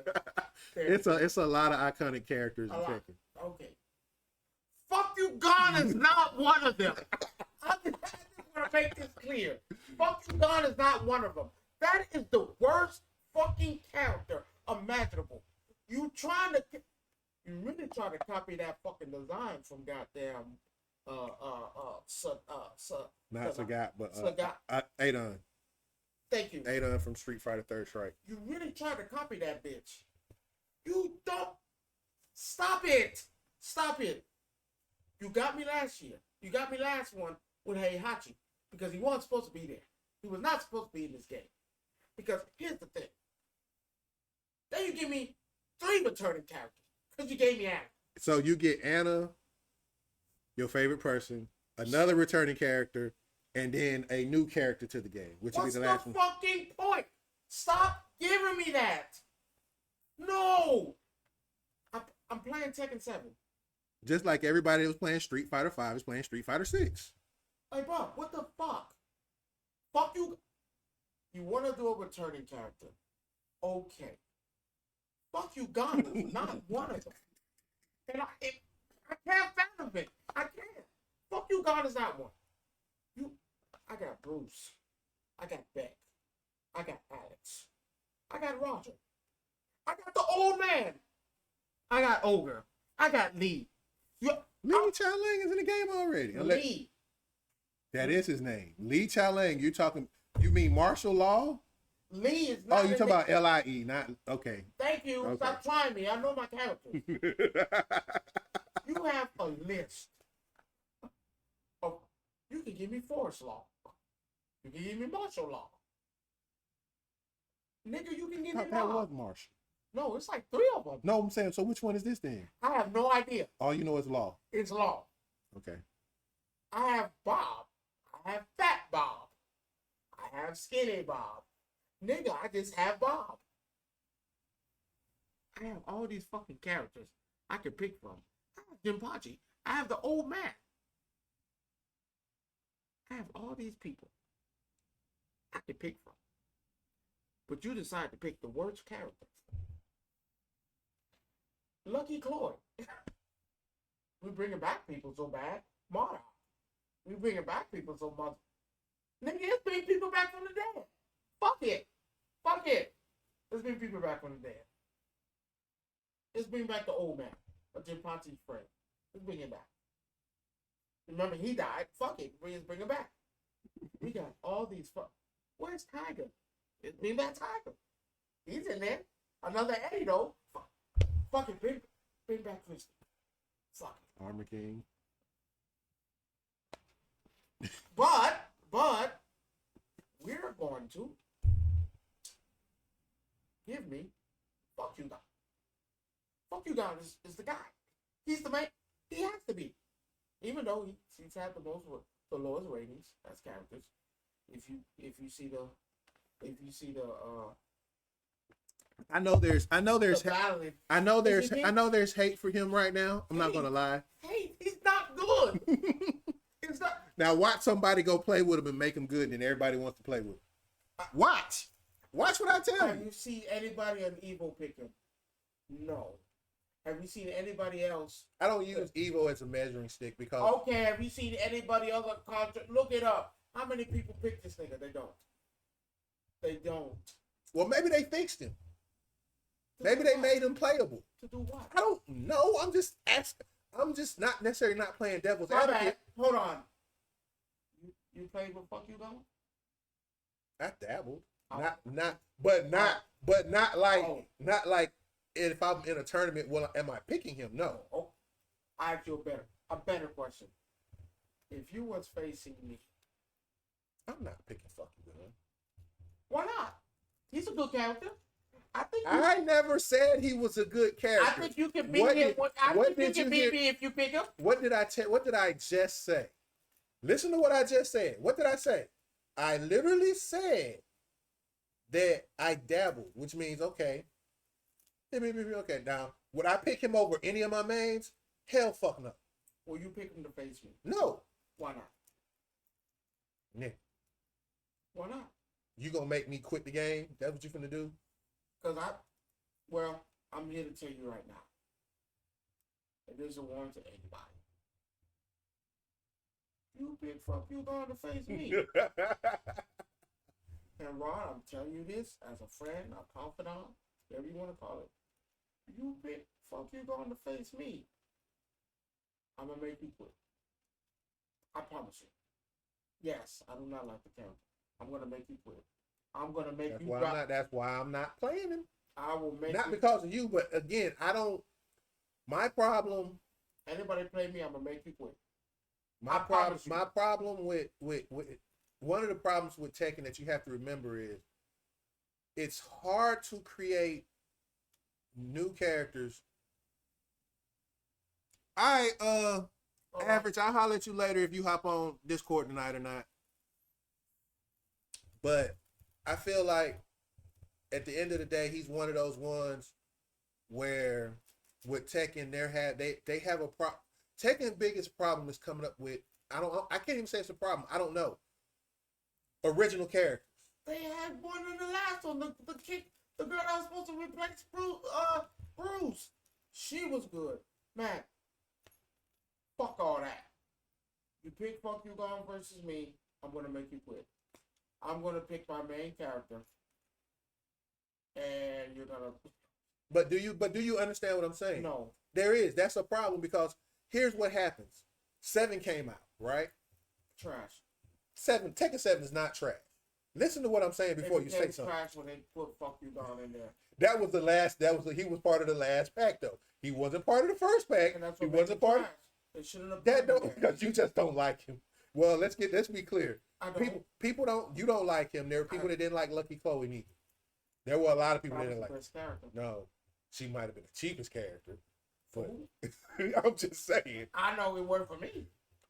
It's a lot of iconic characters in A lot. Tekken. Okay. Fuck you, Gon is not one of them. I just want to make this clear. Fuck you, Gon is not one of them. That is the worst fucking character imaginable. You really trying to copy that fucking design from goddamn Not Sagat, but Sagat. Adon. Thank you. Adon from Street Fighter Third Strike. You really trying to copy that bitch. You don't. Stop it. Stop it. You got me last year. You got me last one with Heihachi because he wasn't supposed to be there. He was not supposed to be in this game. Because here's the thing. Then you give me 3 returning characters because you gave me Anna. So you get Anna, your favorite person, another returning character, and then a new character to the game, which will be What's the the last one. fucking point? Stop giving me that. No. I'm playing Tekken 7. Just like everybody that was playing Street Fighter 5 is playing Street Fighter 6. Hey, bro, what the fuck? Fuck you. You want to do a returning character? Okay. Fuck you, Gon is not one of them. And I can't fathom it. I can't. Fuck you, Gon is not one. I got Bruce. I got Beck. I got Alex. I got Roger. I got the old man. I got Ogre. I got Lee. Lee Chao-Lang is in the game already. Lee. That is his name. Lee Chao-Lang. You mean martial law? Lee is not. Oh, you talking about L-I-E, not okay. Thank you. Okay. Stop trying me. I know my character. You have a list. You can give me forest law. You can give me martial law. Nigga, you can give me That law. was martial. No, it's like 3 of them. No, I'm saying, so which one is this then? I have no idea. All you know is law. It's law. Okay. I have Bob. I have Fat Bob. I have Skinny Bob. Nigga, I just have Bob. I have all these fucking characters I can pick from. I have Jinpachi. I have the old man. I have all these people I can pick from. But you decide to pick the worst character. Lucky Chloe. We bringing back people so bad. Mara. We bringing back people so much. Nigga, let's bring people back from the dead. Fuck it. Fuck it. Let's bring people back from the dead. Let's bring back the old man. A Jinpachi's friend. Let's bring him back. Remember, he died. Fuck it. Let's bring him back. We got all these Where's Tiger? Let's bring back Tiger. He's in there. Another Eddie, though. Fuck it. Bring back Christy. Fuck it. Armor King. But, we're going to give me, fuck you, God. Fuck you, God is the guy. He's the man. He has to be. Even though he's had the lowest ratings as characters. If you see the I know there's battling. I know there's hate for him right now. I'm not gonna lie. Hey, he's not good. It's not. Now watch somebody go play with him and make him good, and then everybody wants to play with him. Watch what I tell Have you. you seen anybody on Evo pick him? No. Have you seen anybody else? I don't use Evo as a measuring stick because Okay, have you seen anybody other contract? Look it up. How many people pick this nigga? They don't. They don't. well, maybe they fixed him. To Maybe do they what? made him playable. To do what? I don't know. I'm just asking. I'm just not necessarily not playing devil's My bad. advocate. Hold on. You played with Fuck You Gone? I dabbled. Oh. But not like Oh. not like if I'm in a tournament. Well, am I picking him? No. Oh, I ask you a better question. If you was facing me, I'm not picking Fuck You Gone. why not? He's a good character. I never said he was a good character. I think you can beat What him. did- I what think you did can you beat hear- me if you pick him. What did I just say? Listen to what I just said. What did I say? I literally said that I dabbled, which means okay. Okay, now would I pick him over any of my mains? Hell fuck no. Well, you pick him to face me. No. Why not? Yeah. Why not? You gonna make me quit the game? That's what you finna do? Because I'm here to tell you right now. It isn't warning to anybody. You pick Fuck You Gone to face me. And Ron, I'm telling you this as a friend, a confidant, whatever you want to call it. You pick Fuck You Gone to face me. I'm going to make you quit. I promise you. Yes, I do not like the character. I'm going to make you quit. I'm going to make That's you why drop. that's why I'm not playing him. I will make Not you. because of you, but again, I don't. My problem. Anybody play me, I'm going to make you quit. My I problem. promise you. My problem with one of the problems with Tekken that you have to remember is it's hard to create new characters. All right, All right. Average, I'll holler at you later if you hop on Discord tonight or not. But I feel like at the end of the day, he's one of those ones where with Tekken, they have a problem. Tekken's biggest problem is coming up with I can't even say it's a problem. I don't know. Original characters. They had one in the last one. The girl that was supposed to replace Bruce. She was good. Man, fuck all that. You pick Fuck You Gone versus me, I'm going to make you quit. I'm going to pick my main character. And you're going to... But do you understand what I'm saying? No. There is. That's a problem because here's what happens. 7 came out, right? Trash. Tekken 7 is not trash. Listen to what I'm saying before you say It became something. trash when they put Fuck You Gone in there. That was the last. He was part of the last pack though. He wasn't part of the first pack. And that's He what made wasn't it part. trash. They shouldn't have That put him don't there. because you just don't like him. Well, let's be clear. I don't. People don't. You don't like him. There are people that didn't like Lucky Chloe neither. There were a lot of people that That was didn't the like. best character. No, she might have been the cheapest character. But Who? I'm just saying. I know it worked for me.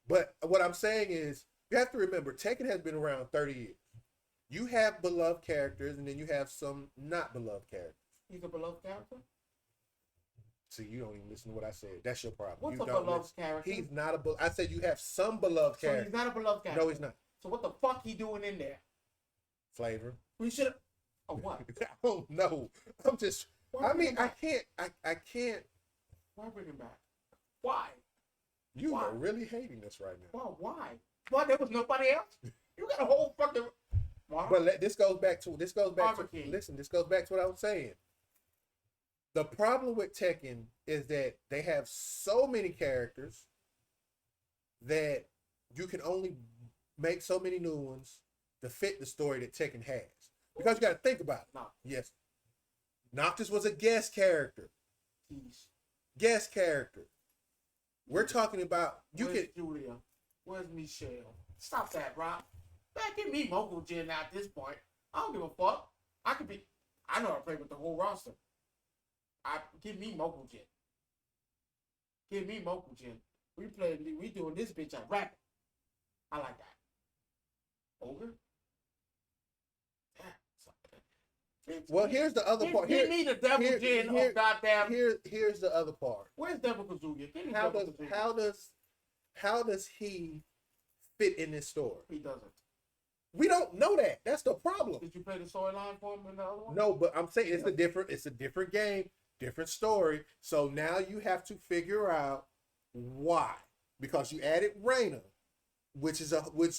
But what I'm saying is, you have to remember, Tekken has been around 30 years. You have beloved characters, and then you have some not beloved characters. He's a beloved character? See, you don't even listen to what I said. That's your problem. What's you a don't beloved listen. character? He's not a I said you have some beloved So characters. he's not a beloved character? No, he's not. So what the fuck he doing in there? Flavor. We should have... Oh, what? I don't know. I'm just... Why I bring mean, him I back? can't... I can't... Why bring him back? Why? You Why? are really hating this right now. Well, why? Why? There was nobody else? You got a whole fucking... Why? But this goes back to Barber King. listen, this goes back to what I was saying. The problem with Tekken is that they have so many characters that you can only make so many new ones to fit the story that Tekken has. Because you got to think about it. No. Yes. Noctis was a guest character. Jeez. Guest character. We're talking about Where's Julia? Where's Michelle? Stop that, Rob. Man, give me Mogul Jin at this point. I don't give a fuck. I know I play with the whole roster. Give me Mogul Jin. Give me Mogul Jin. We doing this bitch at rap. I like that. Ogre? Yeah. Well, here's the other part. Give me the Devil Jin of goddamn. Here's the other part. Where's Devil Kazuya? Give me Devil Kazuya. How does he fit in this story. He doesn't. We don't know that. That's the problem. Did you play the storyline for him in the other one? No, but I'm saying it's a different game, different story. So now you have to figure out why. Because you added Raina, which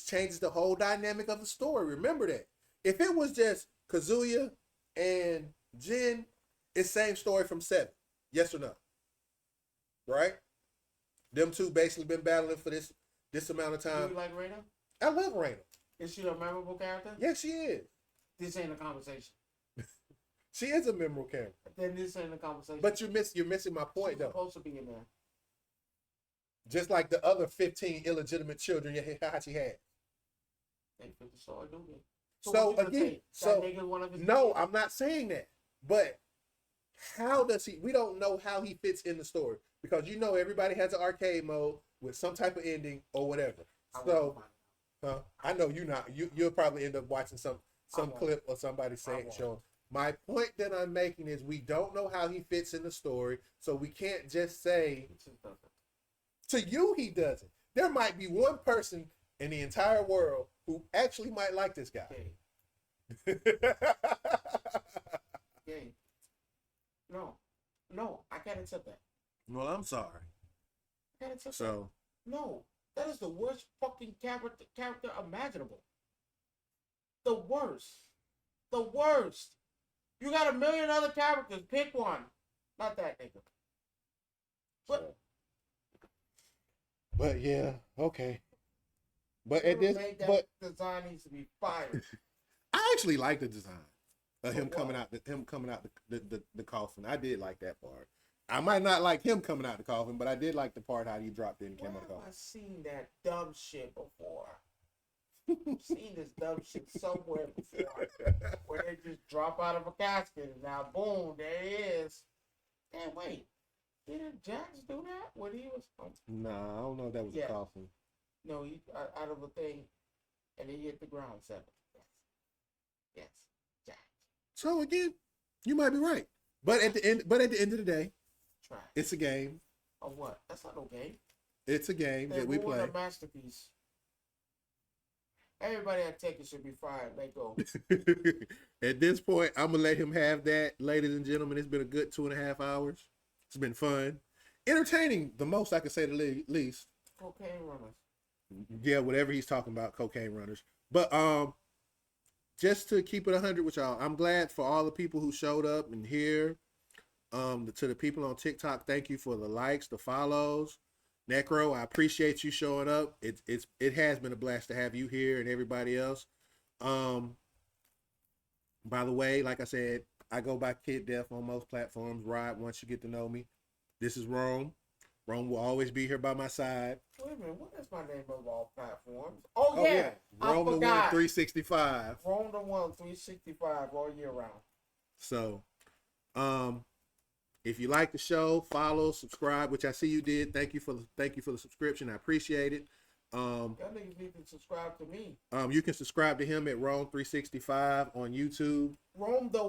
changes the whole dynamic of the story. Remember that. If it was just Kazuya and Jin, it's same story from 7. Yes or no? Right? Them two basically been battling for this amount of Do time. you like Raina? I love Raina. Is she a memorable character? Yes, she is. This ain't a conversation. She is a memorable character. Then this ain't a conversation. But you're missing my point, She's though. supposed to be in there. Just like the other 15 illegitimate children Heihachi had. They fit the story, don't they? So what you gonna again, say? That nigga one of his no, kids? I'm not saying that. But how does he? We don't know how he fits in the story because everybody has an arcade mode with some type of ending or whatever. So, I know you're not. You'll probably end up watching some clip or somebody saying showing. My point that I'm making is we don't know how he fits in the story, so we can't just say to you he doesn't. There might be one person in the entire world who actually might like this guy. Okay. No, I can't accept that. Well, I'm sorry. I can't accept So, that. No, that is the worst fucking character imaginable. The worst. The worst. You got a million other characters. Pick one. Not that nigga. But yeah, okay. But design needs to be fired. I actually like the design of him coming out the coffin. I did like that part. I might not like him coming out the coffin, but I did like the part how he dropped in and came out the coffin. I've seen that dumb shit before. I've seen this dumb shit somewhere before, where they just drop out of a casket and now boom, there he is. Damn, wait, didn't Jax do that when he was? Nah, I don't know if that was a coffin. No, he out of a thing, and he hit the ground 7. Yes, Jax. So again, you might be right, but at the end of the day, it's a game. Or what? That's not no game. It's a game that we play. A masterpiece. Everybody at Tekken should be fired. Let go. At this point, I'm gonna let him have that, ladies and gentlemen. It's been a good 2.5 hours. It's been fun, entertaining. The most I can say, the least. Cocaine runners. Yeah, whatever he's talking about, cocaine runners. But just to keep it 100 with y'all, I'm glad for all the people who showed up and here. To the people on TikTok, thank you for the likes, the follows. Necro, I appreciate you showing up. It has been a blast to have you here and everybody else. By the way, like I said, I go by Kid Def on most platforms. Ride once you get to know me. This is Rome. Rome will always be here by my side. Wait a minute, what is my name of all platforms? Oh yeah. Rome the One 365. Rome the One 365 all year round. So, if you like the show, follow, subscribe, which I see you did. Thank you for the subscription. I appreciate it. Y'all niggas need to subscribe to me. You can subscribe to him at Rome365 on YouTube. Rome the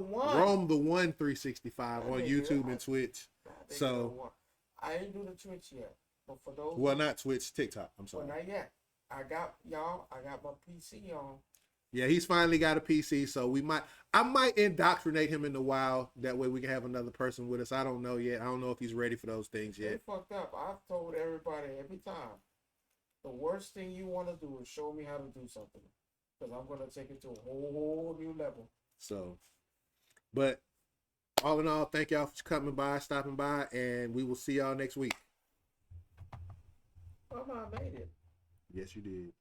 One 365 on YouTube and Twitch. So I ain't do the Twitch yet. But for those not Twitch, TikTok. I'm sorry. Well, not yet. I got my PC on. Yeah, he's finally got a PC, so I might indoctrinate him in the WoW. That way we can have another person with us. I don't know yet. I don't know if he's ready for those things yet. They fucked up. I've told everybody every time. The worst thing you want to do is show me how to do something. Because I'm going to take it to a whole new level. So, but all in all, thank y'all for coming by, stopping by, and we will see y'all next week. I made it. Yes, you did.